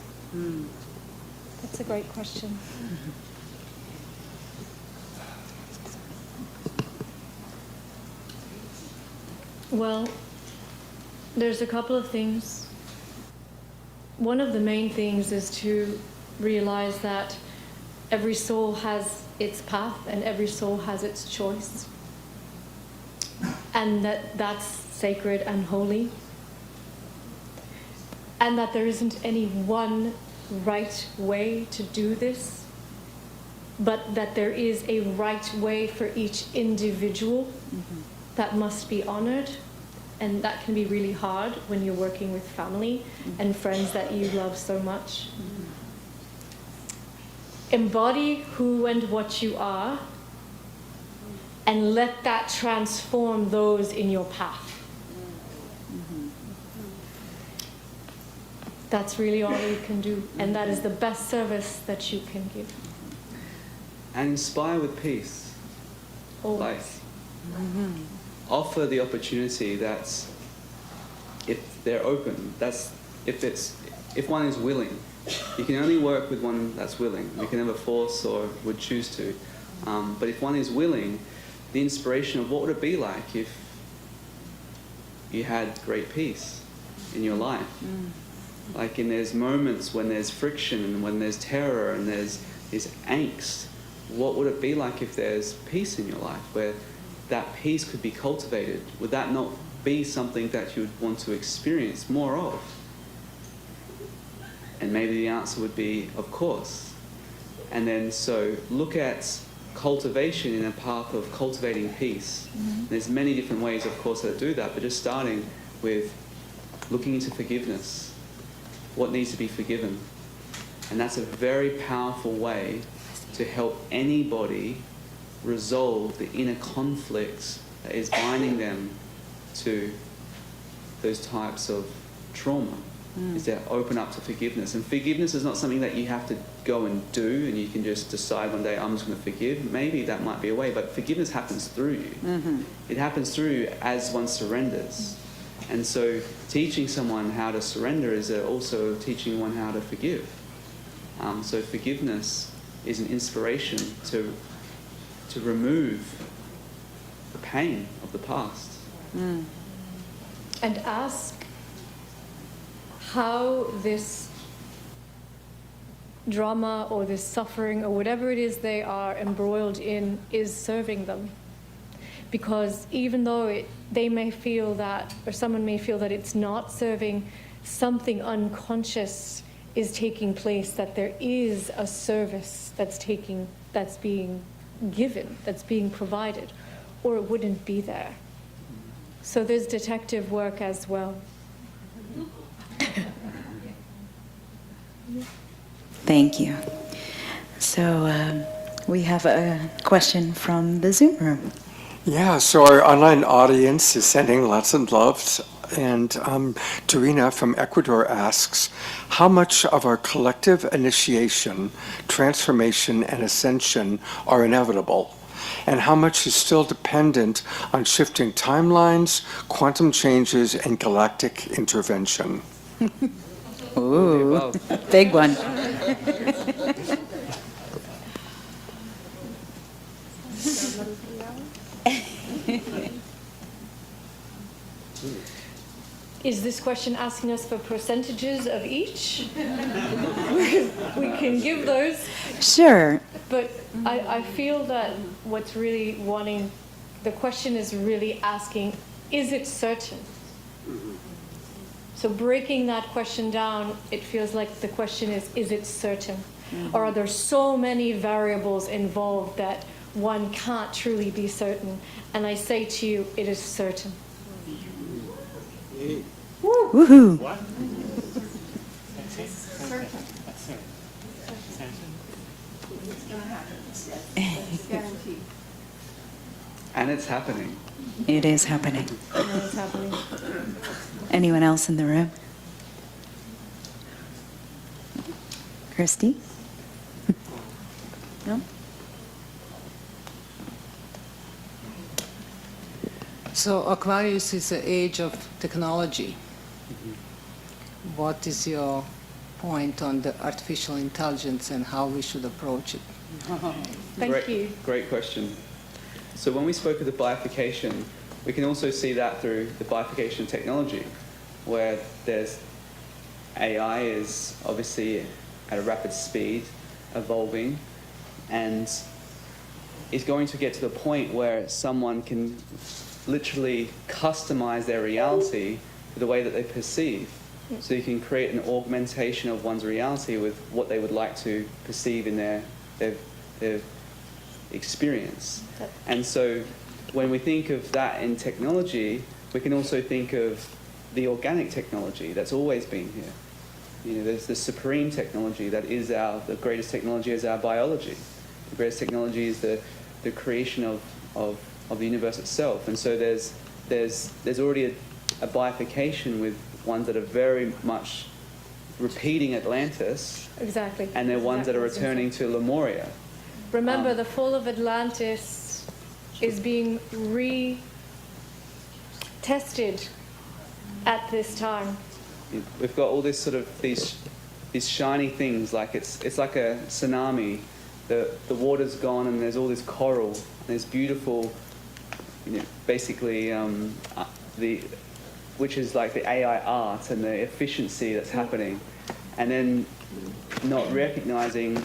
That's a great question. Well, there's a couple of things. One of the main things is to realize that every soul has its path and every soul has its choice. And that's sacred and holy. And that there isn't any one right way to do this, but that there is a right way for each individual that must be honored. And that can be really hard when you're working with family and friends that you love so much. Embody who and what you are, and let that transform those in your path. That's really all you can do, and that is the best service that you can give. And inspire with peace. Always. Like, offer the opportunity that if they're open, if one is willing. You can only work with one that's willing. You can never force or would choose to. But if one is willing, the inspiration of what would it be like if you had great peace in your life? Like, and there's moments when there's friction and when there's terror and there's angst, what would it be like if there's peace in your life, where that peace could be cultivated? Would that not be something that you would want to experience more of? And maybe the answer would be, of course. And then so look at cultivation in a path of cultivating peace. There's many different ways, of course, that do that, but just starting with looking into forgiveness. What needs to be forgiven? And that's a very powerful way to help anybody resolve the inner conflicts that is binding them to those types of trauma, is to open up to forgiveness. And forgiveness is not something that you have to go and do and you can just decide one day, I'm just going to forgive. Maybe that might be a way, but forgiveness happens through you. It happens through you as one surrenders. And so teaching someone how to surrender is also teaching one how to forgive. So forgiveness is an inspiration to remove the pain of the past. And ask how this drama or this suffering or whatever it is they are embroiled in is serving them. Because even though they may feel that, or someone may feel that it's not serving, something unconscious is taking place, that there is a service that's being given, that's being provided, or it wouldn't be there. So there's detective work as well. Thank you. So we have a question from the Zoom room. Yeah, so our online audience is sending lots of loves. And Dorina from Ecuador asks, how much of our collective initiation, transformation, and ascension are inevitable? And how much is still dependent on shifting timelines, quantum changes, and galactic intervention? Ooh, big one. Is this question asking us for percentages of each? We can give those. Sure. But I feel that what's really the question is really asking, is it certain? So breaking that question down, it feels like the question is it certain? Or are there so many variables involved that one can't truly be certain? And I say to you, it is certain. Woohoo! What? And it's happening. It is happening. It's happening. Anyone else in the room? Christy? No? So Aquarius is the age of technology. What is your point on the artificial intelligence and how we should approach it? Thank you. Great question. So when we spoke of the bifurcation, we can also see that through the bifurcation of technology, where there's AI is obviously at a rapid speed evolving and is going to get to the point where someone can literally customize their reality to the way that they perceive. So you can create an augmentation of one's reality with what they would like to perceive in their experience. And so when we think of that in technology, we can also think of the organic technology that's always been here. You know, there's the supreme technology that is the greatest technology is our biology. The greatest technology is the creation of the universe itself. And so there's already a bifurcation with ones that are very much repeating Atlantis. Exactly. And they're ones that are returning to Lemuria. Remember, the fall of Atlantis is being retested at this time. We've got all this sort of these shiny things, like it's like a tsunami. The water's gone and there's all this coral. And there's beautiful, basically which is like the AI art and the efficiency that's happening, and then not recognizing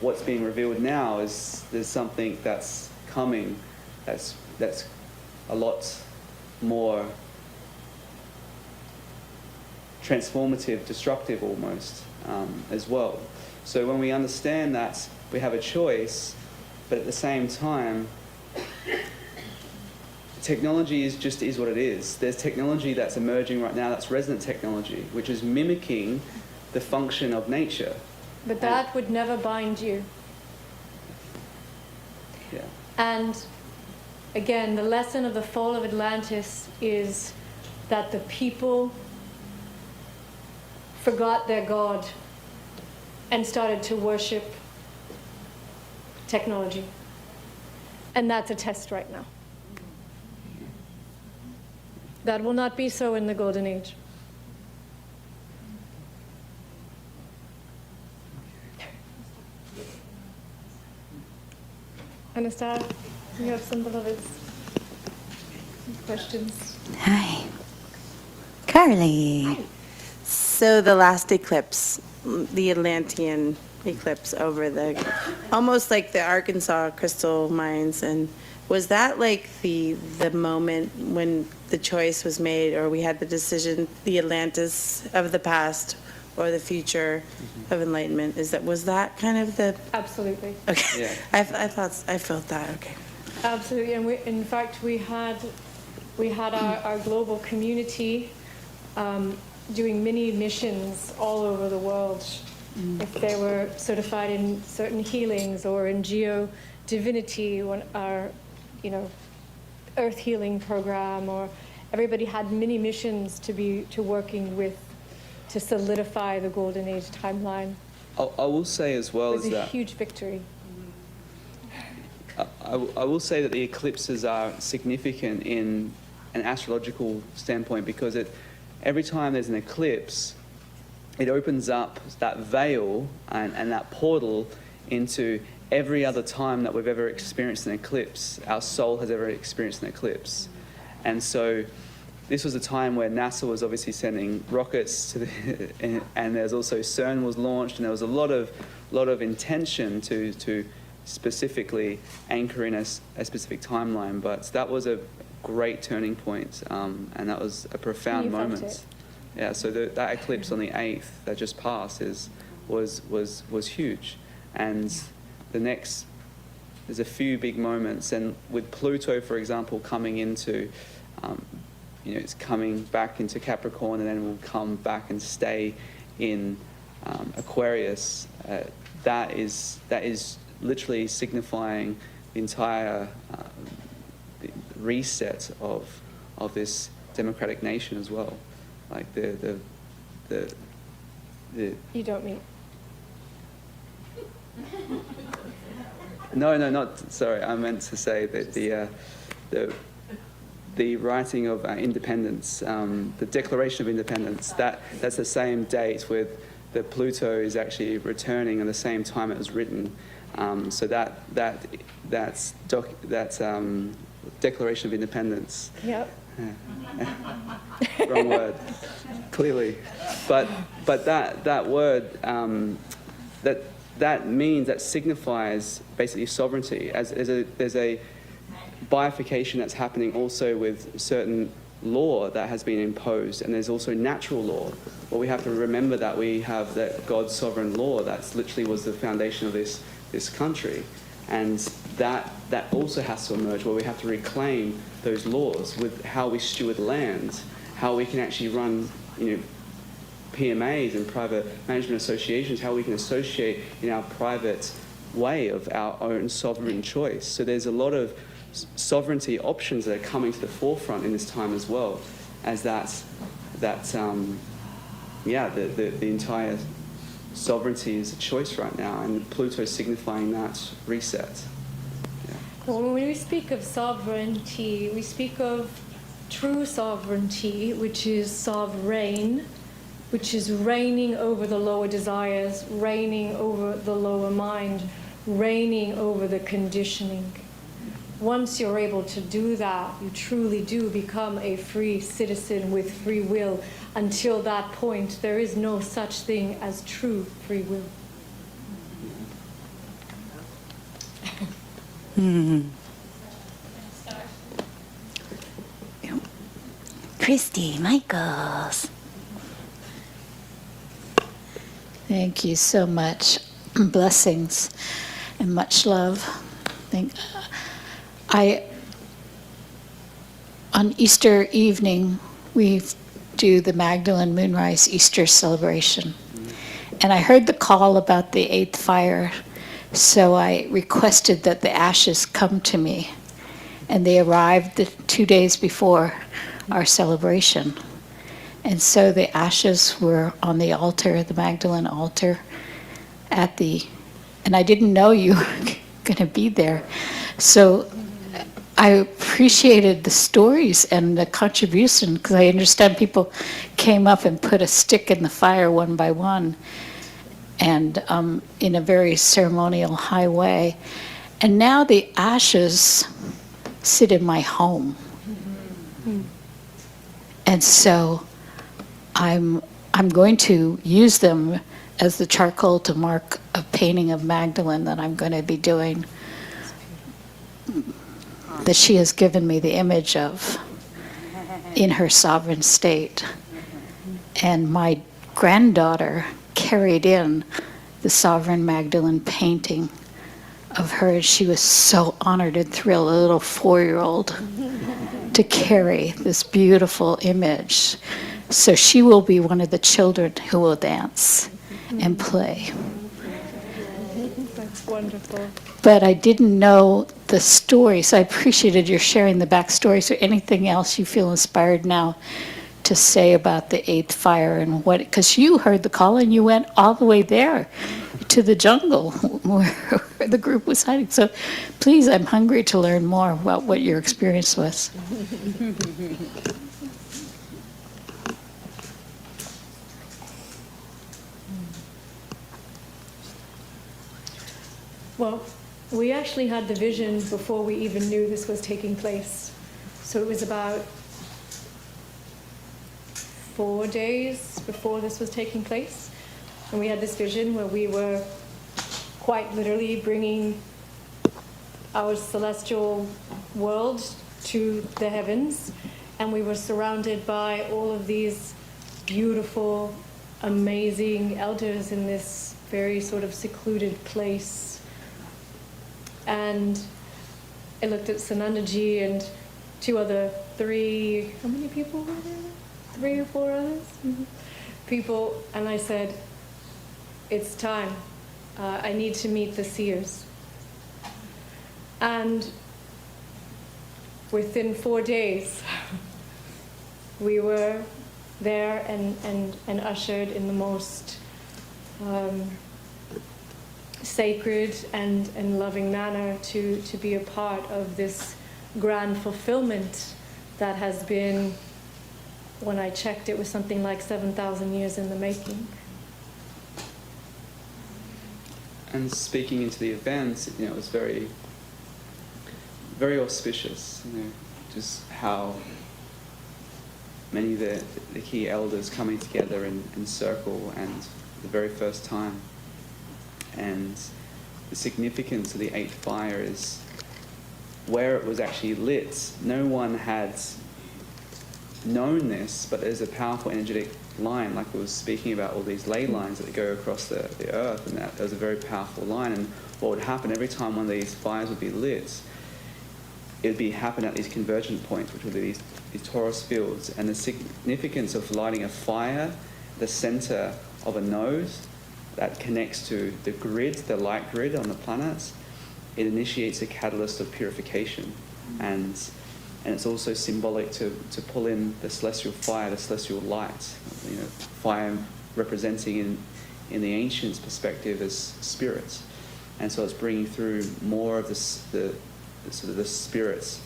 what's being revealed now is there's something that's coming that's a lot more transformative, destructive almost, as well. So when we understand that we have a choice, but at the same time, technology is what it is. There's technology that's emerging right now that's resonant technology, which is mimicking the function of nature. But that would never bind you. Yeah. And again, the lesson of the fall of Atlantis is that the people forgot their God and started to worship technology. And that's a test right now. That will not be so in the Golden Age. Anastasia, you have some beloveds. Questions? Hi. Carly. So the last eclipse, the Atlantean eclipse over almost like the Arkansas crystal mines, and was that like the moment when the choice was made, or we had the decision, the Atlantis of the past or the future of enlightenment? Was that kind of the... Absolutely. Okay. Yeah. I felt that. Okay. Absolutely, and in fact we had our global community doing mini missions all over the world. If they were certified in certain healings or in geo-divinity, or our, earth healing program, or everybody had mini missions to working with to solidify the Golden Age timeline. I will say as well It was is a that huge victory. I will say that the eclipses are significant in an astrological standpoint because every time there's an eclipse, it opens up that veil and that portal into every other time that we've ever experienced an eclipse, our soul has ever experienced an eclipse. And so this was a time where NASA was obviously sending rockets to and there's also CERN was launched, and there was a lot of intention to specifically anchor in a specific timeline. But that was a great turning point, and that was a profound You felt moment. it. Yeah, so that eclipse on the 8th that just passed was huge. And there's a few big moments, and with Pluto, for example, coming into, it's coming back into Capricorn, and then will come back and stay in Aquarius. That is literally signifying the entire reset of this democratic nation as well. Like the You don't mean. No, sorry. I meant to say that the writing of independence, the Declaration of Independence, that's the same date with the Pluto is actually returning at the same time it was written. So that's Declaration of Independence. Yep. Wrong word, clearly. But that word that signifies basically sovereignty. There's a bifurcation that's happening also with certain law that has been imposed, and there's also natural law. Well, we have to remember that we have that God's sovereign law that literally was the foundation of this country, and that also has to emerge, where we have to reclaim those laws with how we steward land, how we can actually run, PMAs and private management associations, how we can associate in our private way of our own sovereign choice. So there's a lot of sovereignty options that are coming to the forefront in this time as well, as the entire sovereignty is a choice right now, and Pluto signifying that reset. Yeah. Well, when we speak of sovereignty, we speak of true sovereignty, which is sovereign, which is reigning over the lower desires, reigning over the lower mind, reigning over the conditioning. Once you're able to do that, you truly do become a free citizen with free will. Until that point, there is no such thing as true free will. Christy Michaels. Thank you so much. Blessings and much love. On Easter evening, we do the Magdalene Moonrise Easter celebration. And I heard the call about the 8th fire, so I requested that the ashes come to me. And they arrived 2 days before our celebration. And so the ashes were on the altar, the Magdalene altar, and I didn't know you were going to be there. So I appreciated the stories and the contribution, because I understand people came up and put a stick in the fire one by one, and in a very ceremonial, high way. And now the ashes sit in my home. And so I'm going to use them as the charcoal to mark a painting of Magdalene that I'm going to be doing, that she has given me the image of in her sovereign state. And my granddaughter carried in the sovereign Magdalene painting of her. She was so honored and thrilled, a little 4-year-old, to carry this beautiful image. So she will be one of the children who will dance and play. That's wonderful. But I didn't know the story, so I appreciated your sharing the backstory. Is there anything else you feel inspired now to say about the 8th fire and what, because you heard the call and you went all the way there to the jungle where the group was hiding. So please, I'm hungry to learn more about what your experience was. Well, we actually had the vision before we even knew this was taking place. So it was about 4 days before this was taking place. And we had this vision where we were quite literally bringing our celestial world to the heavens. And we were surrounded by all of these beautiful, amazing elders in this very sort of secluded place. And I looked at Sanandaji and how many people were there? 3 or 4 others? People, and I said, it's time. I need to meet the seers. And within 4 days, we were there and ushered in the most sacred and loving manner to be a part of this grand fulfillment that has been, when I checked, it was something like 7,000 years in the making. And speaking into the event, it was very, very auspicious. Just how many of the key elders coming together in circle, and the very first time. And the significance of the 8th fire is where it was actually lit. No one had known this, but there's a powerful energetic line, like we were speaking about all these ley lines that go across the earth, and that was a very powerful line. And what would happen every time one of these fires would be lit, it would happen at these convergent points, which would be these torus fields. And the significance of lighting a fire, the center of a node that connects to the grid, the light grid on the planets, it initiates a catalyst of purification. And it's also symbolic to pull in the celestial fire, the celestial light. Fire representing in the ancients' perspective as spirits. And so it's bringing through more of the spirits,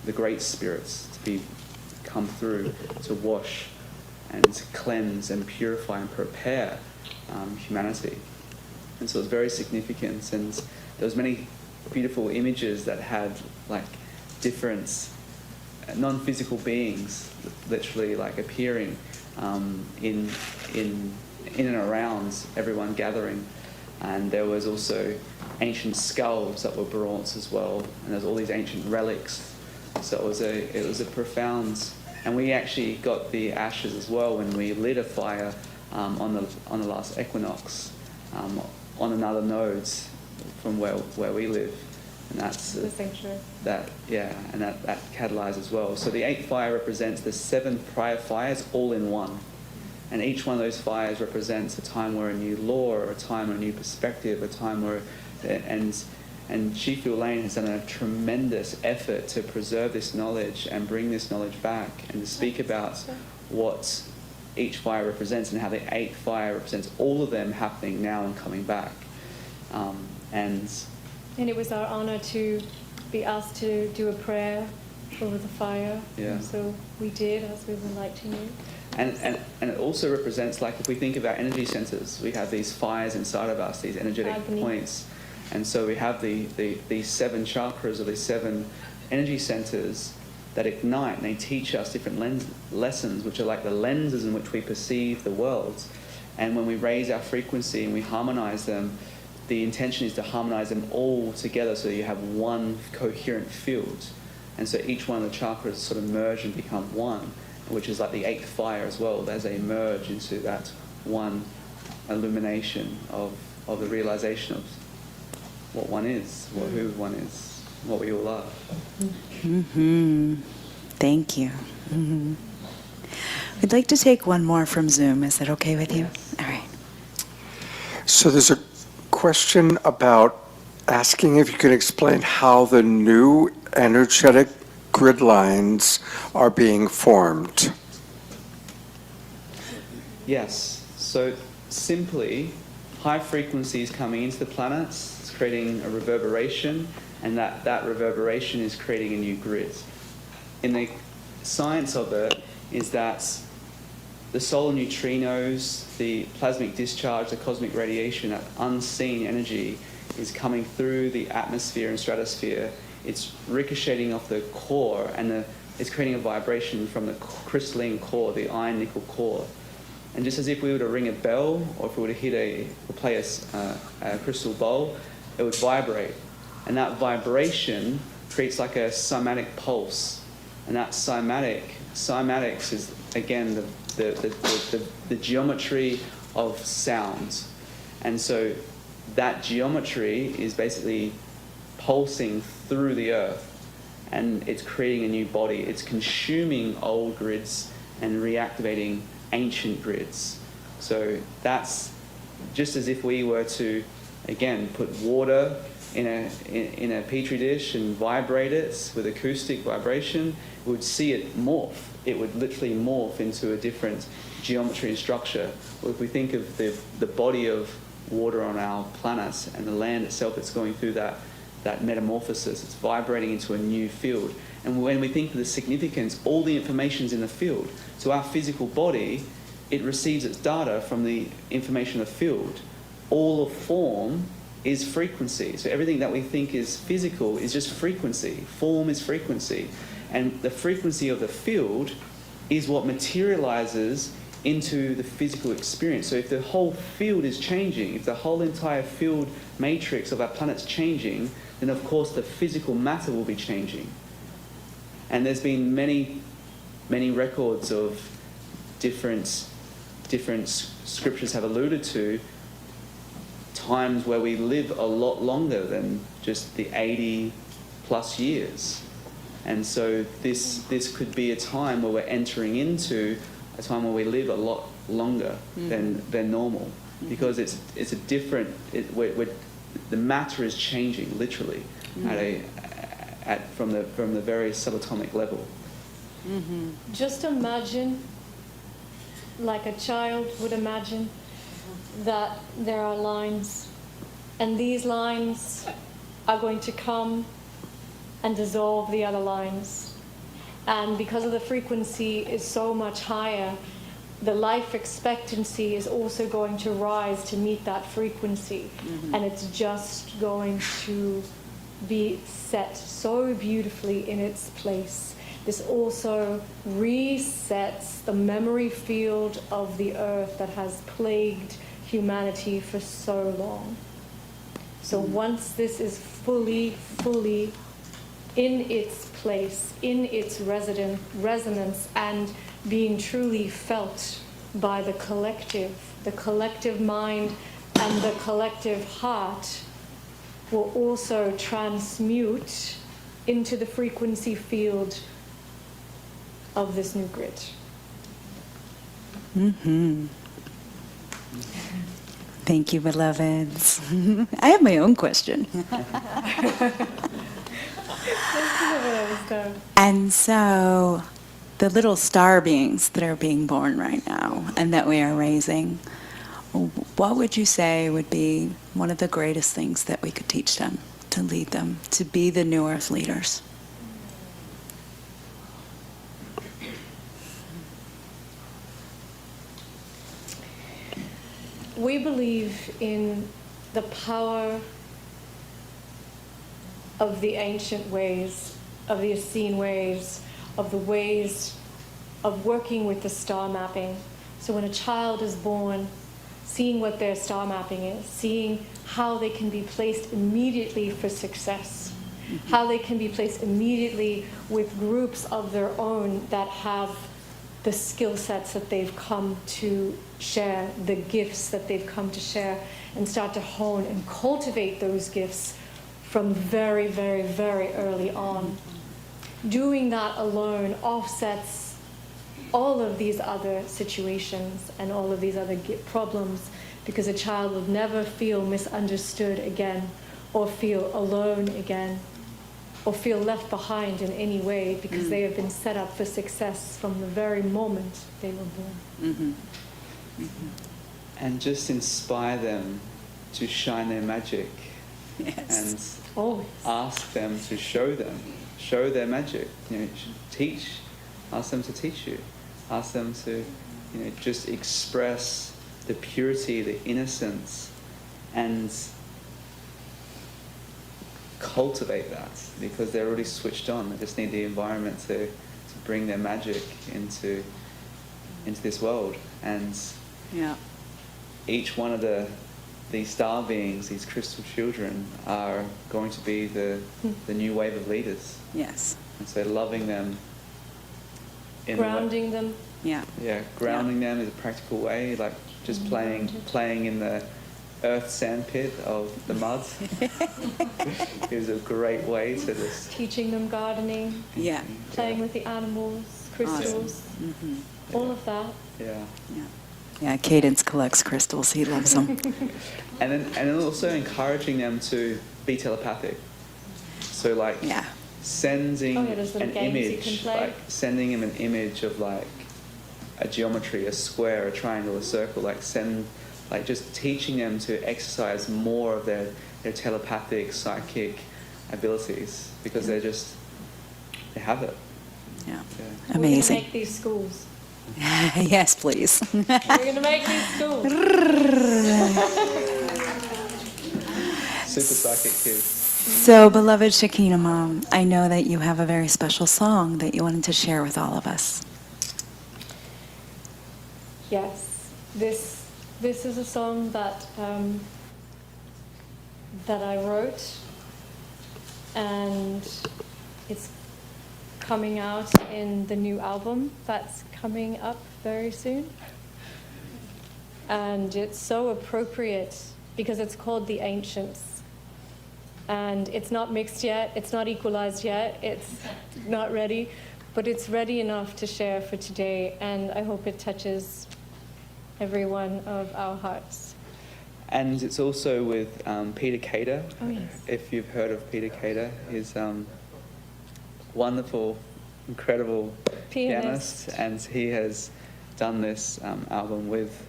the great spirits, to come through to wash and to cleanse and purify and prepare humanity. And so it's very significant. And there was many beautiful images that had different non-physical beings literally appearing in and around everyone gathering. And there was also ancient skulls that were bronze as well, and there's all these ancient relics. So it was a profound, and we actually got the ashes as well when we lit a fire on the last equinox on another node from where we live, and that's The sanctuary. that catalyzed as well. So the 8th fire represents the 7 prior fires all in one. And each one of those fires represents a time where a new law, or a time, a new perspective, a time where, and Shifu Lane has done a tremendous effort to preserve this knowledge and bring this knowledge back and to speak about what each fire represents and how the 8th fire represents all of them happening now and coming back. And it was our honor to be asked to do a prayer over the fire. Yeah. And so we did, as we were lighting it. And it also represents, like, if we think of our energy centers, we have these fires inside of us, these energetic Agni. points. And so we have these 7 chakras, or these 7 energy centers that ignite, and they teach us different lessons, which are like the lenses in which we perceive the world. And when we raise our frequency and we harmonize them, the intention is to harmonize them all together so that you have one coherent field. And so each one of the chakras sort of merge and become one, which is like the 8th fire as well, as they merge into that one illumination of the realization of what one is, who one is, what we all are. Thank you. We'd like to take one more from Zoom. Is that okay with you? All right. So there's a question about asking if you can explain how the new energetic grid lines are being formed. Yes. So simply, high frequencies coming into the planets, it's creating a reverberation, and that reverberation is creating a new grid. In the science of it is that the solar neutrinos, the plasmic discharge, the cosmic radiation, that unseen energy is coming through the atmosphere and stratosphere. It's ricocheting off the core, and it's creating a vibration from the crystalline core, the iron nickel core. And just as if we were to ring a bell, or if we were to play a crystal bowl, it would vibrate. And that vibration creates like a cymatic pulse. And that cymatics is, again, the geometry of sound. And so that geometry is basically pulsing through the earth, and it's creating a new body. It's consuming old grids and reactivating ancient grids. So that's just as if we were to, again, put water in a petri dish and vibrate it with acoustic vibration, we would see it morph. It would literally morph into a different geometry and structure. Or if we think of the body of water on our planet and the land itself, it's going through that metamorphosis. It's vibrating into a new field. And when we think of the significance, all the information's in the field. So our physical body, it receives its data from the information of the field. All of form is frequency. So everything that we think is physical is just frequency. Form is frequency. And the frequency of the field is what materializes into the physical experience. So if the whole field is changing, if the whole entire field matrix of our planet's changing, then of course the physical matter will be changing. And there's been many records of different scriptures have alluded to times where we live a lot longer than just the 80 plus years. And so this could be a time where we're entering into a time where we live a lot longer than normal, because it's a different, the matter is changing literally from the very subatomic level. Just imagine, like a child would imagine, that there are lines, and these lines are going to come and dissolve the other lines. And because of the frequency is so much higher, the life expectancy is also going to rise to meet that frequency. And it's just going to be set so beautifully in its place. This also resets the memory field of the earth that has plagued humanity for so long. So once this is fully in its place, in its resonance, and being truly felt by the collective mind and the collective heart will also transmute into the frequency field of this new grid. Thank you, beloveds. I have my own question. And so, the little star beings that are being born right now and that we are raising, what would you say would be one of the greatest things that we could teach them, to lead them, to be the new earth leaders? We believe in the power of the ancient ways, of the Essene ways, of the ways of working with the star mapping. So when a child is born, seeing what their star mapping is, seeing how they can be placed immediately for success, how they can be placed immediately with groups of their own that have the skill sets that they've come to share, the gifts that they've come to share, and start to hone and cultivate those gifts from very, very, very early on. Doing that alone offsets all of these other situations and all of these other problems, because a child will never feel misunderstood again, or feel alone again, or feel left behind in any way, because they have been set up for success from the very moment they were born. And just inspire them to shine their magic. And ask them to show their magic. You know, ask them to teach you. Ask them to, you know, just express the purity, the innocence, and cultivate that, because they're already switched on. They just need the environment to bring their magic into this world. And each one of these star beings, these crystal children, are going to be the new wave of leaders. Yes. And so loving them, Grounding them. Grounding them is a practical way, like just playing in the earth sandpit of the mud is a great way to just Teaching them gardening, playing with the animals, crystals, all of that. Yeah, Cadence collects crystals. He loves them. and then also encouraging them to be telepathic. So like sending an image, like sending him an image of like a geometry, a square, a triangle, a circle, just teaching them to exercise more of their telepathic, psychic abilities, because they have it. Yeah. Amazing. We're going to make these schools. Yes, please. We're going to make these schools. Super psychic kids. So, beloved Shekinah Mom, I know that you have a very special song that you wanted to share with all of us. Yes, this is a song that I wrote, and it's coming out in the new album that's coming up very soon. And it's so appropriate because it's called The Ancients. And it's not mixed yet, it's not equalized yet, it's not ready, but it's ready enough to share for today, and I hope it touches every one of our hearts. And it's also with Peter Cater. Oh, yes. If you've heard of Peter Cater, he's wonderful, incredible pianist, and he has done this album with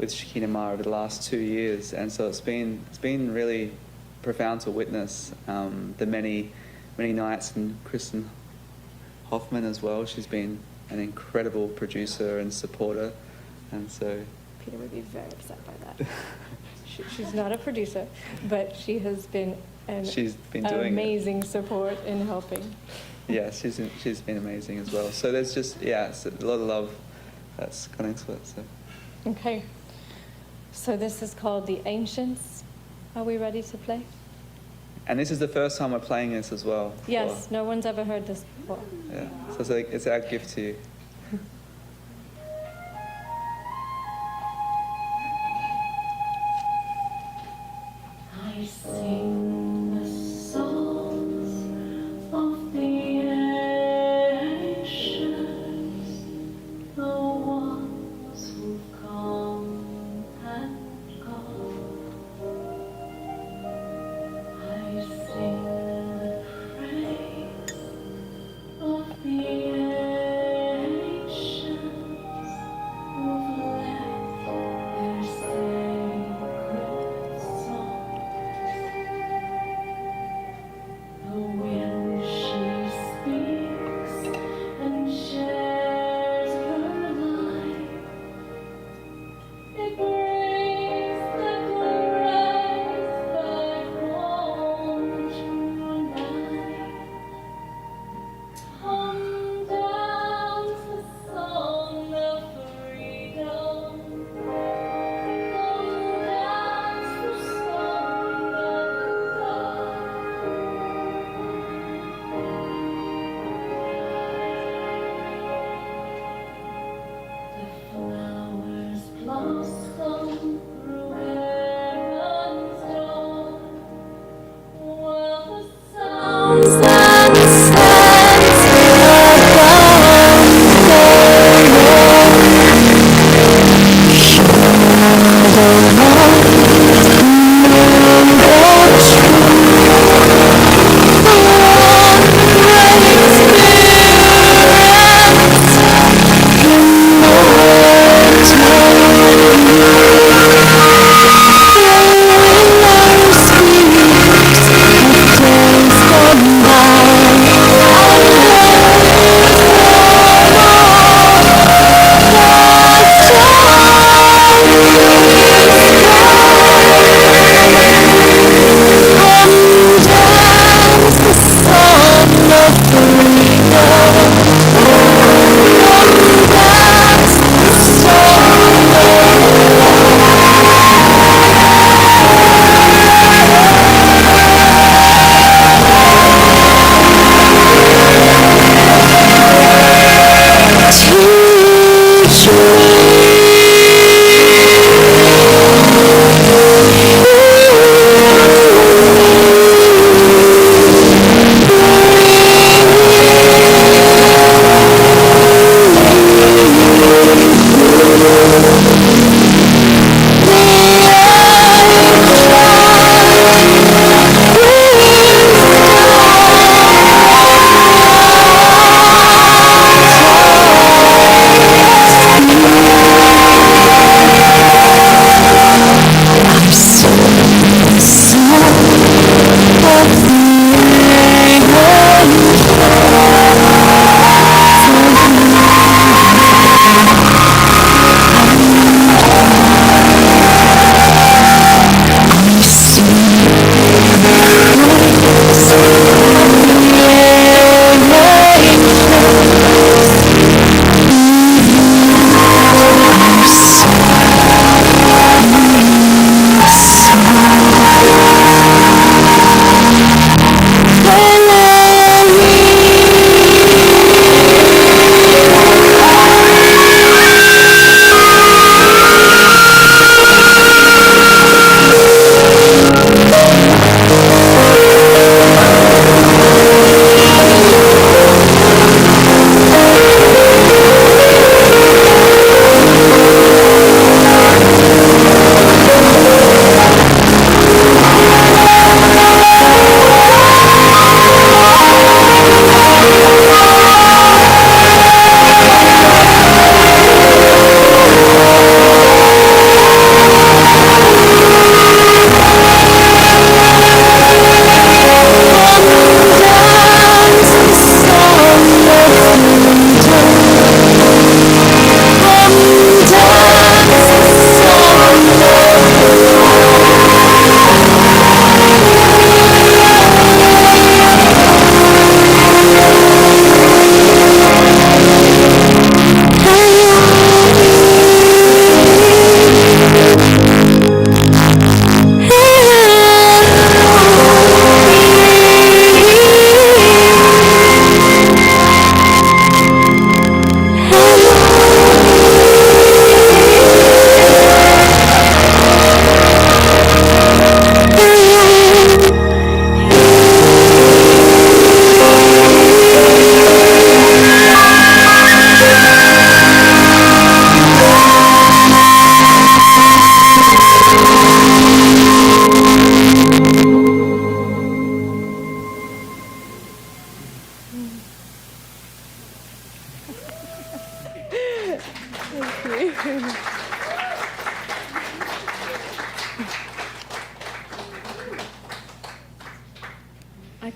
Shekinah Ma over the last 2 years, and so it's been really profound to witness the many nights, and Kristen Hoffman as well. She's been an incredible producer and supporter, and so Peter would be very upset by that. She's not a producer, but she has been an amazing support in helping. Yeah, she's been amazing as well. So there's just it's a lot of love that's gone into it. So. Okay, so this is called The Ancients. Are we ready to play? And this is the first time we're playing this as well. Yes, no one's ever heard this before. Yeah, so it's our gift to you. I sing the songs of the ancients, the ones who've come and gone. I sing the praise of the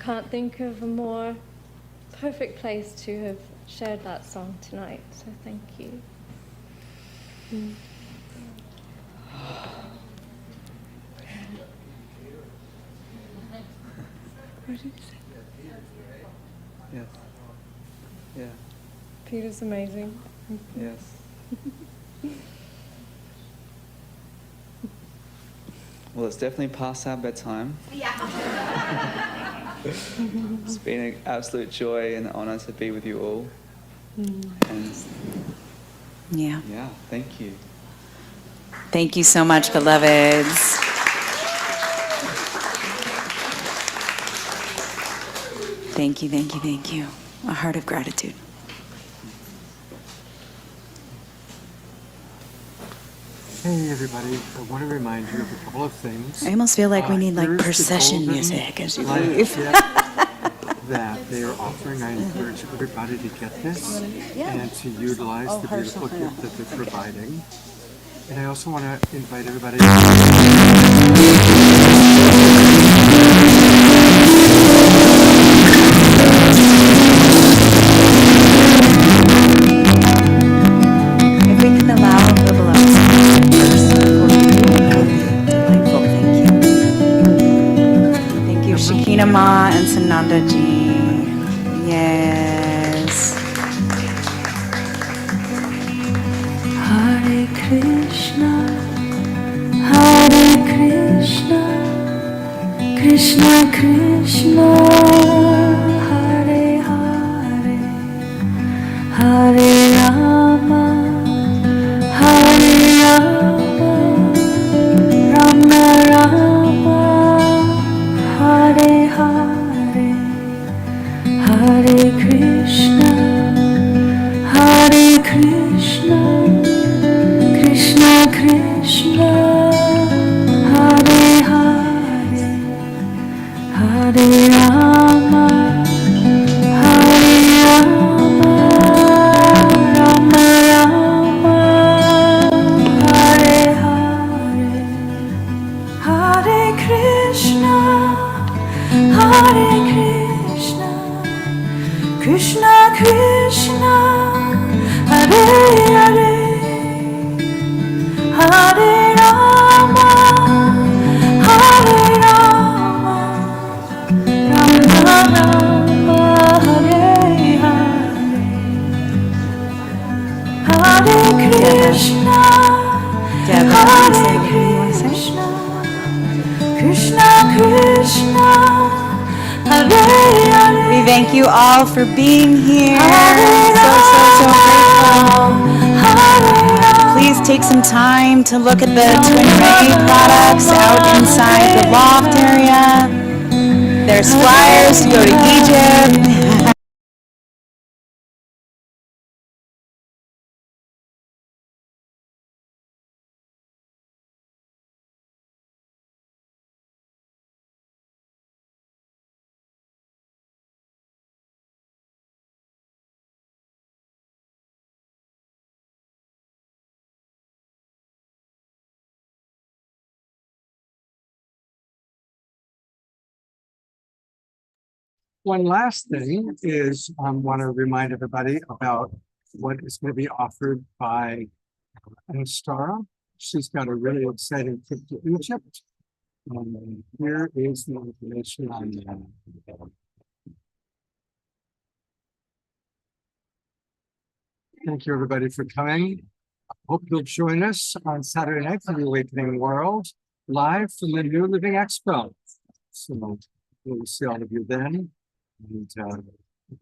can't think of a more perfect place to have shared that song tonight, so thank you. What did you say? Yes. Yeah. Peter's amazing. Yes. Well, it's definitely past our bedtime. It's been an absolute joy and honor to be with you all. And Yeah. yeah, thank you. Thank you so much, beloveds. Thank you, thank you, thank you. A heart of gratitude. Hey, everybody. I want to remind you of a couple of things. I almost feel like we need like Here's the procession golden music as you life leave. gift that they are offering. I encourage everybody to get this and to utilize the beautiful gift that they're providing. And I also want to invite everybody. If we can allow the beloveds first before we do, that would be delightful. Thank you. Thank you, Shakina Ma and Sananda Ji. Yes. Hare Krishna, Hare Krishna, Krishna Krishna, Hare Hare, Hare Rama, Hare Rama, Rama Rama, Hare Hare, Hare Krishna, Hare Krishna, Krishna Krishna, Hare Hare, Hare Rama, Hare Rama, Rama Rama, Hare Hare, Hare Krishna, Hare Krishna, Krishna Krishna, Hare Hare, Hare Rama, Hare Rama, Rama Rama, Hare Hare, Hare Krishna, Deb, Hare anything you want to say? Krishna, Krishna Krishna, Hare Hare. We thank you all for being here. So grateful. Please take some time to look at the TwinRay products out inside the loft area. There's flyers to go to Egypt. One last thing is I want to remind everybody about what is going to be offered by Anastara. She's got a really exciting trip to Egypt. Here is the information on that. Thank you, everybody, for coming. Hope you'll join us on Saturday night for the Awakening World, live from the New Living Expo. So we'll see all of you then. And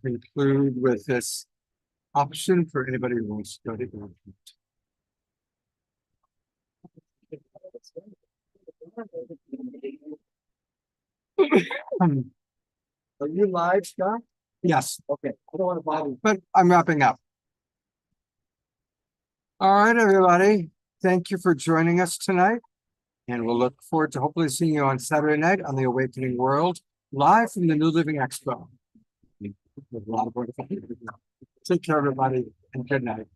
conclude with this option for anybody who wants to go to Egypt. Are you live, Scott? Yes. Okay. I don't want to bother you, but I'm wrapping up. All right, everybody. Thank you for joining us tonight. And we'll look forward to hopefully seeing you on Saturday night on the Awakening World, live from the New Living Expo. With a lot of wonderful people. Take care, everybody, and good night.